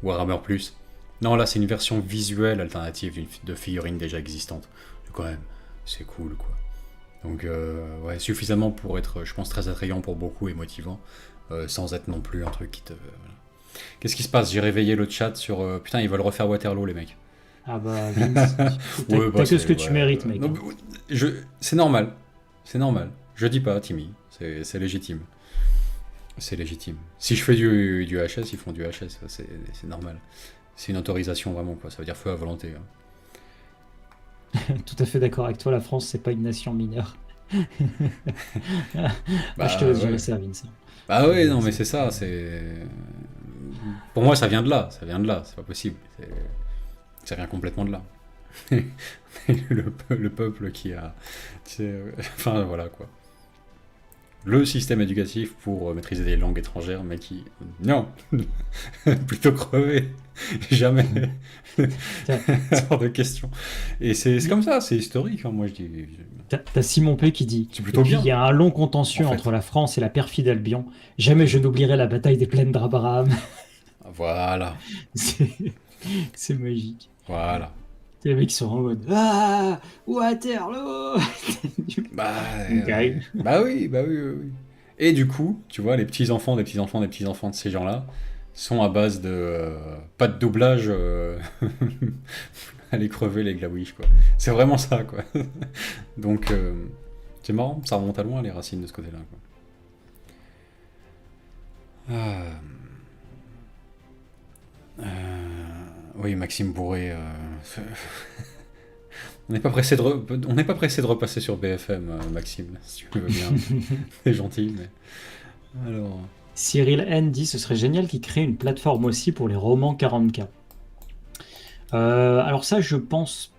Speaker 1: Warhammer Plus. Non, là, c'est une version visuelle alternative de figurine déjà existante. Quand même, c'est cool, quoi. Donc, ouais, suffisamment pour être, je pense, très attrayant pour beaucoup et motivant, sans être non plus un truc qui te... voilà. Qu'est-ce qui se passe? J'ai réveillé le chat sur... putain, ils veulent refaire Waterloo, les mecs.
Speaker 2: Ah bah, Vince, t'as que ce que tu mérites, mec.
Speaker 1: Non, c'est normal. C'est normal. Je dis pas, Timmy. C'est légitime. C'est légitime. Si je fais du HS, ils font du HS. C'est normal. C'est une autorisation vraiment, quoi. Ça veut dire feu à volonté. Hein.
Speaker 2: Tout à fait d'accord avec toi. La France, c'est pas une nation mineure.
Speaker 1: Bah,
Speaker 2: je te laisse gérer
Speaker 1: ouais.
Speaker 2: ça, Vince.
Speaker 1: Bah oui, non, mais c'est ça. Pour moi, ça vient de là. Ça vient de là. C'est pas possible. Ça vient complètement de là. le peuple qui a... Tu sais, enfin, voilà, quoi. Le système éducatif pour maîtriser des langues étrangères, mais qui... Non. Plutôt crever. Jamais. Hors de question. Et c'est comme ça, c'est historique, hein, moi je dis.
Speaker 2: T'as Simon P qui dit
Speaker 1: C'est plutôt
Speaker 2: et puis,
Speaker 1: bien.
Speaker 2: il y a un long contentieux
Speaker 1: En fait.
Speaker 2: entre la France et la perfide Albion. Jamais je n'oublierai la bataille des plaines d'Abraham.
Speaker 1: Voilà.
Speaker 2: C'est magique.
Speaker 1: Voilà.
Speaker 2: Les mecs qui sont en mode ah Waterloo.
Speaker 1: Bah,
Speaker 2: Okay.
Speaker 1: bah oui, oui. Et du coup, tu vois, les petits-enfants des petits-enfants des petits-enfants de ces gens-là sont à base de pas de doublage, aller crever les glaouiches, quoi. C'est vraiment ça, quoi. Donc, c'est marrant, ça remonte à loin les racines de ce côté-là, quoi. Oui, Maxime Bourré. On n'est pas pressé de repasser sur BFM, Maxime, si tu veux bien. C'est gentil, mais... Alors...
Speaker 2: Cyril N dit ce serait génial qu'ils créent une plateforme aussi pour les romans 40K. Alors ça, je pense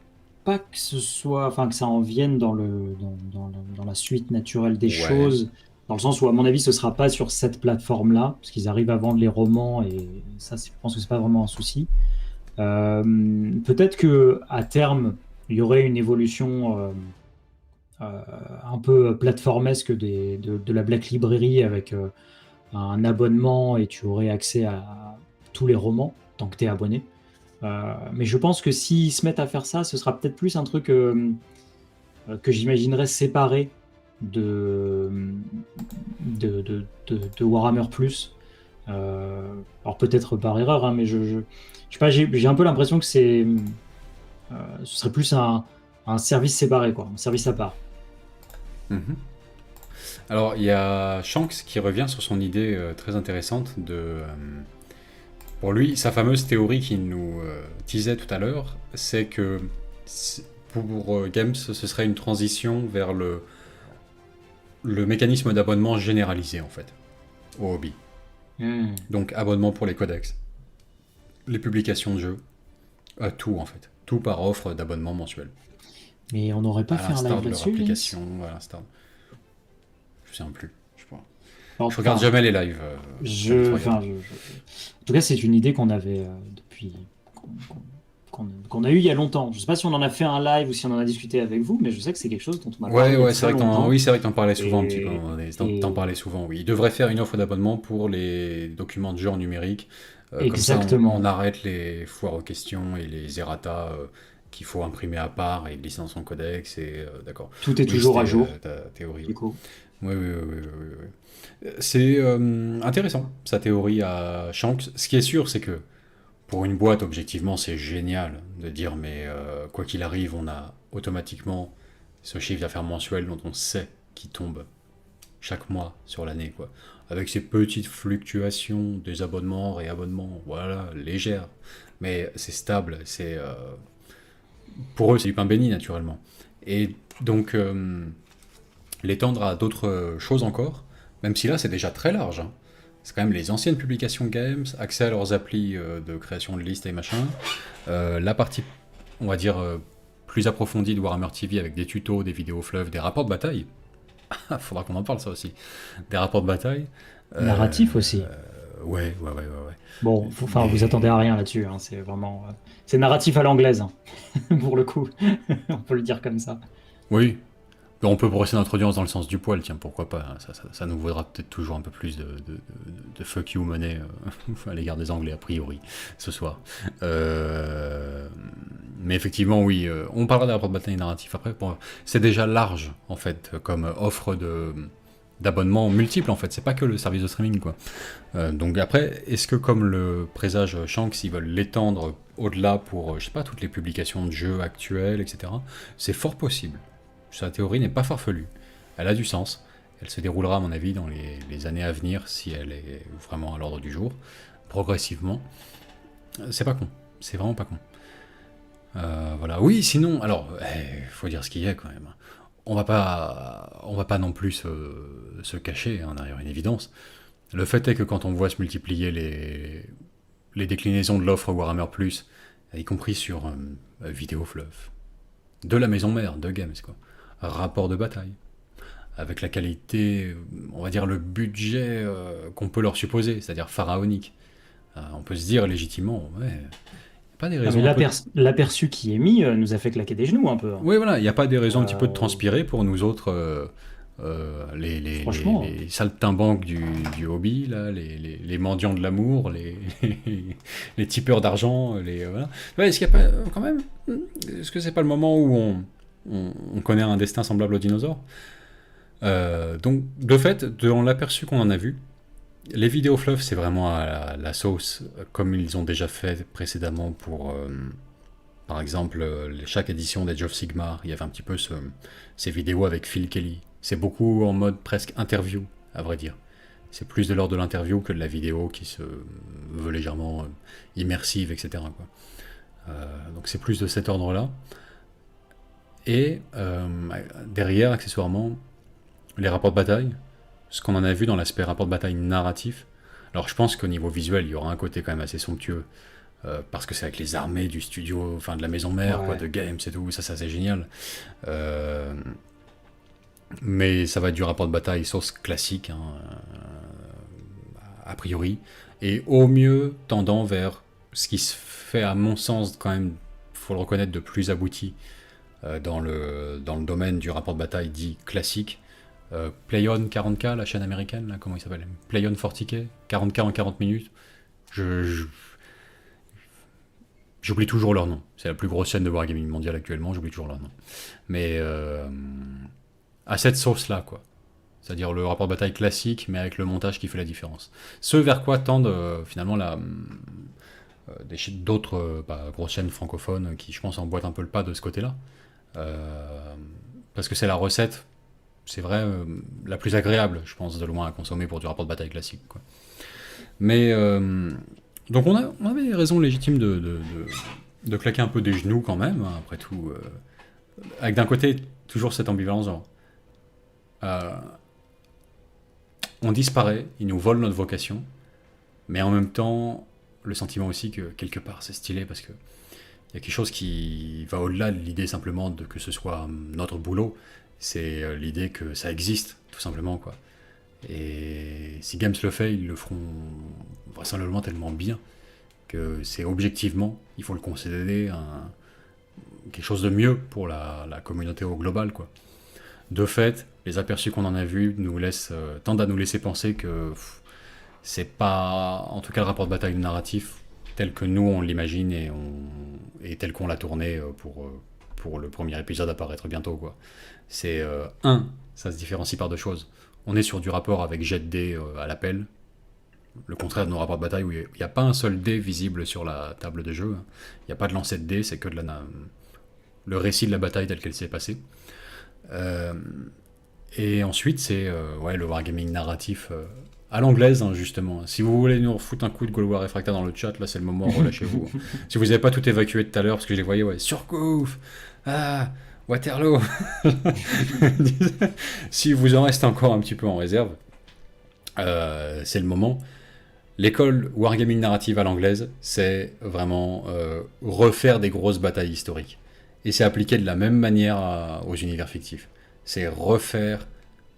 Speaker 2: pas que ce soit, enfin que ça en vienne dans la suite naturelle des choses, dans le sens où à mon avis ce sera pas sur cette plateforme-là, parce qu'ils arrivent à vendre les romans et ça, je pense que c'est pas vraiment un souci. Peut-être que à terme il y aurait une évolution un peu plateformesque de la Black Library avec un abonnement et tu aurais accès à tous les romans tant que tu es abonné. Mais je pense que s'ils se mettent à faire ça, ce sera peut-être plus un truc que j'imaginerais séparés de, de Warhammer Plus. Alors peut-être par erreur, hein, mais je sais pas, j'ai un peu l'impression que ce serait plus un service séparé, quoi, un service à part.
Speaker 1: Mhm. Alors, il y a Shanks qui revient sur son idée très intéressante pour lui, sa fameuse théorie qu'il nous teasait tout à l'heure, c'est que pour Games, ce serait une transition vers le mécanisme d'abonnement généralisé, en fait, au hobby. Donc, abonnement pour les codex, les publications de jeux, tout, en fait. Tout par offre d'abonnement mensuel.
Speaker 2: Mais on n'aurait pas
Speaker 1: À
Speaker 2: fait un
Speaker 1: l'instar
Speaker 2: live
Speaker 1: de leur
Speaker 2: là-dessus, Vince
Speaker 1: application, à l'instar... Je sais plus, je crois.
Speaker 2: Alors,
Speaker 1: Je regarde
Speaker 2: enfin,
Speaker 1: jamais les lives.
Speaker 2: En tout cas, c'est une idée qu'on avait depuis. Qu'on a eu il y a longtemps. Je sais pas si on en a fait un live ou si on en a discuté avec vous, mais je sais que c'est quelque chose dont on a parlé il y a
Speaker 1: Ouais, c'est
Speaker 2: très
Speaker 1: vrai
Speaker 2: longtemps.
Speaker 1: oui, c'est vrai que t'en parlais souvent un petit peu.
Speaker 2: Et-
Speaker 1: T'en parlais souvent, oui. Il devrait faire une offre d'abonnement pour les documents de jeu en numérique. Comme ça,
Speaker 2: Exactement.
Speaker 1: on arrête les foires aux questions et les errata qu'il faut imprimer à part et glisser dans son codex. Et d'accord.
Speaker 2: Tout est
Speaker 1: Oui,
Speaker 2: toujours à
Speaker 1: c'était,
Speaker 2: jour,
Speaker 1: ta théorie.
Speaker 2: du coup.
Speaker 1: Oui, oui, oui, oui, oui, oui. C'est intéressant, sa théorie à Shanks. Ce qui est sûr, c'est que pour une boîte, objectivement, c'est génial de dire, mais quoi qu'il arrive, on a automatiquement ce chiffre d'affaires mensuel dont on sait qu'il tombe chaque mois sur l'année, quoi. Avec ces petites fluctuations des abonnements, réabonnements, voilà, légères. Mais c'est stable, pour eux, c'est du pain béni, naturellement. Et donc, l'étendre à d'autres choses encore, même si là, c'est déjà très large, hein. C'est quand même les anciennes publications Games, accès à leurs applis de création de listes et machin, la partie, on va dire, plus approfondie de Warhammer TV avec des tutos, des vidéos fleuves, des rapports de bataille. Faudra qu'on en parle, ça aussi. Des rapports de bataille.
Speaker 2: Narratif aussi.
Speaker 1: Ouais.
Speaker 2: Bon, enfin, vous attendez à rien là-dessus, hein, c'est vraiment. C'est narratif à l'anglaise, hein, pour le coup. On peut le dire comme ça.
Speaker 1: Oui. On peut brosser notre audience dans le sens du poil, tiens, pourquoi pas. Hein. Ça nous vaudra peut-être toujours un peu plus de fuck you money à l'égard des Anglais, a priori, ce soir. Mais effectivement, oui, on parlera des rapports de bataille narratifs après. Bon, c'est déjà large, en fait, comme offre d'abonnements multiples, en fait. C'est pas que le service de streaming, quoi. Donc après, est-ce que, comme le présage Shanks, ils veulent l'étendre au-delà pour, je sais pas, toutes les publications de jeux actuels, etc. C'est fort possible. Sa théorie n'est pas farfelue. Elle a du sens. Elle se déroulera, à mon avis, dans les années à venir, si elle est vraiment à l'ordre du jour, progressivement. C'est pas con. C'est vraiment pas con. Voilà. Oui, sinon, alors, faut dire ce qu'il y a quand même. On va pas non plus se cacher hein, derrière une évidence. Le fait est que quand on voit se multiplier les déclinaisons de l'offre Warhammer Plus, y compris sur Vidéo Fluff, de la maison mère, de Games, quoi. Rapport de bataille, avec la qualité, on va dire le budget qu'on peut leur supposer, c'est-à-dire pharaonique. On peut se dire légitimement, ouais, pas des
Speaker 2: Ah,
Speaker 1: raisons.
Speaker 2: mais l'aperçu qui est mis nous a fait claquer des genoux un peu, hein.
Speaker 1: Oui, voilà, il n'y a pas des raisons un petit peu de transpirer pour nous autres,
Speaker 2: Franchement.
Speaker 1: les saltimbanques du hobby, là, les mendiants de l'amour, les tipeurs d'argent, voilà. Ouais, est-ce qu'il n'y a pas, quand même, est-ce que c'est pas le moment où on connaît un destin semblable aux dinosaures? Donc, de fait, dans l'aperçu qu'on en a vu, les vidéos fluff, c'est vraiment à la sauce, comme ils ont déjà fait précédemment pour, par exemple, chaque édition d'Age of Sigmar. Il y avait un petit peu ces vidéos avec Phil Kelly. C'est beaucoup en mode presque interview, à vrai dire. C'est plus de l'ordre de l'interview que de la vidéo qui se veut légèrement immersive, etc., quoi. Donc c'est plus de cet ordre-là. Et derrière, accessoirement, les rapports de bataille, ce qu'on en a vu dans l'aspect rapport de bataille narratif. Alors je pense qu'au niveau visuel, il y aura un côté quand même assez somptueux, parce que c'est avec les armées du studio, enfin de la maison mère,
Speaker 2: Ouais.
Speaker 1: quoi, de Games et tout, ça c'est génial. Mais ça va être du rapport de bataille sauce classique, hein, a priori, et au mieux tendant vers ce qui se fait à mon sens quand même, faut le reconnaître, de plus abouti dans le domaine du rapport de bataille dit classique. PlayOn 40K, la chaîne américaine, là, comment il s'appelle? PlayOn 40K, 40K en 40 minutes. Je J'oublie toujours leur nom. C'est la plus grosse chaîne de Wargaming mondiale actuellement, j'oublie toujours leur nom. Mais à cette sauce-là, quoi. C'est-à-dire le rapport de bataille classique, mais avec le montage qui fait la différence. Ce vers quoi tendent finalement d'autres grosses chaînes francophones qui, je pense, emboîtent un peu le pas de ce côté-là. Parce que c'est la recette, c'est vrai, la plus agréable, je pense, de loin à consommer pour du rapport de bataille classique, quoi. Mais donc on avait raison légitime de claquer un peu des genoux quand même, hein, après tout. Avec d'un côté toujours cette ambivalence, genre, on disparaît, ils nous volent notre vocation, mais en même temps le sentiment aussi que quelque part c'est stylé parce que il y a quelque chose qui va au-delà de l'idée simplement de que ce soit notre boulot, c'est l'idée que ça existe tout simplement, quoi. Et si Games le fait, ils le feront vraisemblablement tellement bien que c'est objectivement, il faut le concéder, quelque chose de mieux pour la communauté au global, quoi. De fait, les aperçus qu'on en a vus tendent à nous laisser penser que c'est pas, en tout cas le rapport de bataille narratif tel que nous on l'imagine et tel qu'on l'a tourné pour le premier épisode à paraître bientôt, quoi. C'est ça se différencie par deux choses. On est sur du rapport avec jet de dés à l'appel, le contraire de nos rapports de bataille où il n'y a pas un seul dé visible sur la table de jeu. Il n'y a pas de lancer de dés, c'est que le récit de la bataille tel qu'elle s'est passée. Et ensuite, c'est le wargaming narratif à l'anglaise, hein, justement. Si vous voulez nous foutre un coup de Gaulois réfractaire dans le chat, là c'est le moment, relâchez-vous. Si vous n'avez pas tout évacué tout à l'heure, parce que je les voyais, surcouf, Waterloo. Si vous en restez encore un petit peu en réserve, c'est le moment. L'école Wargaming narrative à l'anglaise, c'est vraiment refaire des grosses batailles historiques. Et c'est appliqué de la même manière aux univers fictifs. C'est refaire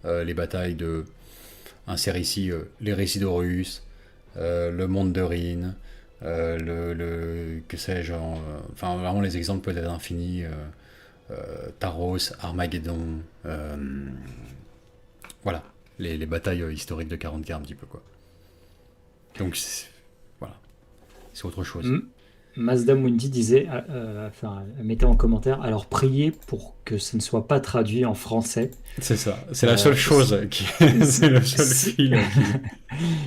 Speaker 1: les batailles de... Insère ici les récits d'Horus, le monde de Rin, que sais-je, enfin vraiment les exemples peuvent être infinis, Taros, Armageddon, voilà, les batailles historiques de 40K un petit peu, quoi. Donc voilà, c'est autre chose.
Speaker 2: Mazda Mundi disait, mettait en commentaire, alors priez pour que ce ne soit pas traduit en français.
Speaker 1: C'est ça, c'est la seule chose c'est le seul fil.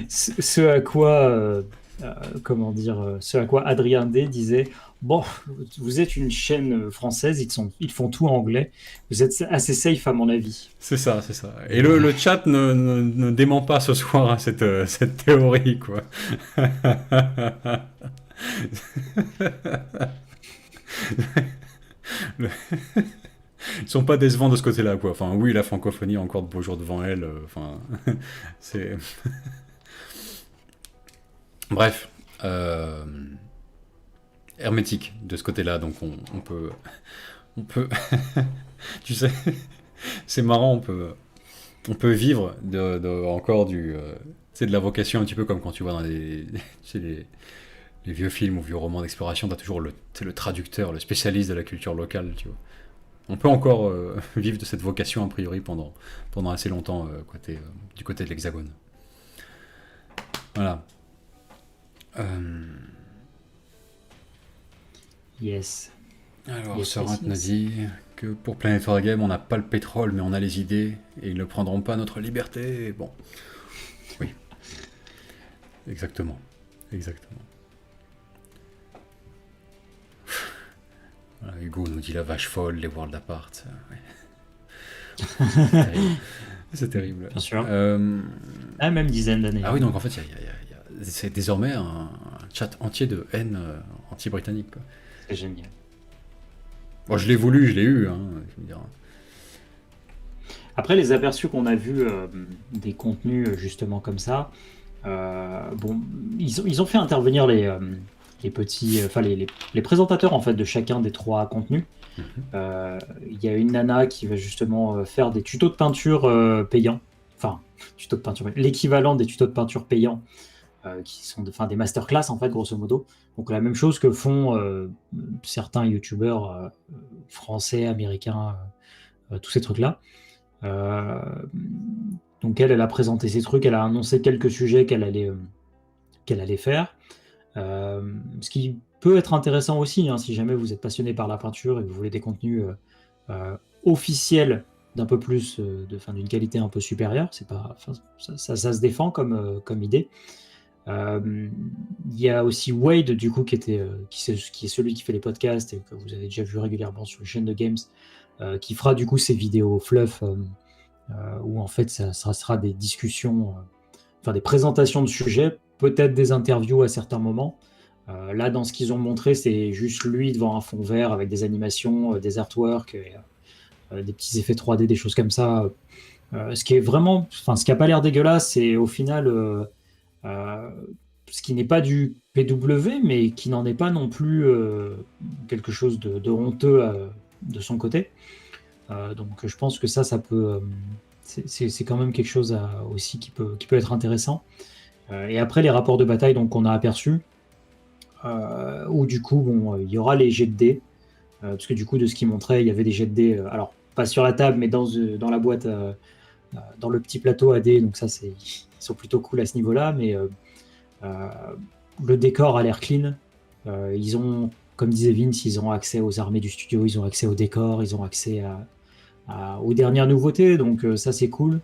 Speaker 2: Ce à quoi, ce à quoi Adrien D disait, bon, vous êtes une chaîne française, ils font tout en anglais, vous êtes assez safe à mon avis.
Speaker 1: C'est ça. Et le chat ne dément pas ce soir, hein, cette théorie, quoi. Ils sont pas décevants de ce côté-là, quoi. Enfin, oui, la francophonie a encore de beaux jours devant elle. Enfin, c'est... Bref. Hermétique de ce côté-là, donc on peut... tu sais, c'est marrant, on peut vivre encore du... tu sais, de la vocation un petit peu comme quand tu vois dans les vieux films ou vieux romans d'exploration, t'as toujours le traducteur, le spécialiste de la culture locale, tu vois. On peut encore vivre de cette vocation a priori pendant assez longtemps du côté de l'Hexagone. Voilà.
Speaker 2: Yes.
Speaker 1: Alors,
Speaker 2: Yes,
Speaker 1: Sorint
Speaker 2: yes,
Speaker 1: nous
Speaker 2: yes.
Speaker 1: dit que pour Planet Wargame, on n'a pas le pétrole, mais on a les idées, et ils ne prendront pas notre liberté. Bon. Oui. Exactement. Voilà, Hugo nous dit la vache folle, les World Apart. Ouais. C'est terrible.
Speaker 2: Bien sûr.
Speaker 1: Euh,
Speaker 2: Même dizaine d'années.
Speaker 1: Ah oui, donc en fait, c'est désormais un chat entier de haine anti-britannique, quoi.
Speaker 2: C'est génial.
Speaker 1: Bon, je l'ai voulu, je l'ai eu, hein, je veux dire.
Speaker 2: Après, les aperçus qu'on a vus des contenus justement comme ça, ils ont fait intervenir les petits, les présentateurs en fait de chacun des trois contenus. Il y a une nana qui va justement faire des tutos de peinture payants, enfin tutos de peinture, l'équivalent des tutos de peinture payants, qui sont des masterclass en fait grosso modo. Donc la même chose que font certains youtubeurs français, américains, tous ces trucs là. Donc elle a présenté ses trucs, elle a annoncé quelques sujets qu'elle allait faire. Ce qui peut être intéressant aussi, hein, si jamais vous êtes passionné par la peinture et que vous voulez des contenus officiels d'un peu plus, d'une qualité un peu supérieure. C'est pas, ça se défend comme idée. Il y a aussi Wade, du coup, qui est celui qui fait les podcasts et que vous avez déjà vu régulièrement sur les chaînes de Games, qui fera du coup ces vidéos fluff où en fait ça sera des discussions, des présentations de sujets, peut-être des interviews à certains moments. Là, dans ce qu'ils ont montré, c'est juste lui devant un fond vert avec des animations, des artworks, et, des petits effets 3D, des choses comme ça. Ce qui est vraiment, ce qui a pas l'air dégueulasse, c'est au final ce qui n'est pas du PW, mais qui n'en est pas non plus quelque chose de honteux de son côté. Donc je pense que ça peut, c'est quand même quelque chose aussi qui peut être intéressant. Et après les rapports de bataille donc qu'on a aperçus, où du coup il y aura les jets de dés, parce que du coup de ce qu'ils montraient il y avait des jets de dés, alors pas sur la table mais dans la boîte, dans le petit plateau à dés, donc ça ils sont plutôt cool à ce niveau-là, mais le décor a l'air clean. Ils ont, comme disait Vince, ils ont accès aux armées du studio, ils ont accès au décor, ils ont accès aux dernières nouveautés, donc ça c'est cool.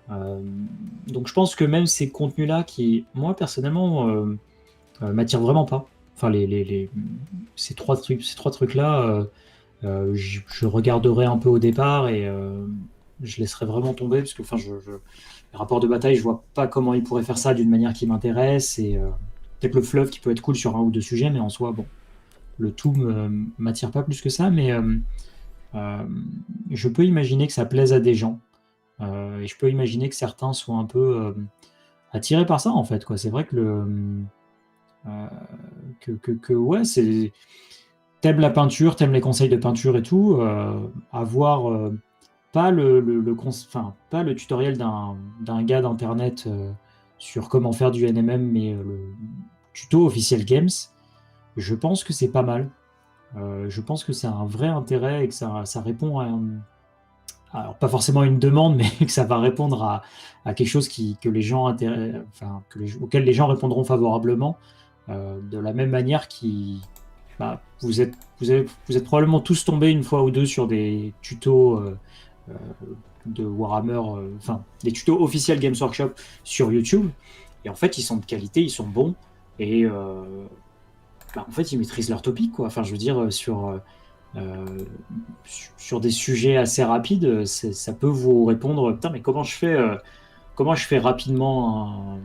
Speaker 2: Donc je pense que même ces contenus-là qui, moi personnellement, m'attirent vraiment pas. Enfin, ces trois trucs-là, je regarderai un peu au départ et je laisserai vraiment tomber parce que, les rapports de bataille, je vois pas comment ils pourraient faire ça d'une manière qui m'intéresse, et peut-être le fluff qui peut être cool sur un ou deux sujets, mais en soi, bon, le tout m'attire pas plus que ça, mais je peux imaginer que ça plaise à des gens, et je peux imaginer que certains soient un peu attirés par ça, en fait, quoi. C'est vrai que ouais, c'est... T'aimes la peinture, t'aimes les conseils de peinture et tout, avoir pas pas le tutoriel d'un gars d'internet sur comment faire du NMM, mais le tuto officiel Games, je pense que c'est pas mal. Je pense que c'est un vrai intérêt et que ça répond alors pas forcément une demande, mais que ça va répondre à quelque chose que les gens auquel les gens répondront favorablement, de la même manière vous êtes probablement tous tombés une fois ou deux sur des tutos de Warhammer, des tutos officiels Games Workshop sur YouTube, et en fait ils sont de qualité, ils sont bons, et en fait ils maîtrisent leur topic, quoi. Enfin, je veux dire, sur des sujets assez rapides, ça peut vous répondre, putain, mais comment je fais rapidement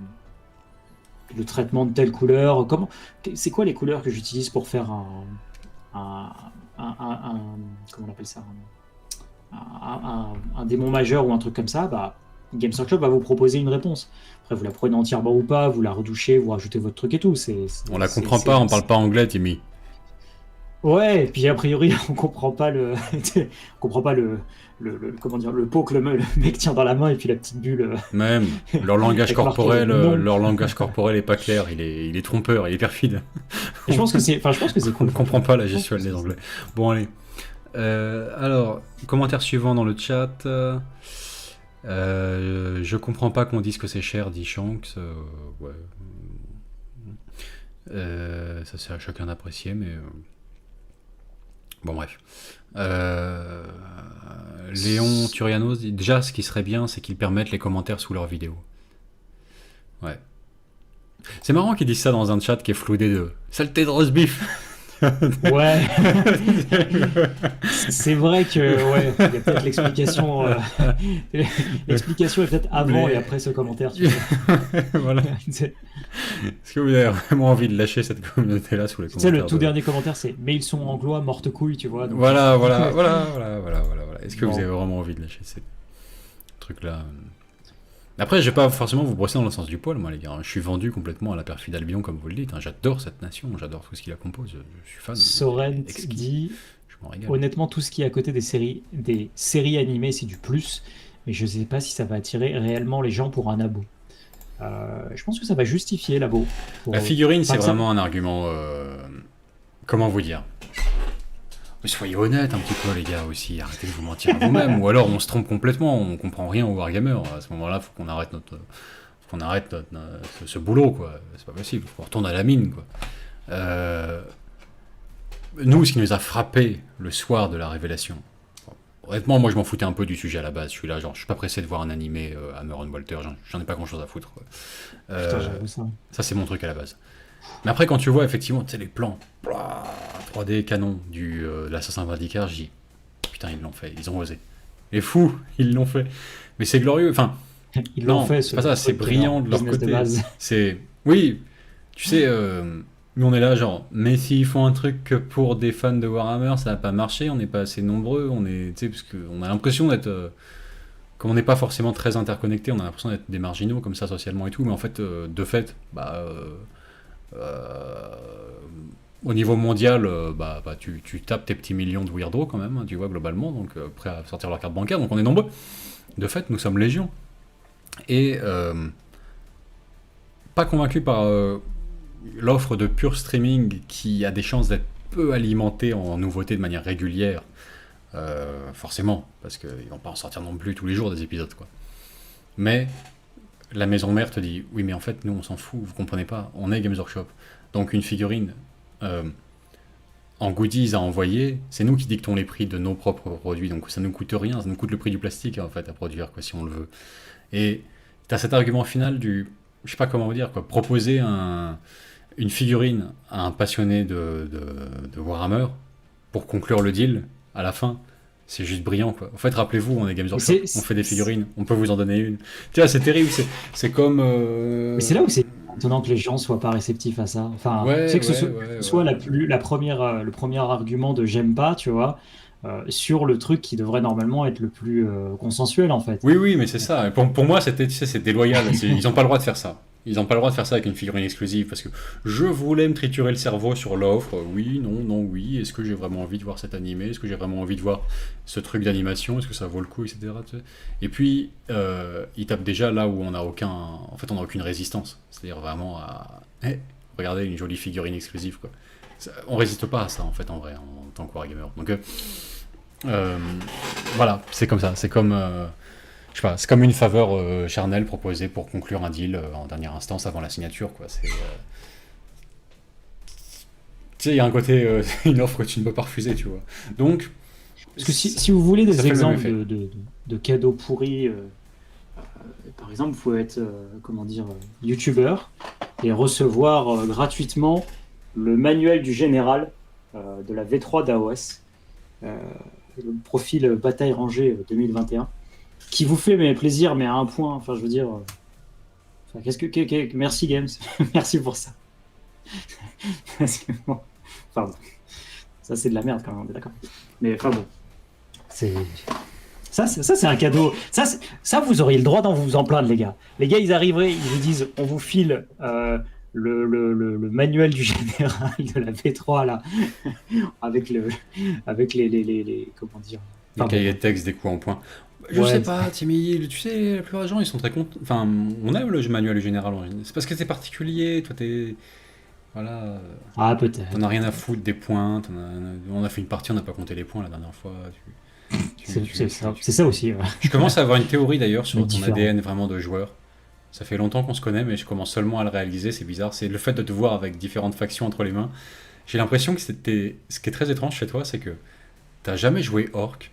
Speaker 2: le traitement de telle couleur, c'est quoi les couleurs que j'utilise pour faire comment on appelle ça, un démon majeur ou un truc comme ça. Games Workshop va vous proposer une réponse. Après, vous la prenez entièrement ou pas, vous la redouchez, vous rajoutez votre truc et tout.
Speaker 1: On la comprend pas, on parle pas anglais, Timmy.
Speaker 2: Ouais, et puis a priori, on comprend pas le comment dire, le pot que le mec tient dans la main, et puis la petite bulle.
Speaker 1: Même leur langage corporel, est pas clair, il est trompeur, il est perfide.
Speaker 2: Je pense que c'est cool.
Speaker 1: On ne comprend pas la gestuelle des Anglais. Bon, allez. Alors, commentaire suivant dans le chat. Je comprends pas qu'on dise que c'est cher, dit Shanks. Ouais. Ça c'est à chacun d'apprécier, mais bon, bref. Léon Turianos dit déjà, ce qui serait bien, c'est qu'ils permettent les commentaires sous leurs vidéos. Ouais. C'est marrant qu'ils disent ça dans un chat qui est floudé de saleté de roast beef.
Speaker 2: Ouais. C'est vrai que ouais, il y a peut-être l'explication. L'explication est peut-être avant et après ce commentaire. Tu vois.
Speaker 1: Voilà. Est-ce que vous avez vraiment envie de lâcher cette communauté-là sous les commentaires?
Speaker 2: Tu sais, le tout dernier commentaire, c'est mais ils sont anglois, morte couille, tu vois. Donc...
Speaker 1: Voilà. Est-ce que vous avez vraiment envie de lâcher ces trucs-là? Après, je vais pas forcément vous brosser dans le sens du poil, moi, les gars. Je suis vendu complètement à la perfide Albion, comme vous le dites. J'adore cette nation, j'adore tout ce qui la compose. Je suis fan.
Speaker 2: Sorrent dit, honnêtement, tout ce qui est à côté des séries animées, c'est du plus. Mais je sais pas si ça va attirer réellement les gens pour un abo. Je pense que ça va justifier l'abo.
Speaker 1: La figurine, c'est vraiment un argument... Comment vous dire? Soyez honnêtes un petit peu, les gars, aussi. Arrêtez de vous mentir à vous-même. Ou alors on se trompe complètement, on comprend rien au Warhammer. À ce moment-là, faut qu'on arrête qu'on arrête ce boulot, quoi. C'est pas possible. On retourne à la mine, quoi. Nous, ce qui nous a frappé le soir de la révélation, honnêtement, moi je m'en foutais un peu du sujet à la base. Je suis là, genre, je suis pas pressé de voir un animé Hammer and Walter, j'en ai pas grand chose à foutre, quoi.
Speaker 2: Putain, j'avoue ça.
Speaker 1: Ça, c'est mon truc à la base. Mais après, quand tu vois effectivement, tu sais, les plans 3D canon de l'Assassin Vindicaire, je dis putain, ils l'ont fait, ils ont osé. Les fous, ils l'ont fait. Mais c'est glorieux, enfin.
Speaker 2: Ils l'ont fait,
Speaker 1: c'est pas ça, c'est brillant de leur
Speaker 2: business de
Speaker 1: côté.
Speaker 2: base.
Speaker 1: C'est. Oui, tu sais, nous on est là, genre, mais s'ils font un truc que pour des fans de Warhammer, ça va pas marcher, on n'est pas assez nombreux, on est. Tu sais, parce qu'on a l'impression d'être. Comme on n'est pas forcément très interconnectés, on a l'impression d'être des marginaux comme ça socialement et tout, mais en fait, de fait, au niveau mondial, tu tapes tes petits millions de weirdos quand même, hein, tu vois, globalement, donc prêts à sortir leur carte bancaire, donc on est nombreux. De fait, nous sommes légion. Et pas convaincu par l'offre de pur streaming qui a des chances d'être peu alimentée en nouveautés de manière régulière, forcément, parce qu'ils vont pas en sortir non plus tous les jours des épisodes, quoi. Mais la maison mère te dit, oui mais en fait nous on s'en fout, vous comprenez pas, on est Games Workshop, donc une figurine en goodies à envoyer, c'est nous qui dictons les prix de nos propres produits, donc ça nous coûte rien, ça nous coûte le prix du plastique en fait à produire, quoi, si on le veut. Et t'as cet argument final je sais pas comment vous dire, quoi, proposer une figurine à un passionné de Warhammer pour conclure le deal à la fin. C'est juste brillant, quoi. En fait, rappelez-vous, on est Games Workshop, on fait des figurines, on peut vous en donner une. Tu vois, c'est terrible, c'est comme...
Speaker 2: Mais c'est là où c'est étonnant que les gens soient pas réceptifs à ça. Enfin, tu sais que ce soit le premier argument de j'aime pas, tu vois, sur le truc qui devrait normalement être le plus consensuel, en fait.
Speaker 1: Oui, mais c'est ça. Pour moi, c'est déloyal. Ils n'ont pas le droit de faire ça. Ils n'ont pas le droit de faire ça avec une figurine exclusive, parce que je voulais me triturer le cerveau sur l'offre. Oui, non, oui. Est-ce que j'ai vraiment envie de voir cet animé? Est-ce que j'ai vraiment envie de voir ce truc d'animation? Est-ce que ça vaut le coup, etc. Et puis, ils tapent déjà là où on n'a aucune résistance. C'est-à-dire vraiment à... regardez, une jolie figurine exclusive, quoi. On résiste pas à ça, en fait, en vrai, en tant que wargamer. Donc, voilà, c'est comme ça. C'est comme... je sais pas, c'est comme une faveur charnelle proposée pour conclure un deal en dernière instance avant la signature, quoi. Tu sais, il y a un côté, une offre que tu ne peux pas refuser, tu vois. Donc,
Speaker 2: parce que si vous voulez des exemples de cadeaux pourris, par exemple, vous pouvez être, youtubeur et recevoir gratuitement le manuel du général de la V3 d'AOS, le profil bataille rangée 2021. Qui vous fait plaisir, mais à un point. Enfin, je veux dire. Merci Games, merci pour ça. Enfin, ça c'est de la merde quand même, on est d'accord. Mais enfin bon, ça c'est un cadeau. Ça vous auriez le droit d'en vous en plaindre, les gars. Les gars, ils arriveraient, ils vous disent, on vous file le manuel du général de la V3 là, avec les comment dire.
Speaker 1: Les cahiers de texte des coups en point. Je sais pas, Timmy, tu sais, la plupart des gens, ils sont très contents. Enfin, on aime le manuel du général. C'est parce que c'est particulier, toi, t'es... Voilà.
Speaker 2: Ah, peut-être.
Speaker 1: T'en as rien à foutre des points. On a fait une partie, on n'a pas compté les points la dernière fois.
Speaker 2: C'est ça aussi. Ouais.
Speaker 1: Je commence à avoir une théorie, d'ailleurs, sur ton ADN vraiment de joueur. Ça fait longtemps qu'on se connaît, mais je commence seulement à le réaliser, c'est bizarre. C'est le fait de te voir avec différentes factions entre les mains. J'ai l'impression que ce qui est très étrange chez toi, c'est que t'as jamais joué Orc.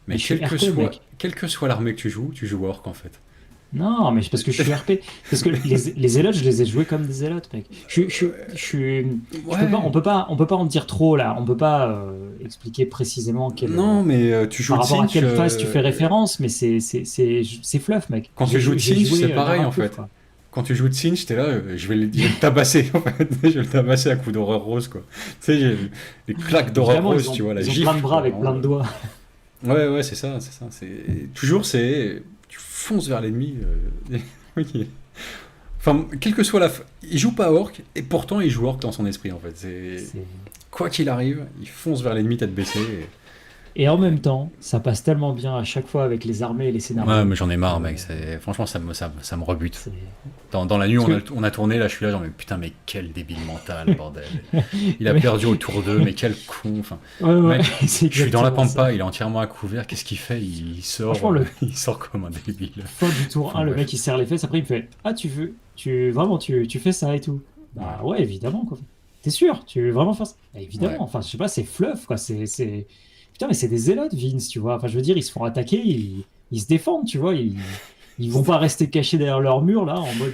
Speaker 1: Mais quelle que soit l'armée que tu joues Orc en fait.
Speaker 2: Non, mais c'est parce que je suis RP. Parce que les zélotes, je les ai joués comme des zélotes, mec. On peut pas en dire trop là. On peut pas expliquer précisément
Speaker 1: Non, mais tu joues
Speaker 2: par rapport
Speaker 1: Tzeentch,
Speaker 2: à quelle phase tu fais référence, mais c'est fluff, mec.
Speaker 1: Quand tu joues Tzeentch, c'est pareil en fait. Quand tu joues Tzeentch, t'es là, je vais le tabasser en fait. Je vais le tabasser à coups d'horreur rose, quoi. Tu sais, j'ai les claques d'horreur rose, tu vois, la gifle.
Speaker 2: Plein de bras avec plein de doigts.
Speaker 1: Ouais, c'est ça. Toujours, tu fonces vers l'ennemi. Enfin, quel que soit il joue pas Orc, et pourtant il joue Orc dans son esprit, en fait. Quoi qu'il arrive, il fonce vers l'ennemi tête baissée.
Speaker 2: Et en même temps, ça passe tellement bien à chaque fois avec les armées et les scénarios.
Speaker 1: Ouais, mais j'en ai marre, mec. Franchement, ça me rebute.
Speaker 2: C'est-
Speaker 1: Dans la nuit,
Speaker 2: Parce
Speaker 1: on a tourné, là, je suis là, genre, mais putain, mais quel débile mental, bordel. Il a
Speaker 2: Mais-
Speaker 1: perdu autour d'eux, mais quel con. Enfin,
Speaker 2: Ouais,
Speaker 1: mec,
Speaker 2: c'est
Speaker 1: je suis dans la
Speaker 2: exactement ça.
Speaker 1: pampa, il est entièrement à couvert. Qu'est-ce qu'il fait? Il sort,
Speaker 2: Franchement, le-
Speaker 1: il sort comme un débile.
Speaker 2: Fin du tour
Speaker 1: Enfin,
Speaker 2: 1, le
Speaker 1: bref.
Speaker 2: mec il serre les fesses, après il me fait ah tu fais ça et tout. Bah ouais, évidemment quoi. T'es sûr, tu veux vraiment faire ça? Bah, évidemment,
Speaker 1: Ouais.
Speaker 2: enfin je sais pas, c'est fluff quoi, putain mais c'est des zélotes Vince, tu vois. Enfin je veux dire, ils se font attaquer, ils se défendent, tu vois, ils vont pas rester cachés derrière leur mur là en mode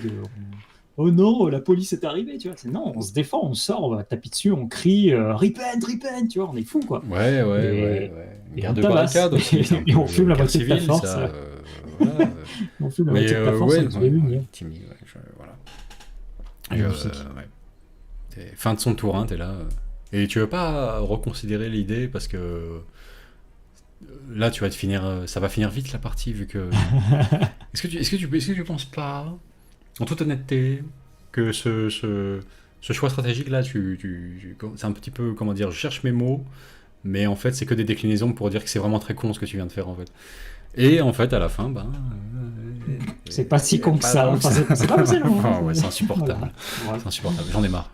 Speaker 2: oh non, la police est arrivée, tu vois. Non, on se défend, on sort, on va taper dessus, on crie repent, tu vois, on est fou quoi. Et- et
Speaker 1: Guerre
Speaker 2: on
Speaker 1: de
Speaker 2: tabasse.
Speaker 1: barricade aussi. c'est un
Speaker 2: Et on
Speaker 1: peu
Speaker 2: fume la
Speaker 1: guerre
Speaker 2: moitié de ta
Speaker 1: civile,
Speaker 2: force,
Speaker 1: ça,
Speaker 2: ouais.
Speaker 1: voilà,
Speaker 2: On fume la
Speaker 1: Mais
Speaker 2: moitié de ta force
Speaker 1: ouais,
Speaker 2: avec tous les lunes, hein.
Speaker 1: Timmy, ouais, voilà.
Speaker 2: Magnifique.
Speaker 1: Ouais. Fin de son tour 1, t'es là. Et tu veux pas reconsidérer l'idée parce que là, tu vas te finir, ça va finir vite la partie vu que. Est-ce que tu penses pas, en toute honnêteté, que ce choix stratégique là, c'est un petit peu, comment dire, je cherche mes mots, mais en fait, c'est que des déclinaisons pour dire que c'est vraiment très con ce que tu viens de faire en fait. Et en fait, à la fin, ben.
Speaker 2: C'est pas si con que
Speaker 1: pas
Speaker 2: ça.
Speaker 1: tant
Speaker 2: Enfin, c'est pas possible.
Speaker 1: Ah ouais, c'est insupportable.
Speaker 2: Voilà.
Speaker 1: C'est insupportable.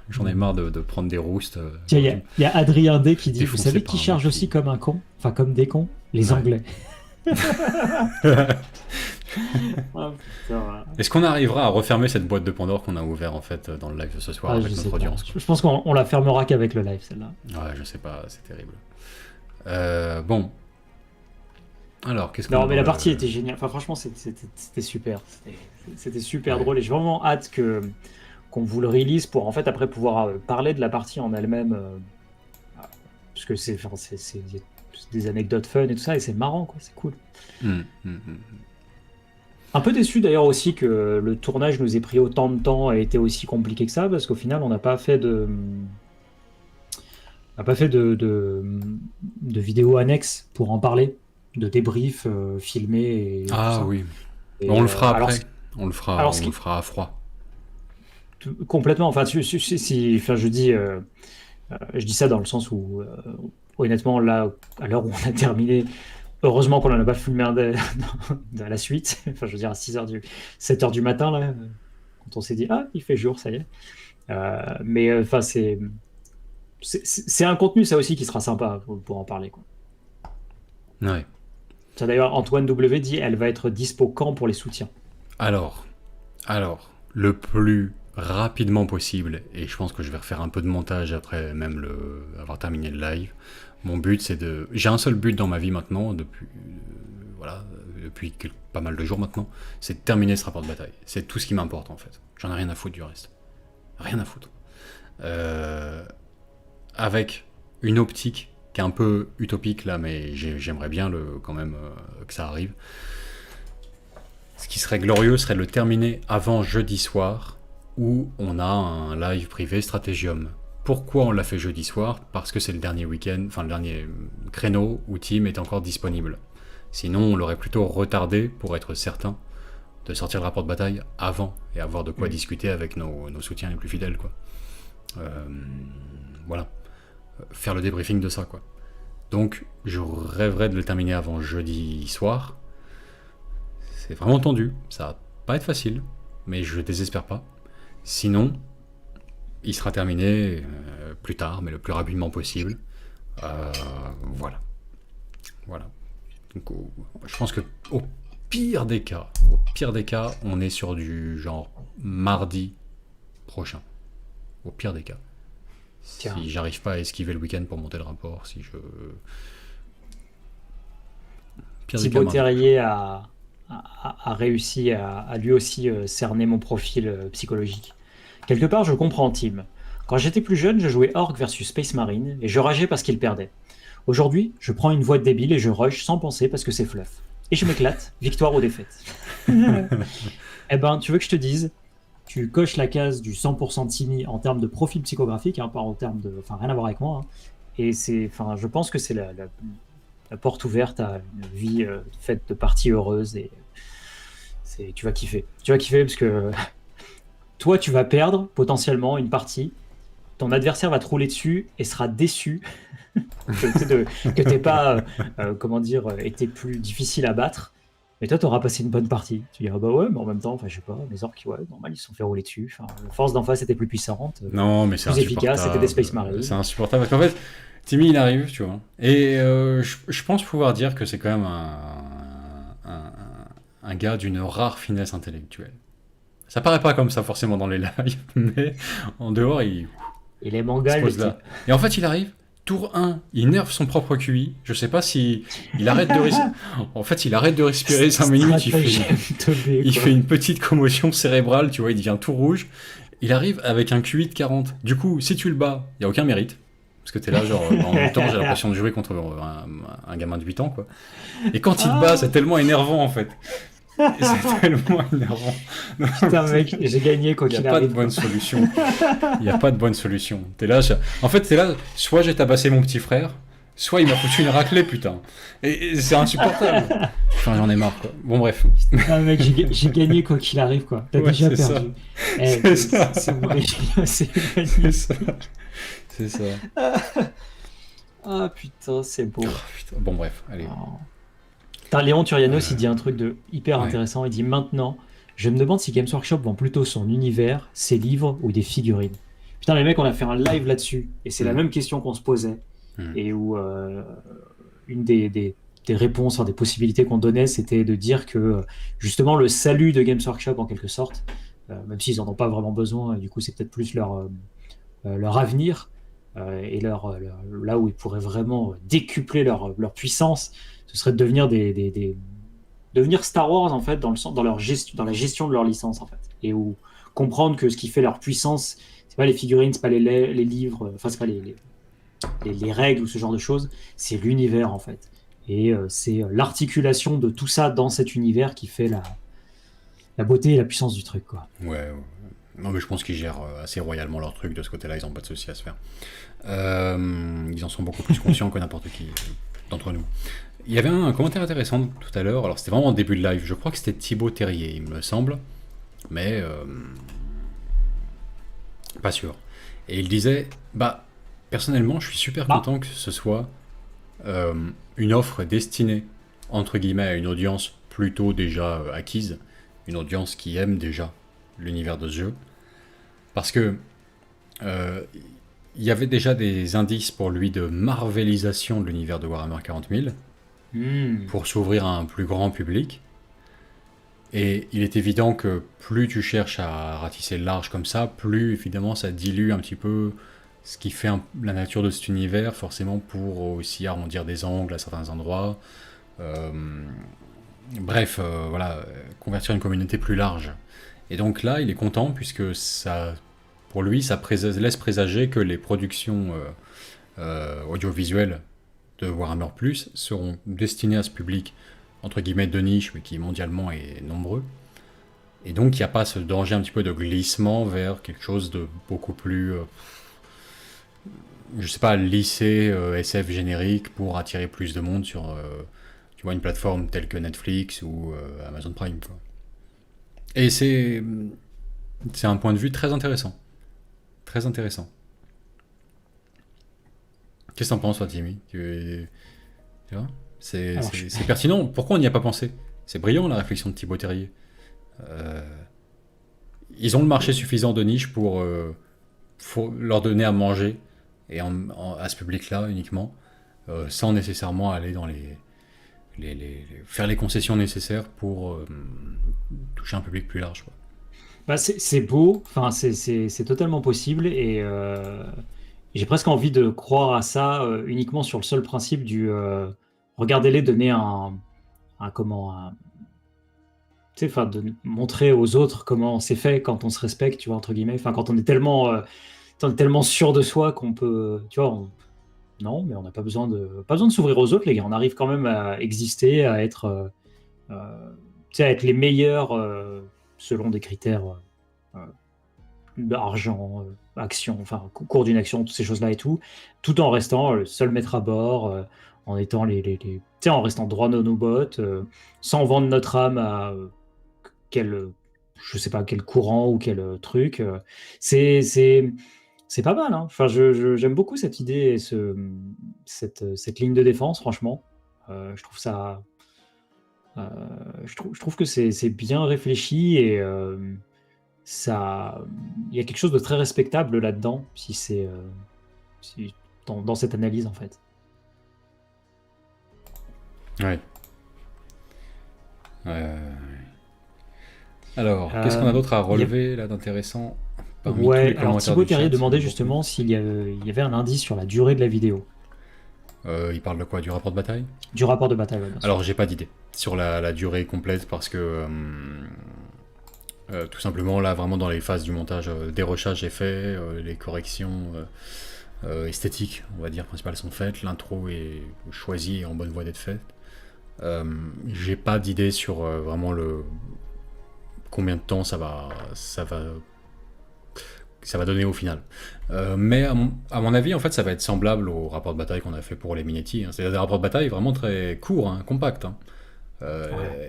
Speaker 1: J'en ai marre de prendre des roustes.
Speaker 2: Tiens, il y a Adrien D qui dit vous
Speaker 1: Défoncé
Speaker 2: savez
Speaker 1: par
Speaker 2: qui
Speaker 1: un
Speaker 2: charge
Speaker 1: mec
Speaker 2: aussi
Speaker 1: qui-
Speaker 2: comme un con, enfin comme des cons, les
Speaker 1: Ouais.
Speaker 2: Anglais. Ah, putain.
Speaker 1: Est-ce qu'on arrivera à refermer cette boîte de Pandore qu'on a ouvert en fait dans le live de ce soir
Speaker 2: Ah,
Speaker 1: avec
Speaker 2: je sais
Speaker 1: notre
Speaker 2: pas.
Speaker 1: audience
Speaker 2: Je pense qu'on la fermera qu'avec le live celle-là.
Speaker 1: Ouais, je sais pas, c'est terrible. Bon. Alors, qu'est-ce qu'on
Speaker 2: Non
Speaker 1: a
Speaker 2: mais
Speaker 1: dans
Speaker 2: la partie
Speaker 1: le-
Speaker 2: était géniale. Enfin franchement c'était super. C'était super
Speaker 1: Ouais.
Speaker 2: drôle et j'ai vraiment hâte qu'on vous le release pour en fait après pouvoir parler de la partie en elle-même parce que c'est des anecdotes fun et tout ça et c'est marrant quoi, c'est cool.
Speaker 1: Hum.
Speaker 2: Un peu déçu d'ailleurs aussi que le tournage nous ait pris autant de temps et été aussi compliqué que ça, parce qu'au final, on n'a pas fait de vidéos annexes pour en parler, de débriefs filmés et tout
Speaker 1: Ah
Speaker 2: ça.
Speaker 1: oui.
Speaker 2: Et,
Speaker 1: On le fera
Speaker 2: alors,
Speaker 1: après. On le fera,
Speaker 2: alors,
Speaker 1: on
Speaker 2: ce
Speaker 1: le
Speaker 2: qui-
Speaker 1: fera à froid.
Speaker 2: complètement. Enfin, enfin, je dis ça dans le sens où, honnêtement, là, à l'heure où on a terminé, heureusement qu'on n'en a pas filmé un de la suite. Enfin, je veux dire, à 7h du matin, là, quand on s'est dit, ah, il fait jour, ça y est. Mais enfin, c'est un contenu, ça aussi, qui sera sympa pour en parler, quoi.
Speaker 1: Ouais.
Speaker 2: Ça, d'ailleurs, Antoine W dit, elle va être dispo quand pour les soutiens?
Speaker 1: Alors, le plus rapidement possible, et je pense que je vais refaire un peu de montage après même avoir terminé le live. Mon but, c'est de... J'ai un seul but dans ma vie maintenant, depuis pas mal de jours maintenant, c'est de terminer ce rapport de bataille. C'est tout ce qui m'importe en fait. J'en ai rien à foutre du reste. Rien à foutre. Avec une optique qui est un peu utopique là, mais j'aimerais bien quand même que ça arrive. Ce qui serait glorieux serait de le terminer avant jeudi soir, où on a un live privé Stratégium. Pourquoi on l'a fait jeudi soir? Parce que c'est le dernier week-end, enfin le dernier créneau où Team est encore disponible. Sinon, on l'aurait plutôt retardé pour être certain de sortir le rapport de bataille avant et avoir de quoi discuter avec nos soutiens les plus fidèles, quoi. Voilà. Faire le débriefing de ça, quoi. Donc, je rêverais de le terminer avant jeudi soir. C'est vraiment tendu, ça va pas être facile, mais je désespère pas. Sinon, il sera terminé plus tard, mais le plus rapidement possible. Voilà. Donc, je pense que au pire des cas, on est sur du genre mardi prochain. Au pire des cas.
Speaker 2: Tiens.
Speaker 1: Si j'arrive pas à esquiver le week-end pour monter le rapport, si je... Pire des cas,
Speaker 2: Thibaut
Speaker 1: mardi.
Speaker 2: Terrier a réussi à lui aussi cerner mon profil psychologique. Quelque part, je comprends Tim. Quand j'étais plus jeune, je jouais Orc versus Space Marine et je rageais parce qu'il perdait. Aujourd'hui, je prends une voix de débile et je rush sans penser parce que c'est fluff. Et je m'éclate, victoire ou défaite. Eh ben, tu veux que je te dise, tu coches la case du 100% Timmy en termes de profil psychographique, hein, pas en termes de... Enfin, rien à voir avec moi. Hein. Et je pense que c'est la porte ouverte à une vie faite de parties heureuses et tu vas kiffer. Tu vas kiffer parce que toi, tu vas perdre potentiellement une partie. Ton adversaire va te rouler dessus et sera déçu que t'aies pas, comment dire, été plus difficile à battre. Mais toi, t'auras passé une bonne partie. Tu diras, bah ouais, mais en même temps, enfin, je sais pas, les orques, ouais, normal, ils se sont fait rouler dessus. Enfin, la force d'en face était plus puissante,
Speaker 1: Non, mais c'est
Speaker 2: plus efficace, c'était des Space
Speaker 1: insupportable.
Speaker 2: Marines.
Speaker 1: C'est insupportable parce qu'en fait, Timmy il arrive, tu vois. Et je pense pouvoir dire que c'est quand même un, un gars d'une rare finesse intellectuelle. Ça paraît pas comme ça forcément dans les lives, mais en dehors,
Speaker 2: Et les
Speaker 1: il
Speaker 2: mangas,
Speaker 1: se
Speaker 2: le
Speaker 1: pose là.
Speaker 2: type.
Speaker 1: Et en fait, il arrive, tour 1, il nerve son propre QI. Je sais pas si il arrête de respirer. En fait, il arrête de respirer 5 minutes,
Speaker 2: Stratagème teubé,
Speaker 1: il
Speaker 2: quoi.
Speaker 1: fait une petite commotion cérébrale, tu vois, il devient tout rouge. Il arrive avec un QI de 40. Du coup, si tu le bats, il n'y a aucun mérite. Parce que t'es là, genre, en même temps, j'ai l'impression de jouer contre un gamin de 8 ans, quoi. Et quand il te bat, c'est tellement énervant, en fait. C'est tellement énervant.
Speaker 2: Putain, mec, j'ai gagné quoi
Speaker 1: Il n'y a
Speaker 2: qu'il
Speaker 1: pas de
Speaker 2: arrive.
Speaker 1: bonne solution. Il n'y a pas de bonne solution. T'es là, en fait, t'es là, soit j'ai tabassé mon petit frère, soit il m'a foutu une raclée, putain. Et c'est insupportable. Enfin, j'en ai marre, quoi. Bon, bref.
Speaker 2: Ah, mec, j'ai gagné quoi qu'il arrive, quoi. T'as
Speaker 1: Ouais,
Speaker 2: déjà
Speaker 1: c'est
Speaker 2: perdu.
Speaker 1: C'est ça.
Speaker 2: C'est vrai, c'est
Speaker 1: C'est
Speaker 2: gagné.
Speaker 1: ça. C'est ça.
Speaker 2: Ah putain, c'est beau.
Speaker 1: Oh, putain. Bon, bref, allez.
Speaker 2: Oh. Putain, Léon Turianos, il dit un truc de hyper
Speaker 1: Ouais.
Speaker 2: intéressant. Il dit maintenant, je me demande si Games Workshop vend plutôt son univers, ses livres ou des figurines. Putain, les mecs, on a fait un live là-dessus. Et c'est la même question qu'on se posait. Et où une des réponses, enfin, des possibilités qu'on donnait, c'était de dire que justement le salut de Games Workshop, en quelque sorte, même s'ils en ont pas vraiment besoin, et du coup c'est peut-être plus leur avenir, et là où ils pourraient vraiment décupler leur puissance, ce serait de devenir devenir Star Wars en fait dans leur gestion, dans la gestion de leur licence en fait, et où comprendre que ce qui fait leur puissance, c'est pas les figurines, c'est pas les livres, enfin c'est pas les règles ou ce genre de choses, c'est l'univers en fait. Et c'est l'articulation de tout ça dans cet univers qui fait la beauté et la puissance du truc, quoi.
Speaker 1: Ouais. Non, mais je pense qu'ils gèrent assez royalement leur truc de ce côté-là, ils n'ont pas de soucis à se faire. Ils en sont beaucoup plus conscients que n'importe qui d'entre nous. Il y avait un commentaire intéressant tout à l'heure, alors c'était vraiment en début de live, je crois que c'était Thibaut Terrier, il me semble, mais pas sûr. Et il disait, bah, personnellement, je suis super content que ce soit une offre destinée, entre guillemets, à une audience plutôt déjà acquise, une audience qui aime déjà l'univers de ce jeu, parce que il y avait déjà des indices pour lui de marvelisation de l'univers de Warhammer 40 000, pour s'ouvrir à un plus grand public. Et il est évident que plus tu cherches à ratisser large comme ça, plus évidemment ça dilue un petit peu ce qui fait la nature de cet univers, forcément pour aussi arrondir des angles à certains endroits. Bref, voilà, convertir une communauté plus large. Et donc là, il est content puisque ça, pour lui, ça laisse présager que les productions audiovisuelles de Warhammer Plus seront destinées à ce public entre guillemets de niche, mais qui mondialement est nombreux. Et donc il n'y a pas ce danger un petit peu de glissement vers quelque chose de beaucoup plus, je sais pas, lycée, SF générique pour attirer plus de monde sur, tu vois, une plateforme telle que Netflix ou Amazon Prime, quoi. Et c'est un point de vue très intéressant. Très intéressant. Qu'est-ce que t'en penses, toi, Timmy? Tu vois? C'est pertinent. Pourquoi on n'y a pas pensé? C'est brillant, la réflexion de Thibaut Terrier. Ils ont le marché suffisant de niche pour leur donner à manger et à ce public-là uniquement, sans nécessairement aller dans faire les concessions nécessaires pour toucher un public plus large, quoi.
Speaker 2: Bah, c'est beau, enfin, c'est totalement possible, et j'ai presque envie de croire à ça uniquement sur le seul principe du regardez-les donner tu sais, enfin, de montrer aux autres comment c'est fait quand on se respecte, tu vois, entre guillemets, enfin, quand on est tellement sûr de soi qu'on peut, tu vois, non, mais on n'a pas besoin de s'ouvrir aux autres, les gars, on arrive quand même à exister, à être, tu sais, à être les meilleurs selon des critères d'argent, action, enfin, cours d'une action, toutes ces choses-là et tout en restant le seul maître à bord, en étant tu sais, en restant droit dans nos bottes, sans vendre notre âme à je sais pas, quel courant ou quel truc. C'est pas mal, hein. Enfin, j'aime beaucoup cette idée et cette ligne de défense, franchement. Je trouve ça. Je trouve que c'est bien réfléchi et il y a quelque chose de très respectable là-dedans, dans cette analyse en fait.
Speaker 1: Ouais. Alors, qu'est-ce qu'on a d'autre à relever là d'intéressant parmi tous les
Speaker 2: Ouais, alors
Speaker 1: commentaires
Speaker 2: Thibaut
Speaker 1: du
Speaker 2: Terrier
Speaker 1: chat,
Speaker 2: demandait
Speaker 1: beaucoup.
Speaker 2: justement s'il y avait un indice sur la durée de la vidéo,
Speaker 1: Il parle de quoi? Du rapport de bataille?
Speaker 2: du rapport de bataille, ouais, bien sûr.
Speaker 1: Alors, j'ai pas d'idée sur la durée complète parce que tout simplement là, vraiment dans les phases du montage, le dérochage est fait, les corrections esthétiques, on va dire, principales sont faites, l'intro est choisie et en bonne voie d'être faite. J'ai pas d'idée sur vraiment le combien de temps ça va donner au final. Mais à mon avis, en fait, ça va être semblable au rapport de bataille qu'on a fait pour les Minetti. C'est des rapports de bataille vraiment très courts, hein, compacts. Hein.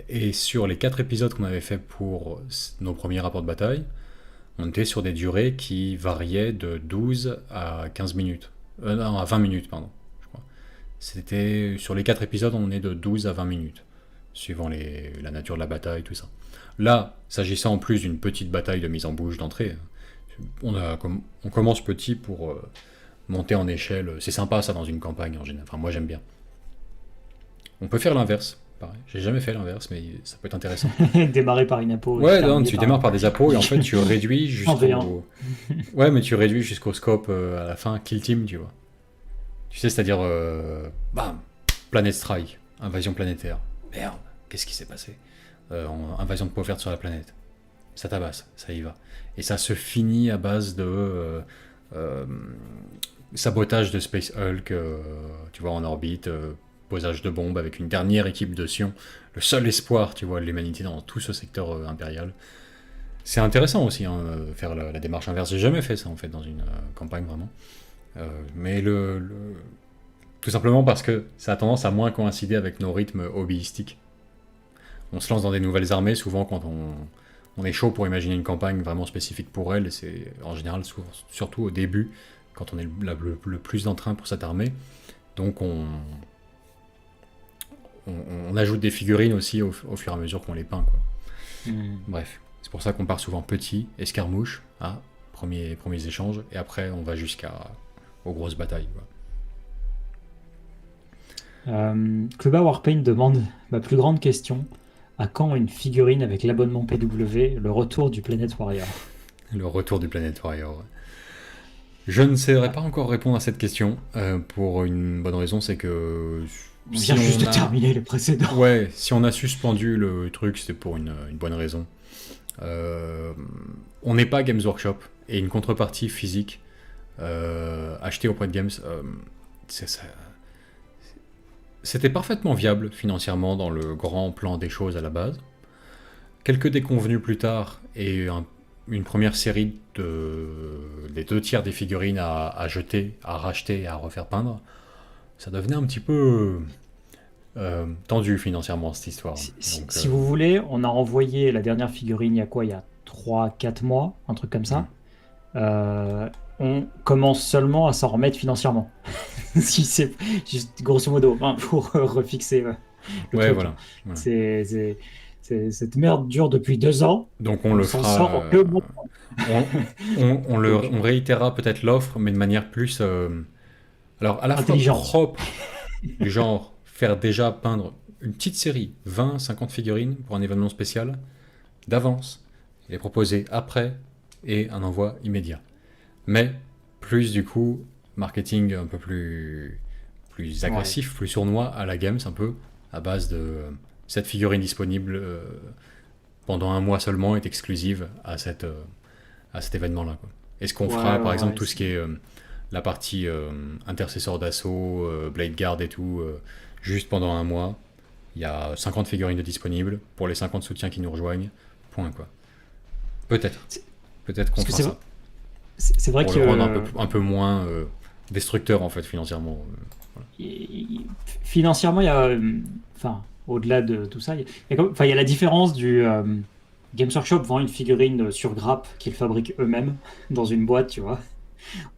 Speaker 1: Et sur les 4 épisodes qu'on avait fait pour nos premiers rapports de bataille, on était sur des durées qui variaient de 12 à 15 minutes. Non, à 20 minutes, pardon, je crois. C'était, sur les 4 épisodes, on est de 12 à 20 minutes, suivant la nature de la bataille, tout ça. Là, s'agissant en plus d'une petite bataille de mise en bouche d'entrée, on commence petit pour monter en échelle. C'est sympa ça dans une campagne en général. Enfin, moi j'aime bien. On peut faire l'inverse. Pareil. J'ai jamais fait l'inverse, mais ça peut être intéressant.
Speaker 2: Démarrer par une apo.
Speaker 1: Ouais, non, tu démarres par des appos et en fait tu réduis
Speaker 2: En V1.
Speaker 1: jusqu'au. Ouais, mais tu réduis jusqu'au scope à la fin, kill team, tu vois. Tu sais, c'est-à-dire, bam, Planet Strike, invasion planétaire. Merde, qu'est-ce qui s'est passé? Invasion de peau verte sur la planète. Ça tabasse, ça y va. Et ça se finit à base de sabotage de Space Hulk, tu vois, en orbite, posage de bombes avec une dernière équipe de Sion, le seul espoir, tu vois, de l'humanité dans tout ce secteur impérial. C'est intéressant aussi, hein, faire la démarche inverse. J'ai jamais fait ça, en fait, dans une campagne, vraiment. Mais tout simplement parce que ça a tendance à moins coïncider avec nos rythmes hobbyistiques. On se lance dans des nouvelles armées, souvent quand on est chaud pour imaginer une campagne vraiment spécifique pour elle, et c'est en général surtout au début, quand on est le plus d'entrain pour cette armée. Donc on ajoute des figurines aussi au fur et à mesure qu'on les peint, quoi. Bref, c'est pour ça qu'on part souvent petit, escarmouche, premiers échanges, et après on va aux grosses batailles, quoi.
Speaker 2: Cluba Warpaint demande ma plus grande question. À quand une figurine avec l'abonnement PW, le retour du Planet Warrior?
Speaker 1: Le retour du Planet Warrior. Ouais. Je ne saurais pas encore répondre à cette question, pour une bonne raison, c'est que...
Speaker 2: On vient juste de terminer le précédent.
Speaker 1: Ouais, si on a suspendu le truc, c'était pour une bonne raison. On n'est pas Games Workshop, et une contrepartie physique achetée auprès de Games, c'était parfaitement viable financièrement dans le grand plan des choses à la base. Quelques déconvenus plus tard, et une première série des 2 tiers des figurines à jeter, à racheter et à refaire peindre, ça devenait un petit peu tendu financièrement cette histoire.
Speaker 2: Si vous voulez, on a envoyé la dernière figurine il y a 3-4 mois, un truc comme ça. On commence seulement à s'en remettre financièrement. Si c'est juste grosso modo, hein, pour refixer le
Speaker 1: ouais,
Speaker 2: truc.
Speaker 1: voilà.
Speaker 2: Cette merde dure depuis 2 ans.
Speaker 1: Donc on le
Speaker 2: s'en
Speaker 1: fera.
Speaker 2: sort que bon.
Speaker 1: On réitérera peut-être l'offre, mais de manière plus. Alors à la fois propre, du genre faire déjà peindre une petite série, 20-50 figurines pour un événement spécial, d'avance, les proposer après et un envoi immédiat. Mais plus du coup, marketing un peu plus agressif, plus sournois à la Games, un peu, à base de cette figurine disponible pendant 1 mois seulement est exclusive à cet événement-là, quoi. Est-ce qu'on fera par exemple tout ce qui est la partie intercesseur d'assaut, Blade Guard et tout, juste pendant 1 mois? Il y a 50 figurines de disponibles pour les 50 soutiens qui nous rejoignent, point, quoi. Peut-être qu'on fera ça.
Speaker 2: C'est vrai
Speaker 1: pour
Speaker 2: que
Speaker 1: le rendre un peu moins destructeur en fait financièrement.
Speaker 2: Voilà. Financièrement, il y a, au-delà de tout ça, il y a la différence du Games Workshop vend une figurine sur grappe qu'ils fabriquent eux-mêmes dans une boîte, tu vois,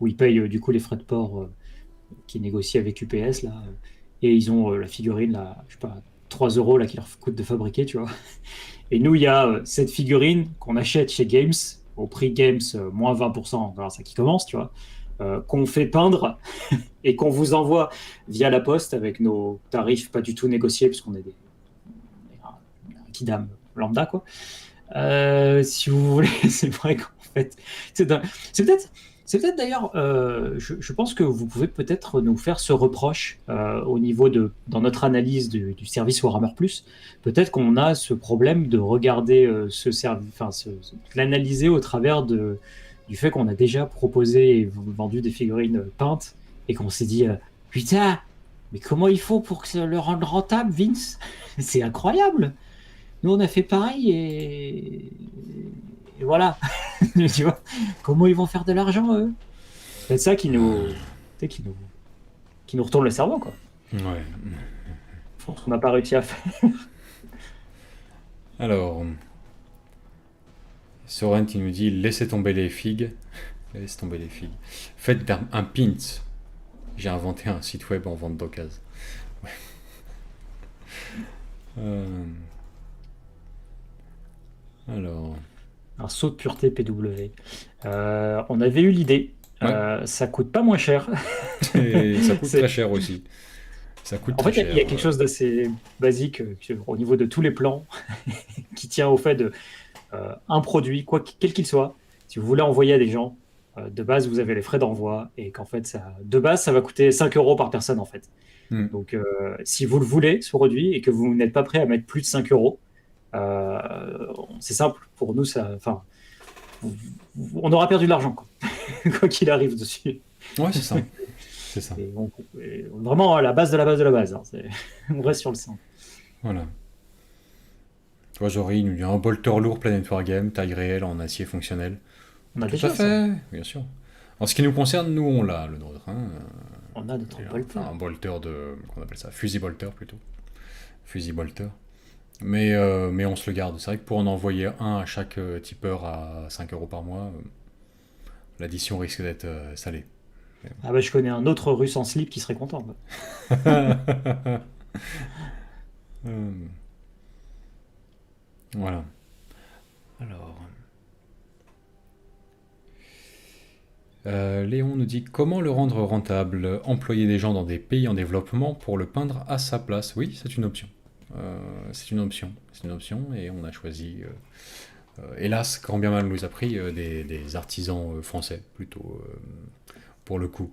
Speaker 2: où ils payent du coup les frais de port qui négocient avec UPS là, et ils ont la figurine là, je sais pas, 3 euros là qui leur coûte de fabriquer, tu vois. Et nous, il y a cette figurine qu'on achète chez Games au prix Games moins 20%, alors ça qui commence, tu vois, qu'on fait peindre et qu'on vous envoie via la poste avec nos tarifs pas du tout négociés parce qu'on est un kidam lambda quoi. Si vous voulez, c'est vrai qu'en fait, c'est peut-être d'ailleurs, je pense que vous pouvez peut-être nous faire ce reproche au niveau dans notre analyse du service Warhammer Plus. Peut-être qu'on a ce problème de regarder ce service, enfin, l'analyser au travers du fait qu'on a déjà proposé et vendu des figurines peintes et qu'on s'est dit putain, mais comment il faut pour que le rendre rentable, Vince? C'est incroyable. Nous, on a fait pareil et voilà. Tu vois, comment ils vont faire de l'argent, eux? C'est ça qui nous retourne le cerveau, quoi.
Speaker 1: Ouais.
Speaker 2: Ce qu'on n'a pas réussi à faire.
Speaker 1: Alors, Soren qui nous dit laissez tomber les figues. Laissez tomber les figues. Faites un pint. J'ai inventé un site web en vente d'occasion. Ouais. Alors,
Speaker 2: saut de pureté PW. On avait eu l'idée.
Speaker 1: Ouais.
Speaker 2: Ça coûte pas moins cher.
Speaker 1: et ça coûte très cher aussi. Ça coûte
Speaker 2: En
Speaker 1: très
Speaker 2: fait,
Speaker 1: cher.
Speaker 2: il y a quelque chose d'assez basique au niveau de tous les plans qui tient au fait de un produit, quel qu'il soit. Si vous voulez envoyer à des gens, de base, vous avez les frais d'envoi et qu'en fait, de base, ça va coûter 5 euros par personne en fait. Donc, si vous le voulez, ce produit, et que vous n'êtes pas prêt à mettre plus de 5 euros, c'est simple. Pour nous, on aura perdu de l'argent, quoi qu'il arrive dessus.
Speaker 1: Ouais, c'est ça. C'est ça.
Speaker 2: Et vraiment à la base de la base de la base. Hein. On reste sur le sang.
Speaker 1: Voilà. Toi, Jory, il nous dit un bolter lourd Planet Wargame, taille réelle en acier fonctionnel.
Speaker 2: On a
Speaker 1: Tout
Speaker 2: déjà
Speaker 1: à fait, bien sûr. En ce qui nous concerne, nous, on l'a, le nôtre. Hein.
Speaker 2: On a notre bolter.
Speaker 1: Un bolter qu'on appelle ça, fusil bolter plutôt. Fusil bolter. Mais on se le garde. C'est vrai que pour en envoyer un à chaque tipeur à 5 euros par mois, l'addition risque d'être salée.
Speaker 2: Ah bah je connais un autre russe en slip qui serait content. Bah.
Speaker 1: Voilà. Alors. Léon nous dit comment le rendre rentable? Employer des gens dans des pays en développement pour le peindre à sa place. Oui, c'est une option. C'est une option et on a choisi, hélas, quand bien mal nous a pris, des artisans français plutôt pour le coup.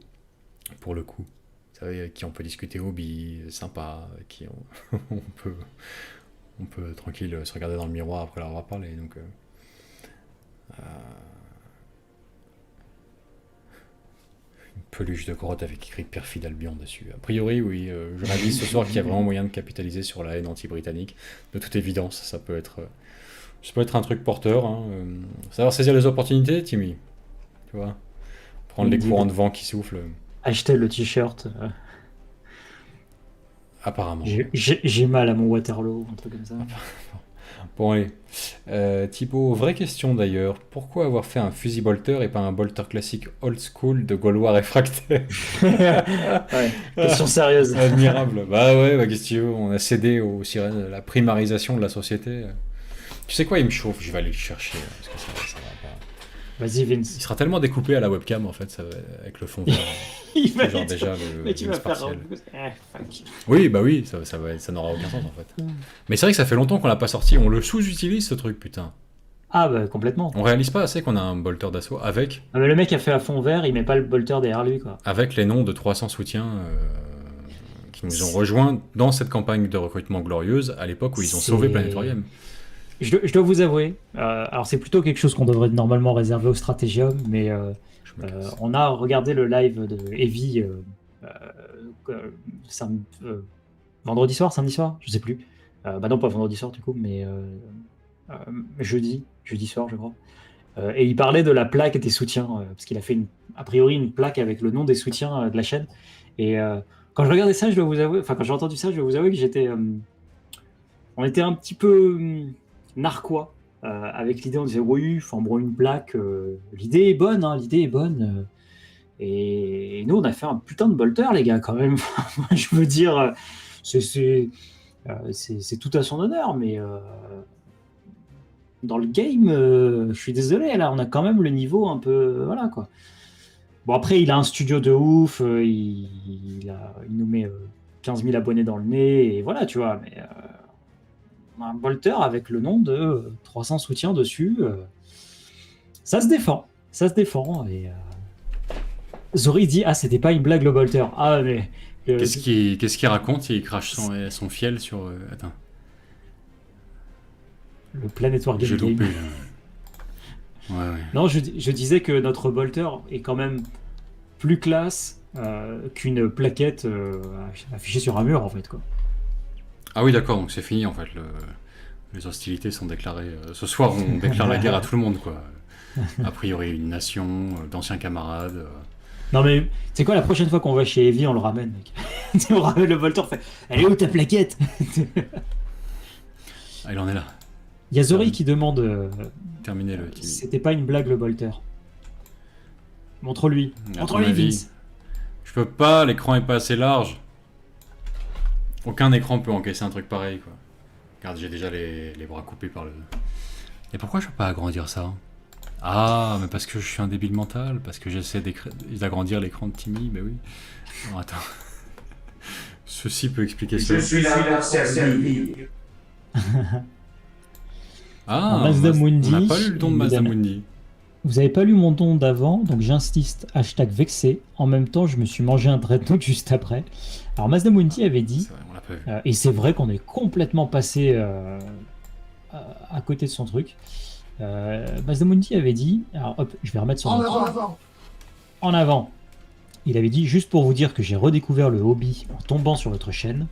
Speaker 1: Vous savez, avec qui on peut discuter hobby, sympa, qui on peut tranquille se regarder dans le miroir après leur avoir parlé. Donc, une peluche de grotte avec écrit Perfide Albion dessus. A priori, oui, je réalise ce soir qu'il y a vraiment moyen de capitaliser sur la haine anti-britannique. De toute évidence, ça peut être un truc porteur. Hein. Savoir saisir les opportunités, Timmy. Tu vois, prendre les courants de vent qui soufflent.
Speaker 2: Acheter le t-shirt.
Speaker 1: Apparemment.
Speaker 2: J'ai mal à mon Waterloo, un truc comme ça.
Speaker 1: Bon, allez. Thibaut, vraie question d'ailleurs. Pourquoi avoir fait un fusil bolter et pas un bolter classique old school de Gaulois réfractaires?
Speaker 2: Ouais, question sérieuse.
Speaker 1: Admirable. Bah ouais, qu'est-ce que tu veux, on a cédé aux sirènes, la primarisation de la société. Tu sais quoi, il me chauffe, je vais aller le chercher. Parce que ça va pas.
Speaker 2: Vas-y, Vince.
Speaker 1: Il sera tellement découpé à la webcam en fait, avec le fond vert.
Speaker 2: Il va
Speaker 1: genre
Speaker 2: être-
Speaker 1: déjà
Speaker 2: Mais tu
Speaker 1: le
Speaker 2: vas faire
Speaker 1: partiel.
Speaker 2: fuck.
Speaker 1: Oui, bah oui, ça n'aura aucun sens en fait. Mais c'est vrai que ça fait longtemps qu'on l'a pas sorti, on le sous-utilise ce truc, putain.
Speaker 2: Ah bah complètement.
Speaker 1: On réalise pas assez qu'on a un bolter d'assaut avec
Speaker 2: Ah, mais le mec a fait à fond vert, il met pas le bolter derrière lui, quoi.
Speaker 1: les noms de 300 soutiens qui nous ont rejoints dans cette campagne de recrutement glorieuse à l'époque où ils ont sauvé Planétorium.
Speaker 2: Je dois vous avouer, alors c'est plutôt quelque chose qu'on devrait normalement réserver au Stratégium, mais
Speaker 1: Je me casse.
Speaker 2: on a regardé le live de Evie vendredi soir, samedi soir, je sais plus. Bah non, pas vendredi soir du coup, mais jeudi soir, je crois. Et il parlait de la plaque des soutiens, parce qu'il a fait a priori une plaque avec le nom des soutiens de la chaîne. Et quand je regardais ça, je dois vous avouer, enfin quand j'ai entendu ça, je dois vous avouer que on était un petit peu narquois avec l'idée. On disait oui, enfin bon, une plaque, l'idée est bonne, hein, l'idée est bonne. Et nous, on a fait un putain de bolter, les gars, quand même. Je veux dire, c'est tout à son honneur, mais dans le game, je suis désolé, là, on a quand même le niveau un peu. Voilà, quoi. Bon, après, il a un studio de ouf, il nous met 15 000 abonnés dans le nez, et voilà, tu vois, mais on a un bolter avec le nom de 300 soutiens dessus. Ça se défend, et Zori dit, ah, c'était pas une blague le bolter. Ah, mais...
Speaker 1: Qu'est-ce qu'il raconte? Il crache son fiel sur... Attends.
Speaker 2: Le Planet War
Speaker 1: J'ai
Speaker 2: Game.
Speaker 1: loupé. Ouais.
Speaker 2: Non, je disais que notre bolter est quand même plus classe qu'une plaquette affichée sur un mur, en fait, quoi.
Speaker 1: Ah oui, d'accord, donc c'est fini, en fait. Les hostilités sont déclarées. Ce soir, on déclare la guerre à tout le monde, quoi. A priori, une nation, d'anciens camarades...
Speaker 2: Non mais, c'est quoi, la prochaine fois qu'on va chez Evie, on le ramène, mec. On ramène le bolter, on fait « Elle est où ta plaquette ?»
Speaker 1: Ah, il en est là.
Speaker 2: Il y a Zori qui demande
Speaker 1: Terminé le TV.
Speaker 2: c'était pas une blague le bolter. Montre-lui.
Speaker 1: À ton
Speaker 2: Montre-lui,
Speaker 1: avis,
Speaker 2: Vince.
Speaker 1: Je peux pas, l'écran est pas assez large. Aucun écran peut encaisser un truc pareil, quoi. Regarde, j'ai déjà les bras coupés par le... Et pourquoi je peux pas agrandir ça? Ah, mais parce que je suis un débile mental, parce que j'essaie d'agrandir l'écran de Timmy, mais oui. Non, attends. Ceci peut expliquer ça.
Speaker 4: Je suis là pour servir.
Speaker 1: Ah,
Speaker 2: Mazda Mundi,
Speaker 1: on n'a pas lu le don de Mazda
Speaker 2: évidemment.
Speaker 1: Mundi.
Speaker 2: Vous avez pas lu mon don d'avant, donc j'insiste, #vexé. En même temps, je me suis mangé un dreadnought juste après. Alors Mazda Mundi avait dit,
Speaker 1: C'est vrai, on l'a pas vu.
Speaker 2: et c'est vrai qu'on est complètement passé à côté de son truc. Mazda Mundi avait dit, alors hop, je vais remettre son en avant. Il avait dit, juste pour vous dire que j'ai redécouvert le hobby en tombant sur votre chaîne.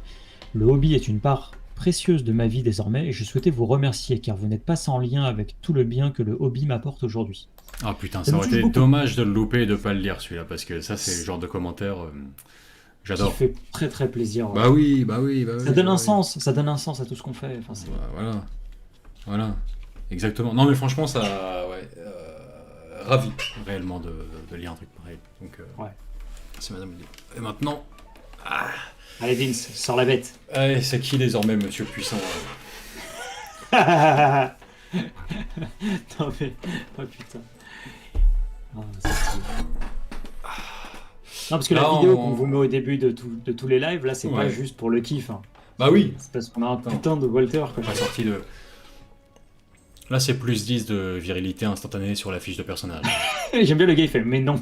Speaker 2: Le hobby est une part précieuse de ma vie désormais et je souhaitais vous remercier car vous n'êtes pas sans lien avec tout le bien que le hobby m'apporte aujourd'hui.
Speaker 1: Ah putain,
Speaker 2: Ça
Speaker 1: ça
Speaker 2: me
Speaker 1: aurait
Speaker 2: touche
Speaker 1: été
Speaker 2: beaucoup.
Speaker 1: dommage de le louper et de pas le lire celui-là, parce que ça c'est le genre de commentaire...
Speaker 2: Qui
Speaker 1: J'adore.
Speaker 2: fait très très plaisir.
Speaker 1: Bah oui.
Speaker 2: Ça donne un sens, ça donne un sens à tout ce qu'on fait. Enfin, c'est...
Speaker 1: Bah, voilà. Exactement. Non mais franchement, ça... Ouais. Ravi, réellement, de lire un truc pareil. Donc,
Speaker 2: Ouais.
Speaker 1: c'est madame. Et maintenant...
Speaker 2: Allez Vince, sors la bête.
Speaker 1: Allez, c'est qui désormais, monsieur puissant?
Speaker 2: Non mais, oh putain. Oh, c'est stylé. Non parce que la
Speaker 1: Là,
Speaker 2: vidéo
Speaker 1: on-
Speaker 2: qu'on vous met au début de tous les lives, là c'est pas
Speaker 1: Ouais.
Speaker 2: juste pour le kiff. Hein.
Speaker 1: Bah oui.
Speaker 2: C'est parce qu'on a un putain de Walter. Quoi.
Speaker 1: Pas sorti de... Là, c'est plus 10 de virilité instantanée sur la fiche de personnage.
Speaker 2: J'aime bien le gars, il fait mais non.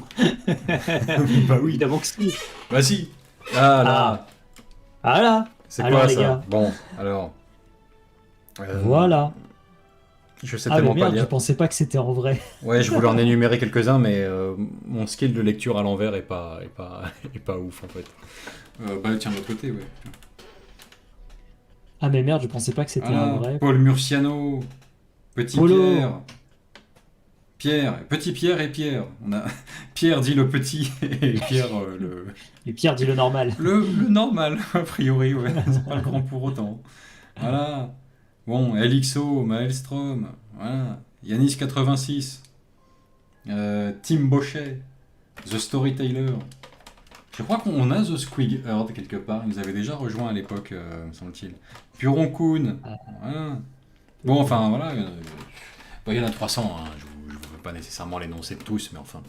Speaker 1: Bah oui.
Speaker 2: Évidemment que si.
Speaker 1: Bah si. Ah là.
Speaker 2: Ah là.
Speaker 1: C'est
Speaker 2: Alors,
Speaker 1: quoi
Speaker 2: les
Speaker 1: ça?
Speaker 2: gars.
Speaker 1: Bon, alors...
Speaker 2: Voilà.
Speaker 1: Je sais
Speaker 2: Ah mais
Speaker 1: tellement pas
Speaker 2: merde,
Speaker 1: lire.
Speaker 2: je pensais pas que c'était en vrai.
Speaker 1: Ouais, je voulais en énumérer quelques-uns, mais mon skill de lecture à l'envers est pas ouf en fait. Bah tiens, de l'autre côté, ouais.
Speaker 2: Ah mais merde, je pensais pas que c'était
Speaker 1: Ah,
Speaker 2: en vrai.
Speaker 1: Paul Murciano, Petit
Speaker 2: Polo.
Speaker 1: Petit Pierre et Pierre. On a Pierre dit le petit et Pierre le
Speaker 2: Et Pierre dit le normal.
Speaker 1: le normal a priori, ouais. C'est pas le grand pour autant. Voilà. Bon, LXO, Maelstrom, voilà. Yanis86, Tim Bochet, The Storyteller. Je crois qu'on a The Squig Herd quelque part. Ils nous avaient déjà rejoint à l'époque, me semble-t-il. Puron Kun. Voilà. Bon, enfin, voilà. Il y en a 300. Hein. Je ne veux pas nécessairement les énoncer tous, mais enfin,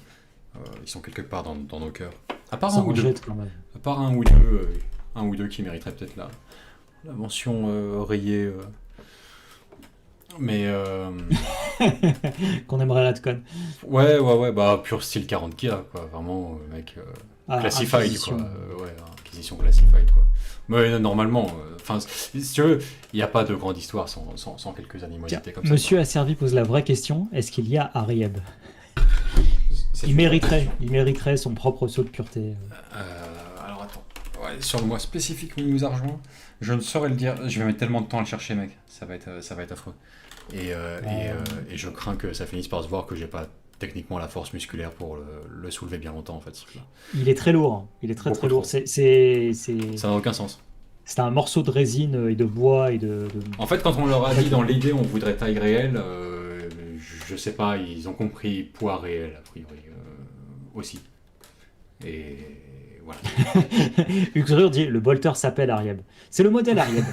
Speaker 1: ils sont quelque part dans nos cœurs. À part
Speaker 2: Ça
Speaker 1: un ou deux.
Speaker 2: rejette quand même.
Speaker 1: À part un ou deux qui mériteraient peut-être la mention oreiller. Mais
Speaker 2: Qu'on aimerait Radcon.
Speaker 1: ouais, bah pur style 40K, quoi, vraiment, mec,
Speaker 2: Ah,
Speaker 1: classified,
Speaker 2: Inquisition.
Speaker 1: quoi, ouais, acquisition classified, quoi. Mais normalement, enfin, si tu veux, il n'y a pas de grande histoire sans quelques animosités
Speaker 2: Tiens,
Speaker 1: comme ça.
Speaker 2: Monsieur Asservi pose la vraie question, est-ce qu'il y a Arieb?
Speaker 1: C'est
Speaker 2: Il
Speaker 1: une
Speaker 2: mériterait son propre saut de pureté.
Speaker 1: Alors attends, ouais, sur le mois spécifique où il nous a rejoint, je ne saurais le dire, je vais mettre tellement de temps à le chercher, mec, ça va être affreux. Et je crains que ça finisse par se voir que j'ai pas techniquement la force musculaire pour le soulever bien longtemps, en fait, ce truc-là.
Speaker 2: Il est très lourd, hein. Il est très
Speaker 1: Beaucoup
Speaker 2: très lourd.
Speaker 1: trop.
Speaker 2: C'est
Speaker 1: Ça n'a aucun sens.
Speaker 2: un morceau de résine et de bois et de...
Speaker 1: En fait, quand on leur a dit dans l'idée on voudrait taille réelle, je sais pas, ils ont compris poids réel, a priori, aussi. Et voilà.
Speaker 2: Uxrur dit le bolter s'appelle Arieb. C'est le modèle Arieb.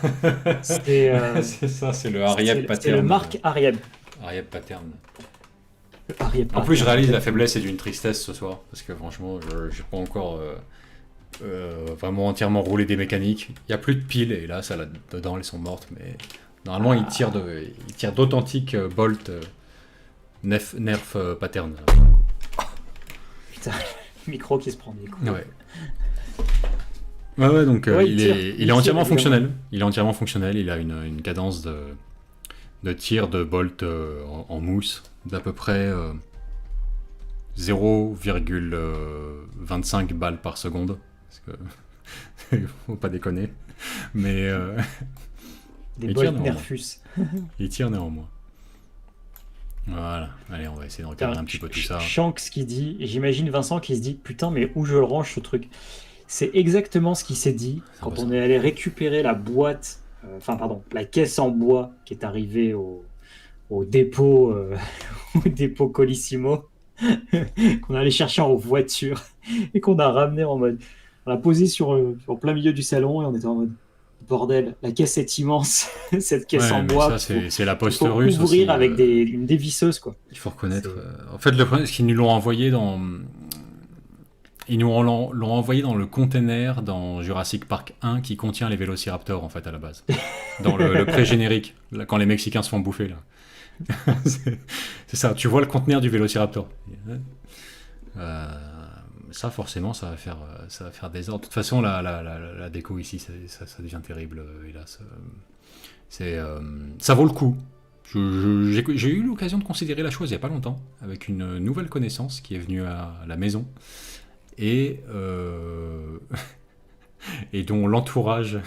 Speaker 2: C'est
Speaker 1: C'est ça, c'est le Arieb
Speaker 2: c'est
Speaker 1: pattern.
Speaker 2: le marque Arieb.
Speaker 1: Arieb pattern.
Speaker 2: Le Arieb
Speaker 1: En plus, je
Speaker 2: pattern.
Speaker 1: réalise la faiblesse et d'une tristesse ce soir, parce que franchement, je n'ai pas encore vraiment entièrement roulé des mécaniques. Il n'y a plus de piles, et là, dedans, elles sont mortes, mais normalement, il tire d'authentiques Bolt Nerf pattern.
Speaker 2: Putain, le micro qui se prend des coups.
Speaker 1: Ouais. Ouais, donc
Speaker 2: Ouais,
Speaker 1: il est
Speaker 2: tire,
Speaker 1: entièrement
Speaker 2: évidemment.
Speaker 1: fonctionnel. Il est entièrement fonctionnel. Il a une cadence de tir de bolt en mousse d'à peu près 0,25 balles par seconde. Parce que faut pas déconner. Mais
Speaker 2: Des
Speaker 1: il
Speaker 2: bols
Speaker 1: tire néanmoins.
Speaker 2: Nerfus.
Speaker 1: Il tire néanmoins. Voilà. Allez, on va essayer de recadrer un petit peu tout ça.
Speaker 2: Shanks qui dit, j'imagine Vincent qui se dit putain mais où je le range ce truc. C'est exactement ce qu'il s'est dit
Speaker 1: C'est
Speaker 2: quand
Speaker 1: pas
Speaker 2: on
Speaker 1: ça.
Speaker 2: est allé récupérer la boîte, la caisse en bois qui est arrivée au dépôt, au dépôt Colissimo, qu'on allait chercher en voiture et qu'on a ramené en mode, on l'a posé en plein milieu du salon et on était en mode bordel, la caisse est immense, cette caisse
Speaker 1: Ouais,
Speaker 2: en
Speaker 1: mais
Speaker 2: bois.
Speaker 1: ça, c'est la
Speaker 2: il
Speaker 1: poste
Speaker 2: faut
Speaker 1: russe
Speaker 2: ouvrir
Speaker 1: aussi,
Speaker 2: avec une dévisseuse quoi.
Speaker 1: Il faut reconnaître.
Speaker 2: C'est-
Speaker 1: En fait, le problème, c'est qu'ils nous l'ont envoyé dans. Ils nous l'ont envoyé dans le container dans Jurassic Park 1 qui contient les Vélociraptors en fait à la base. Dans le pré-générique, là, quand les Mexicains se font bouffer là. C'est ça, tu vois le conteneur du Vélociraptor. Ça forcément ça va faire désordre. De toute façon la déco ici ça devient terrible hélas. Ça vaut le coup. J'ai eu l'occasion de considérer la chose il n'y a pas longtemps avec une nouvelle connaissance qui est venue à la maison et dont l'entourage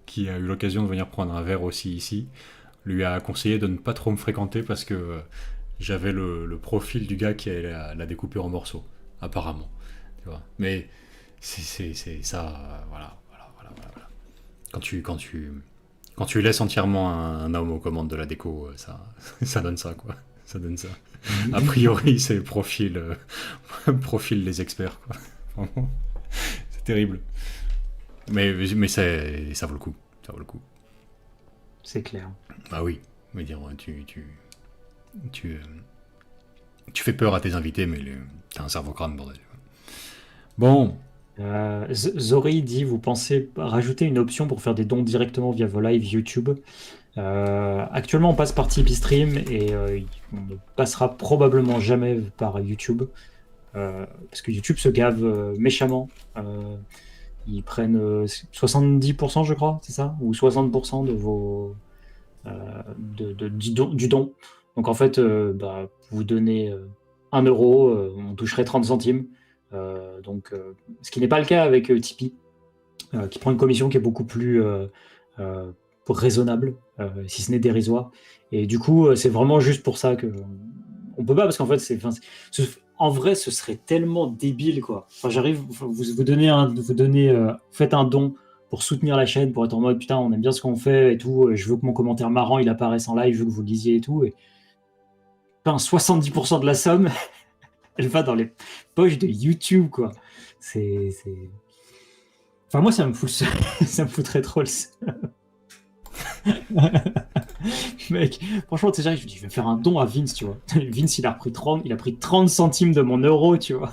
Speaker 1: qui a eu l'occasion de venir prendre un verre aussi ici lui a conseillé de ne pas trop me fréquenter parce que j'avais le profil du gars qui allait la découper en morceaux apparemment, tu vois. Mais c'est ça, voilà. Quand tu laisses entièrement un homme aux commandes de la déco, ça donne ça, quoi. Ça donne ça. A priori, c'est profil les experts, quoi. Vraiment. C'est terrible. Mais ça vaut le coup. Ça vaut le coup.
Speaker 2: C'est clair.
Speaker 1: Ah oui. Mais dire, tu fais peur à tes invités, mais t'as un cerveau crâne, bordel. Bon.
Speaker 2: Zori dit, vous pensez rajouter une option pour faire des dons directement via vos lives YouTube? Actuellement, on passe par Tipeee Stream et on ne passera probablement jamais par YouTube parce que YouTube se gave méchamment. Ils prennent 70%, je crois, c'est ça? Ou 60% de vos du don. Donc en fait, vous donnez 1 euro, on toucherait 30 centimes. Ce qui n'est pas le cas avec Tipeee, qui prend une commission qui est beaucoup plus raisonnable, si ce n'est dérisoire. Et du coup, c'est vraiment juste pour ça que on peut pas, parce qu'en fait, en vrai, ce serait tellement débile, quoi. Enfin, faites un don pour soutenir la chaîne, pour être en mode putain, on aime bien ce qu'on fait et tout. Je veux que mon commentaire marrant il apparaisse en live, je veux que vous le lisiez et tout. Et 70% de la somme, elle va dans les poches de YouTube, quoi. Enfin, moi, ça me foutrait trop le seum. Mec, franchement, tu sais, j'arrive, je me dis, je vais faire un don à Vince, tu vois. Vince, il a pris 30 centimes de mon euro, tu vois.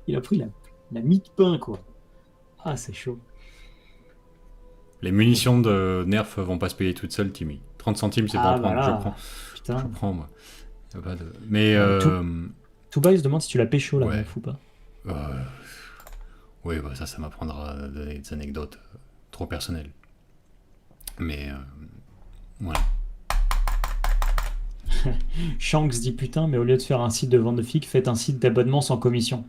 Speaker 2: Il a pris la mie de pain, quoi. Ah, c'est chaud.
Speaker 1: Les munitions de Nerf vont pas se payer toutes seules, Timmy. 30 centimes, c'est pas à prendre.
Speaker 2: Voilà.
Speaker 1: Je prends.
Speaker 2: Putain.
Speaker 1: Je prends, moi. Y a pas de... Mais.
Speaker 2: Touba, il se demande si tu l'as pécho, là,
Speaker 1: Ouais.
Speaker 2: Nerf, ou pas.
Speaker 1: Oui, bah ça m'apprendra des anecdotes trop personnelles. Mais. Voilà.
Speaker 2: Shanks dit putain, mais au lieu de faire un site de vente de figue, faites un site d'abonnement sans commission.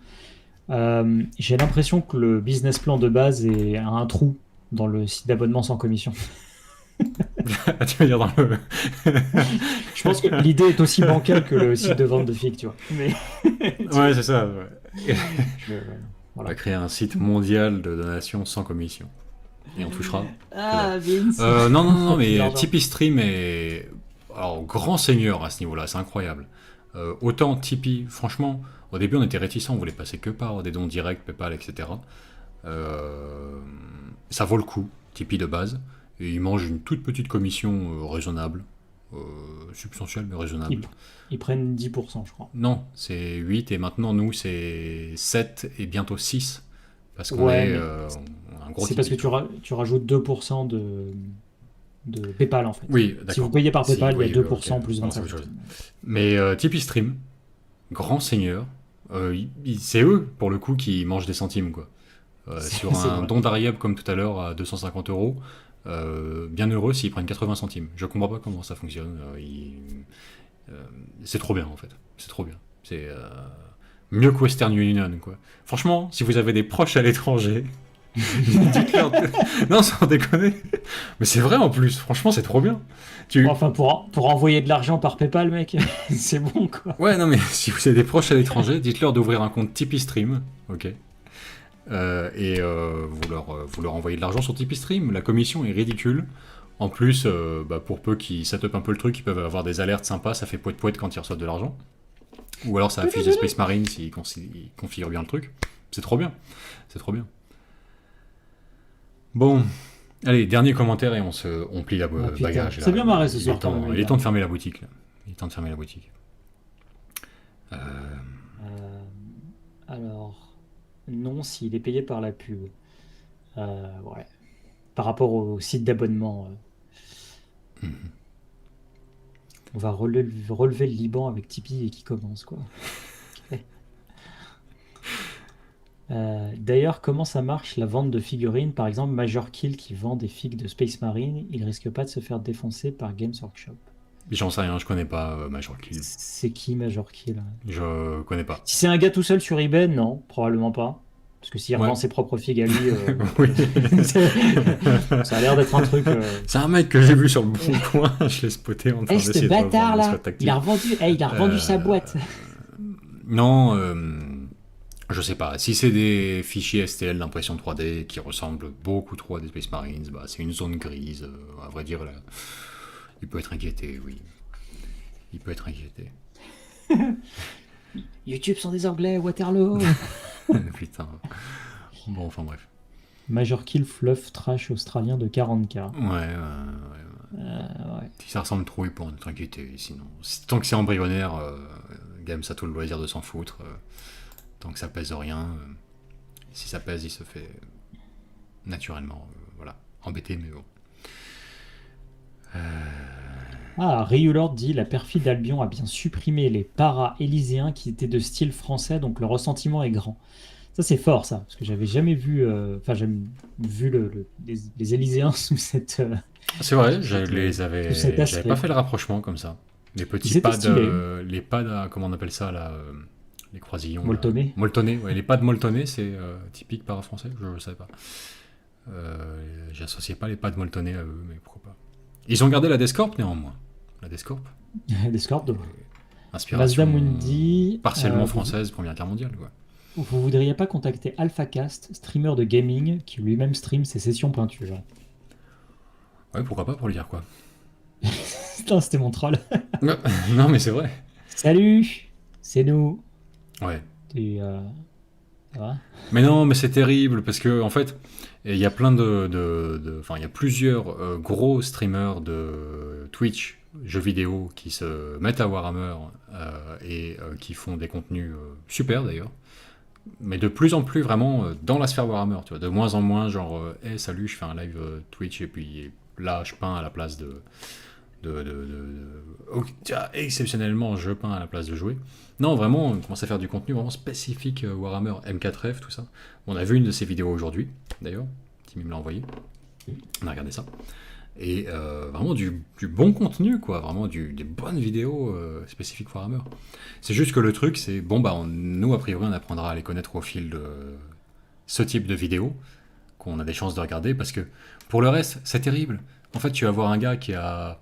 Speaker 2: J'ai l'impression que le business plan de base a un trou dans le site d'abonnement sans commission.
Speaker 1: Tu veux dire dans le.
Speaker 2: Je pense que l'idée est aussi bancale que le site de vente de figue, tu vois. Mais
Speaker 1: Ouais, c'est ça. Ouais. On
Speaker 2: voilà.
Speaker 1: va créer un site mondial de donation sans commission. Et on touchera.
Speaker 2: Ah, Vince.
Speaker 1: Non,
Speaker 2: Du
Speaker 1: mais
Speaker 2: argent.
Speaker 1: Tipeee Stream est. Alors, grand seigneur à ce niveau-là, c'est incroyable. Autant Tipeee, franchement, Au début, on était réticents, on voulait passer que par des dons directs, PayPal, etc. Ça vaut le coup, Tipeee de base, et ils mangent une toute petite commission raisonnable, substantielle mais raisonnable.
Speaker 2: Ils prennent 10%, je crois.
Speaker 1: Non, c'est 8 et maintenant nous c'est 7 et bientôt 6 parce qu'on
Speaker 2: Ouais,
Speaker 1: est
Speaker 2: mais
Speaker 1: un gros
Speaker 2: c'est parce que
Speaker 1: Tipeee.
Speaker 2: tu rajoutes 2% de PayPal, en fait.
Speaker 1: Oui,
Speaker 2: Si vous
Speaker 1: d'accord.
Speaker 2: payez par
Speaker 1: Si,
Speaker 2: PayPal, il y a
Speaker 1: oui,
Speaker 2: 2%
Speaker 1: ok,
Speaker 2: plus
Speaker 1: bon, c'est
Speaker 2: 25
Speaker 1: autre chose.
Speaker 2: centimes.
Speaker 1: Mais Tipeee Stream, grand seigneur, c'est eux pour le coup qui mangent des centimes quoi. Sur
Speaker 2: C'est
Speaker 1: un
Speaker 2: vrai.
Speaker 1: don d'Ariab comme tout à l'heure à 250 €, bien heureux s'ils prennent 80 centimes. Je comprends pas comment ça fonctionne. C'est trop bien en fait. C'est trop bien. C'est mieux que Western Union quoi. Franchement, si vous avez des proches à l'étranger, dites-leur. Non, sans déconner. Mais c'est vrai en plus. Franchement, c'est trop bien. Tu.
Speaker 2: Enfin, pour envoyer de l'argent par PayPal, mec, c'est bon, quoi.
Speaker 1: Ouais, non mais si vous avez des proches à l'étranger, dites-leur d'ouvrir un compte Tipeee Stream, ok. Vous leur envoyez de l'argent sur Tipeee Stream. La commission est ridicule. En plus, pour peu qu'ils set-up un peu le truc, ils peuvent avoir des alertes sympas, ça fait poète-poète quand ils reçoivent de l'argent. Ou alors ça affiche des Space Marines s'ils ils configurent bien le truc. C'est trop bien. C'est trop bien. Bon, allez, dernier commentaire et on plie la
Speaker 2: putain.
Speaker 1: bagage. Là.
Speaker 2: C'est bien marré ce
Speaker 1: Il est
Speaker 2: soir,
Speaker 1: temps-
Speaker 2: quand même,
Speaker 1: Il est temps de fermer la boutique. Là. Il est temps de fermer la boutique.
Speaker 2: Euh, alors, non, s'il est payé par la pub. Ouais. Par rapport au site d'abonnement, on va relever le Liban avec Tipeee et qui commence, quoi. Ok. D'ailleurs, comment ça marche la vente de figurines? Par exemple, Major Kill qui vend des figues de Space Marine, il risque pas de se faire défoncer par Games Workshop.
Speaker 1: J'en sais rien, je connais pas Major Kill.
Speaker 2: C'est qui Major Kill?
Speaker 1: Je connais pas.
Speaker 2: Si c'est un gars tout seul sur eBay, non, probablement pas. Parce que s'il
Speaker 1: Ouais.
Speaker 2: revend ses propres figues à lui,
Speaker 1: Oui.
Speaker 2: ça a l'air d'être un truc.
Speaker 1: C'est un mec que j'ai vu sur le bon coin, je l'ai spoté en train
Speaker 2: Eh, ce
Speaker 1: d'essayer de
Speaker 2: bâtard
Speaker 1: revendre les
Speaker 2: là,
Speaker 1: squad tactiques.
Speaker 2: il a revendu sa boîte.
Speaker 1: Non, je sais pas. Si c'est des fichiers STL d'impression 3D qui ressemblent beaucoup trop à des Space Marines, bah, c'est une zone grise. À vrai dire, là, il peut être inquiété, oui. Il peut être inquiété.
Speaker 2: YouTube sont des Anglais, Waterloo.
Speaker 1: Putain. Bon, enfin bref.
Speaker 2: Major Kill fluff trash australien de 40K.
Speaker 1: Ouais.
Speaker 2: Ouais.
Speaker 1: Si ça ressemble trop, il peut en être inquiété. Sinon, tant que c'est embryonnaire, Games a tout le loisir de s'en foutre. Tant que ça pèse rien. Si ça pèse, il se fait naturellement. Voilà. Embêté, mais bon.
Speaker 2: Ah, Ryulord dit la perfide Albion a bien supprimé les paras-élyséens qui étaient de style français, donc le ressentiment est grand. Ça, c'est fort, ça, parce que j'avais jamais vu. Enfin, j'ai vu les Élyséens sous cette.
Speaker 1: C'est vrai, j'avais
Speaker 2: cet aspect.
Speaker 1: pas fait le rapprochement comme ça. Les petits
Speaker 2: Ils étaient
Speaker 1: pads,
Speaker 2: stylés.
Speaker 1: les pads, comment on appelle ça là, les croisillons. là.
Speaker 2: Molletonné.
Speaker 1: Molletonné, ouais, les pads molletonnés, c'est typique para-français, je ne savais pas. J'associais pas les pads molletonnés à eux, mais pourquoi pas. Ils ont gardé la Descorp néanmoins. La Descorp,
Speaker 2: Discord.
Speaker 1: inspiration
Speaker 2: Mazda Mundi,
Speaker 1: partiellement française, Première Guerre mondiale. Quoi.
Speaker 2: Vous voudriez pas contacter AlphaCast, streamer de gaming, qui lui-même stream ses sessions pointues.
Speaker 1: Ouais, pourquoi pas pour lui dire quoi.
Speaker 2: Putain, c'était mon troll.
Speaker 1: Non, mais c'est vrai.
Speaker 2: Salut, c'est nous.
Speaker 1: Ouais.
Speaker 2: Ça va?
Speaker 1: Mais non, mais c'est terrible parce que en fait, il y a plein enfin, il y a plusieurs gros streamers de Twitch, jeux vidéo, qui se mettent à Warhammer et qui font des contenus super d'ailleurs. Mais de plus en plus vraiment dans la sphère Warhammer, tu vois, de moins en moins genre, hey, salut, je fais un live Twitch et puis là je peins à la place oh, tiens, exceptionnellement je peins à la place de jouer. Non, vraiment, on commence à faire du contenu vraiment spécifique Warhammer, M4F, tout ça. On a vu une de ces vidéos aujourd'hui, d'ailleurs, Timmy me l'a envoyé. On a regardé ça. Et vraiment du bon contenu, quoi. Vraiment des bonnes vidéos spécifiques Warhammer. C'est juste que le truc, c'est, bon, bah, nous, a priori, on apprendra à les connaître au fil de ce type de vidéos, qu'on a des chances de regarder, parce que pour le reste, c'est terrible. En fait, tu vas voir un gars qui a...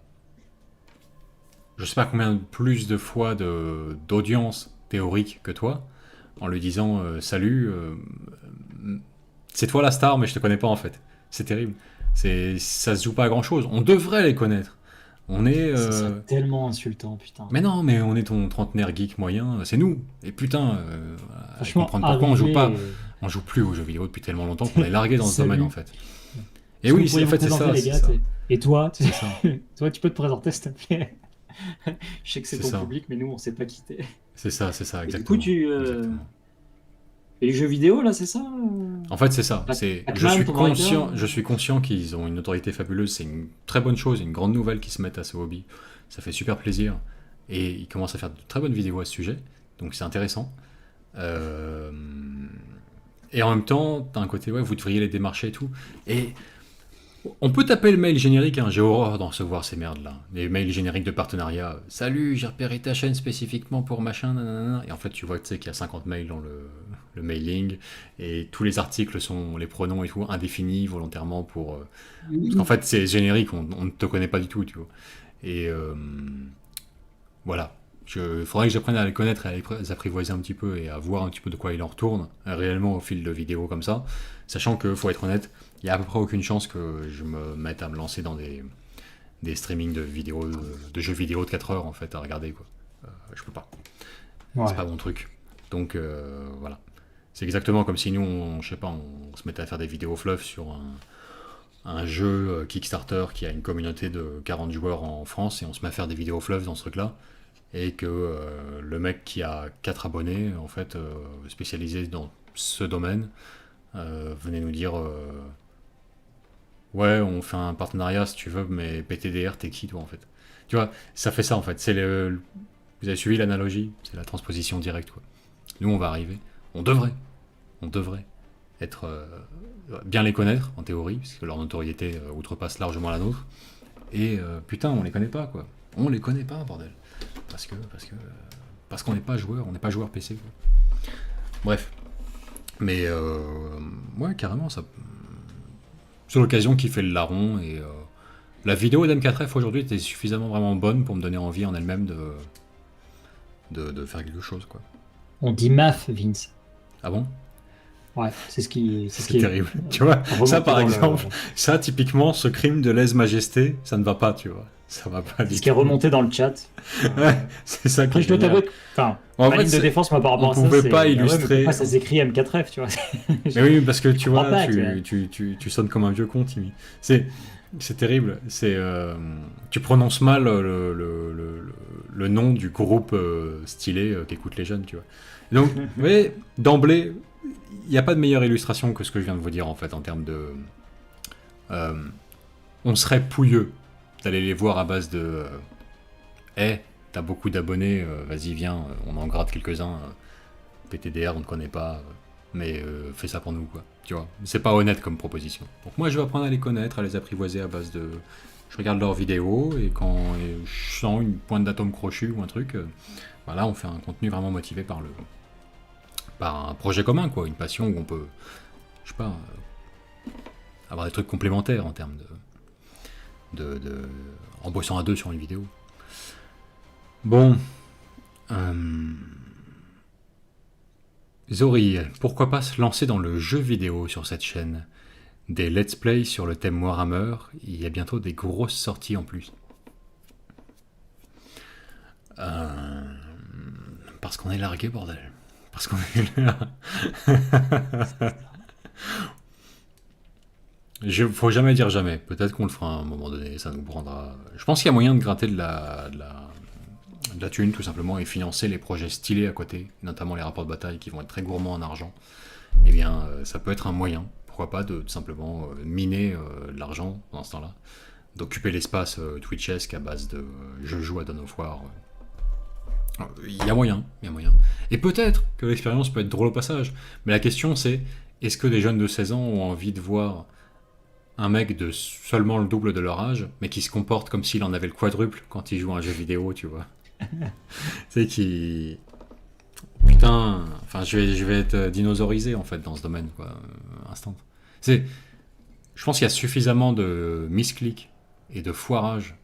Speaker 1: je sais pas combien plus de fois d'audience théorique que toi, en lui disant salut, c'est toi la star, mais je te connais pas en fait. C'est terrible. Ça se joue pas à grand chose. On devrait les connaître. On est...
Speaker 2: Ça serait tellement insultant, putain.
Speaker 1: Mais non, mais on est ton trentenaire geek moyen, c'est nous. Et putain,
Speaker 2: Franchement,
Speaker 1: comprendre pourquoi on joue pas,
Speaker 2: arriver,
Speaker 1: on joue plus aux jeux vidéo depuis tellement longtemps qu'on est largué dans ce
Speaker 2: Salut.
Speaker 1: domaine en fait. Et
Speaker 2: Est-ce que
Speaker 1: oui,
Speaker 2: vous pourriez
Speaker 1: en fait
Speaker 2: vous
Speaker 1: c'est
Speaker 2: présenter,
Speaker 1: ça.
Speaker 2: les
Speaker 1: c'est
Speaker 2: gars,
Speaker 1: ça.
Speaker 2: Et toi,
Speaker 1: C'est ça.
Speaker 2: toi, tu peux te présenter, s'il te plaît. Je sais que c'est
Speaker 1: C'est
Speaker 2: ton
Speaker 1: ça.
Speaker 2: public, mais nous, on sait pas quitter.
Speaker 1: C'est ça,
Speaker 2: Et du
Speaker 1: exactement.
Speaker 2: coup,
Speaker 1: Exactement.
Speaker 2: Et les jeux vidéo, là, c'est ça
Speaker 1: En fait, c'est ça.
Speaker 2: Pac-
Speaker 1: C'est,
Speaker 2: Pac-Man, Tomb Raider.
Speaker 1: je suis conscient qu'ils ont une notoriété fabuleuse. C'est une très bonne chose, une grande nouvelle qu'ils se mettent à ce hobby. Ça fait super plaisir. Et ils commencent à faire de très bonnes vidéos à ce sujet. Donc c'est intéressant. Euh, Et en même temps, t'as un côté, ouais, vous devriez les démarcher et tout. Et on peut taper le mail générique, hein. J'ai horreur d'en recevoir ces merdes-là. Les mails génériques de partenariat. Salut, j'ai repéré ta chaîne spécifiquement pour machin, nanana. Et en fait, tu vois, tu sais qu'il y a 50 mails dans le mailing. Et tous les articles sont, les pronoms et tout, indéfinis volontairement pour... Parce qu'en fait, c'est générique, on ne te connaît pas du tout, tu vois. Et voilà. Il faudrait que j'apprenne à les connaître, à les apprivoiser un petit peu et à voir un petit peu de quoi il en retourne réellement au fil de vidéos comme ça. Sachant que, faut être honnête, il n'y a à peu près aucune chance que je me mette à me lancer dans des streamings de vidéos, de jeux vidéo de 4 heures en fait à regarder quoi. Je peux pas.
Speaker 2: Ouais.
Speaker 1: C'est pas mon truc. Donc voilà. C'est exactement comme si nous, je sais pas, on se mettait à faire des vidéos fluff sur un jeu Kickstarter qui a une communauté de 40 joueurs en France et on se met à faire des vidéos fluff dans ce truc-là et que le mec qui a 4 abonnés, en fait, spécialisé dans ce domaine, venait nous dire ouais, on fait un partenariat si tu veux, mais PTDR, t'es qui toi en fait? Tu vois, ça fait ça en fait. Vous avez suivi l'analogie? C'est la transposition directe quoi. Nous, on va arriver. On devrait être bien les connaître en théorie, parce que leur notoriété outrepasse largement la nôtre. Et putain, on les connaît pas quoi. On les connaît pas, bordel. Parce qu'on n'est pas joueur, on n'est pas joueur PC quoi. Bref. Mais ouais, carrément, ça. C'est l'occasion qui fait le larron et la vidéo d'M4F aujourd'hui était suffisamment vraiment bonne pour me donner envie en elle-même de faire quelque chose quoi.
Speaker 2: On dit MAF, Vince.
Speaker 1: Ah bon?
Speaker 2: Ouais, c'est ce qui
Speaker 1: C'est terrible. Tu vois, ça par exemple, ça typiquement, ce crime de lèse-majesté, ça ne va pas, tu vois. Ça va pas du
Speaker 2: C'est ce qui est
Speaker 1: tout.
Speaker 2: remonté dans le chat.
Speaker 1: Ouais, c'est ça qui
Speaker 2: Après,
Speaker 1: est
Speaker 2: je dois
Speaker 1: génial.
Speaker 2: t'avouer que, enfin,
Speaker 1: En
Speaker 2: ma
Speaker 1: fait,
Speaker 2: ligne de défense, moi, par rapport
Speaker 1: on
Speaker 2: à ça,
Speaker 1: pouvait
Speaker 2: c'est...
Speaker 1: pas
Speaker 2: Ah ouais, mais
Speaker 1: illustrer-
Speaker 2: pourquoi ça s'écrit M4F, tu vois?
Speaker 1: Mais oui, parce que tu vois,
Speaker 2: comprends pas,
Speaker 1: tu sonnes comme un vieux con, Timmy. C'est terrible. Tu prononces mal le nom du groupe stylé qu'écoutent les jeunes, tu vois. Et donc, vous voyez, d'emblée, il n'y a pas de meilleure illustration que ce que je viens de vous dire, en fait, en termes de... on serait pouilleux d'aller les voir à base de... t'as beaucoup d'abonnés, vas-y, viens, on en gratte quelques-uns. PTDR, on ne connaît pas, mais fais ça pour nous, quoi. Tu vois, c'est pas honnête comme proposition. Donc moi, je vais apprendre à les connaître, à les apprivoiser à base de... Je regarde leurs vidéos, et quand je sens une pointe d'atome crochu ou un truc, voilà, on fait un contenu vraiment motivé par un projet commun, quoi, une passion où on peut, je sais pas, avoir des trucs complémentaires en termes en bossant à deux sur une vidéo. Bon, Zori, pourquoi pas se lancer dans le jeu vidéo sur cette chaîne? Des let's play sur le thème Warhammer, il y a bientôt des grosses sorties en plus. Parce qu'on est largué, bordel. Parce qu'on est là. Faut jamais dire jamais. Peut-être qu'on le fera à un moment donné, ça nous prendra... Je pense qu'il y a moyen de gratter de la thune, tout simplement, et financer les projets stylés à côté, notamment les rapports de bataille qui vont être très gourmands en argent. Eh bien, ça peut être un moyen, pourquoi pas, de tout simplement miner de l'argent dans ce temps-là, d'occuper l'espace Twitchesque à base de je joue à Dawn of War. Il y a moyen, il y a moyen. Et peut-être que l'expérience peut être drôle au passage, mais la question c'est, est-ce que des jeunes de 16 ans ont envie de voir un mec de seulement le double de leur âge, mais qui se comporte comme s'il en avait le quadruple quand il joue à un jeu vidéo, tu vois? C'est qui... Putain, enfin je vais être dinosaurisé en fait dans ce domaine, quoi, instant. Je pense qu'il y a suffisamment de misclics et de foirage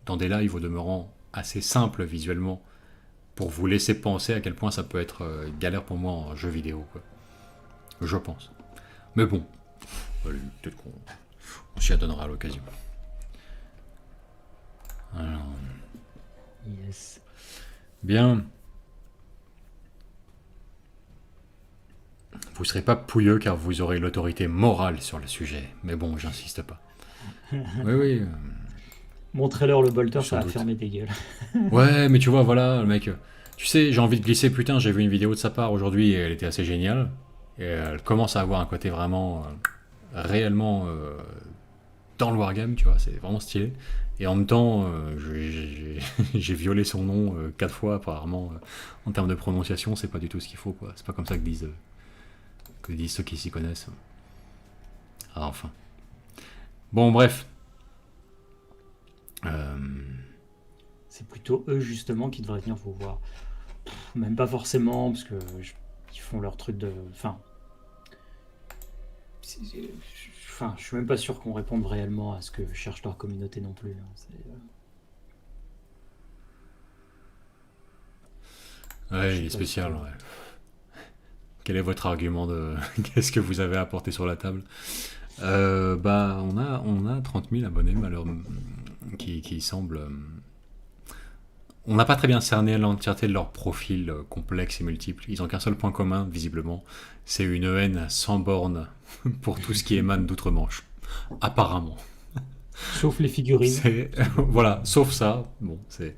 Speaker 1: dans des lives au demeurant assez simples visuellement pour vous laisser penser à quel point ça peut être galère pour moi en jeu vidéo, quoi. Je pense. Mais bon, allez, peut-être qu'on s'y adonnera à l'occasion. Alors,
Speaker 2: Yes.
Speaker 1: bien. Vous serez pas pouilleux car vous aurez l'autorité morale sur le sujet. Mais bon, j'insiste pas. Oui, oui.
Speaker 2: Montrez-leur le bolter,
Speaker 1: Sans
Speaker 2: ça va
Speaker 1: doute.
Speaker 2: fermer des gueules.
Speaker 1: Ouais, mais tu vois, voilà, le mec. Tu sais, j'ai envie de glisser, putain, j'ai vu une vidéo de sa part aujourd'hui et elle était assez géniale. Et elle commence à avoir un côté vraiment, réellement dans le wargame, tu vois, c'est vraiment stylé. Et en même temps, j'ai violé son nom 4 fois, apparemment, en termes de prononciation, c'est pas du tout ce qu'il faut, quoi. C'est pas comme ça que disent ceux qui s'y connaissent. Ah, enfin. Bon, bref.
Speaker 2: C'est plutôt eux justement qui devraient venir vous voir. Même pas forcément, parce que ils font leur truc de. Enfin, je suis même pas sûr qu'on réponde réellement à ce que cherche leur communauté non plus, hein.
Speaker 1: Ouais,
Speaker 2: Je sais
Speaker 1: il est
Speaker 2: pas
Speaker 1: spécial,
Speaker 2: si-
Speaker 1: ouais. Quel est votre argument de... Qu'est-ce que vous avez apporté sur la table? Bah, on a 30 000 abonnés, malheureusement, qui semblent... On n'a pas très bien cerné l'entièreté de leur profil complexe et multiple. Ils ont qu'un seul point commun, visiblement. C'est une haine sans borne pour tout ce qui émane d'outre-Manche. Apparemment.
Speaker 2: Sauf les figurines.
Speaker 1: Voilà, sauf ça. Bon, c'est...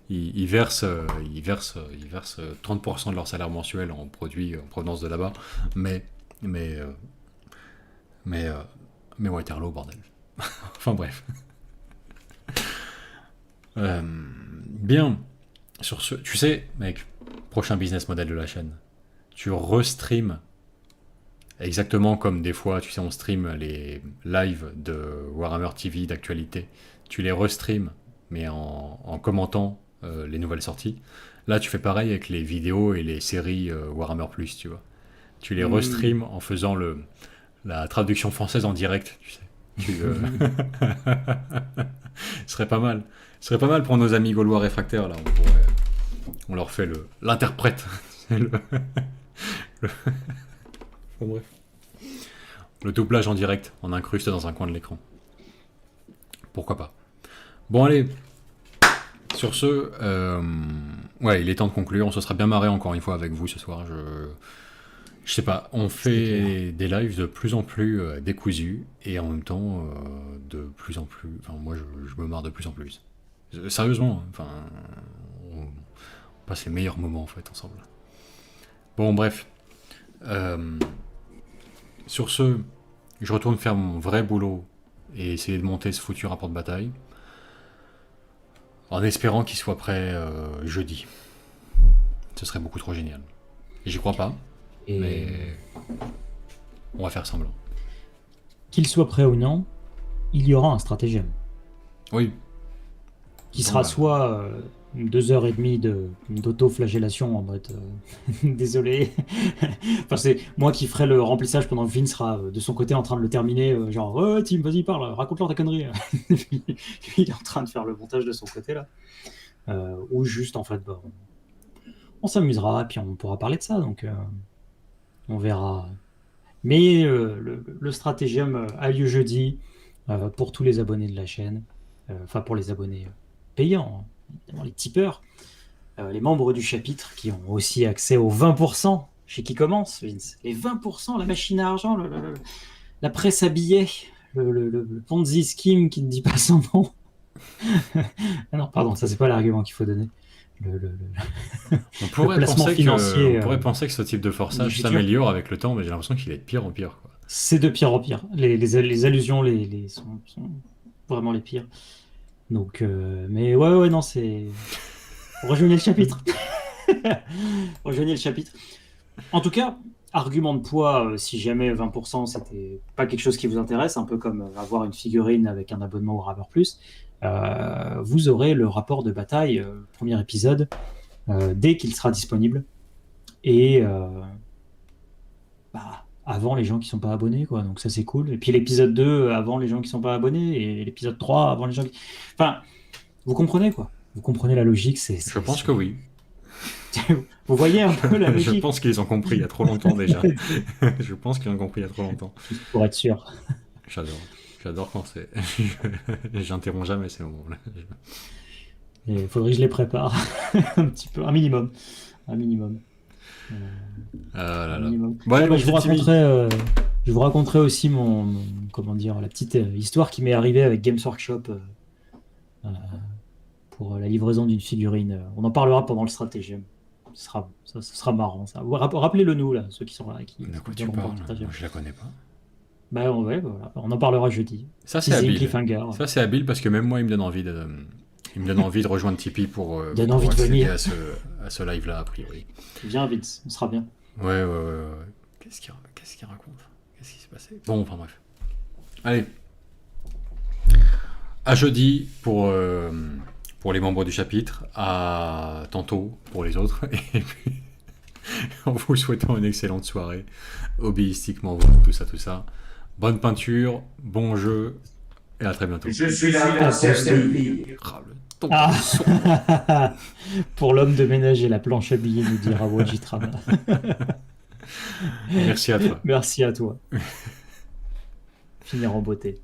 Speaker 1: Ils versent 30% de leur salaire mensuel en produits en provenance de là-bas, mais Waterloo, bordel. Enfin bref. Bien. Sur ce, tu sais, mec, prochain business model de la chaîne, tu restream exactement comme des fois, tu sais, on stream les lives de Warhammer TV d'actualité. Tu les restream, mais en commentant les nouvelles sorties. Là, tu fais pareil avec les vidéos et les séries Warhammer Plus, tu vois. Tu les restream en faisant la traduction française en direct, tu sais. Ce serait pas mal. Ce serait pas mal pour nos amis gaulois réfractaires, là. On leur fait l'interprète. Bon, bref. Le doublage en direct, on incruste dans un coin de l'écran. Pourquoi pas. Bon, allez. Sur ce, ouais, il est temps de conclure. On se sera bien marré encore une fois avec vous ce soir. Je sais pas, on fait des lives de plus en plus décousus et en même temps de plus en plus. Enfin, moi, je me marre de plus en plus. Sérieusement, enfin, on passe les meilleurs moments en fait ensemble. Bon, bref. Sur ce, je retourne faire mon vrai boulot et essayer de monter ce foutu rapport de bataille. En espérant qu'il soit prêt jeudi. Ce serait beaucoup trop génial. J'y crois pas,
Speaker 2: Et
Speaker 1: mais on va faire semblant.
Speaker 2: qu'il soit prêt ou non, il y aura un stratagème.
Speaker 1: Oui.
Speaker 2: Qui
Speaker 1: Bon,
Speaker 2: sera
Speaker 1: bah.
Speaker 2: soit 2 heures et demie d'auto-flagellation en mode désolé. Enfin, c'est moi qui ferai le remplissage pendant que Vin sera de son côté en train de le terminer. Genre, ouais, Tim, vas-y, parle, raconte-leur ta connerie. Lui, il est en train de faire le montage de son côté là. Ou juste, en fait, bah, on s'amusera et puis on pourra parler de ça. Donc, on verra. Mais le stratagème a lieu jeudi pour tous les abonnés de la chaîne. Enfin, pour les abonnés payants, hein, évidemment les tipeurs, les membres du chapitre qui ont aussi accès aux 20% chez qui commence, Vince. Les 20%, la machine à argent, la presse à billets, le Ponzi scheme qui ne dit pas son nom. Ah non, pardon, ça c'est pas l'argument qu'il faut donner.
Speaker 1: On pourrait,
Speaker 2: placement financier,
Speaker 1: on pourrait penser que ce type de forçage
Speaker 2: du futur.
Speaker 1: s'améliore avec le temps, mais j'ai l'impression qu'il est de pire en pire, quoi.
Speaker 2: C'est de pire en pire. Les allusions sont vraiment les pires. Donc, mais ouais, non, c'est. Rejoignez le chapitre. Rejoignez le chapitre. En tout cas, argument de poids, si jamais 20% c'était pas quelque chose qui vous intéresse, un peu comme avoir une figurine avec un abonnement au Warhammer Plus, vous aurez le rapport de bataille, premier épisode, dès qu'il sera disponible. Et avant les gens qui sont pas abonnés, quoi. Donc ça c'est cool. Et puis l'épisode 2 avant les gens qui sont pas abonnés, et l'épisode 3 avant les gens qui. Enfin, vous comprenez quoi. Vous comprenez la logique,
Speaker 1: Je pense que oui.
Speaker 2: Vous voyez un peu la
Speaker 1: Je
Speaker 2: logique.
Speaker 1: pense qu'ils ont compris il y a trop longtemps déjà. Je pense qu'ils ont compris il y a trop longtemps.
Speaker 2: Juste pour être sûr.
Speaker 1: J'adore. J'adore quand c'est. J'interromps jamais ces moments-là.
Speaker 2: Il faudrait que je les prépare un petit peu, un minimum. Un minimum.
Speaker 1: Ah là
Speaker 2: Un
Speaker 1: là.
Speaker 2: minimum.
Speaker 1: Bon, allez,
Speaker 2: Ah, bah,
Speaker 1: mon petit Timmy.
Speaker 2: je vous raconterai aussi comment dire, la petite histoire qui m'est arrivée avec Games Workshop euh, pour la livraison d'une figurine. On en parlera pendant le stratagème. Ce sera marrant, ça. Rappelez-le nous, là, ceux qui sont là.
Speaker 1: De quoi tu
Speaker 2: viendront
Speaker 1: parles?
Speaker 2: partager.
Speaker 1: Moi, je la connais pas.
Speaker 2: Bah, ouais, voilà. On en parlera jeudi.
Speaker 1: Ça, c'est
Speaker 2: Teasing,
Speaker 1: habile.
Speaker 2: cliffhanger.
Speaker 1: Ça, c'est habile parce que même moi, il me donne envie de rejoindre Tipeee pour
Speaker 2: Donne
Speaker 1: pouvoir
Speaker 2: envie de
Speaker 1: accéder
Speaker 2: venir.
Speaker 1: à ce live-là, a priori.
Speaker 2: Viens vite, on sera bien.
Speaker 1: Ouais. Qu'est-ce qu'il raconte? Qu'est-ce qui s'est passé? Bon, enfin bref. Allez. À jeudi pour les membres du chapitre. À tantôt pour les autres. Et puis, en vous souhaitant une excellente soirée. Hobbyistiquement, tout ça. Bonne peinture, bon jeu. Et à très bientôt.
Speaker 4: Je suis l'adversaire Sylvie.
Speaker 1: Ah, le ton
Speaker 2: Ah.
Speaker 1: son.
Speaker 2: Pour l'homme de ménage et la planche à billets, nous dira Wajitrama.
Speaker 1: Merci à toi.
Speaker 2: Merci à toi. Finir en beauté.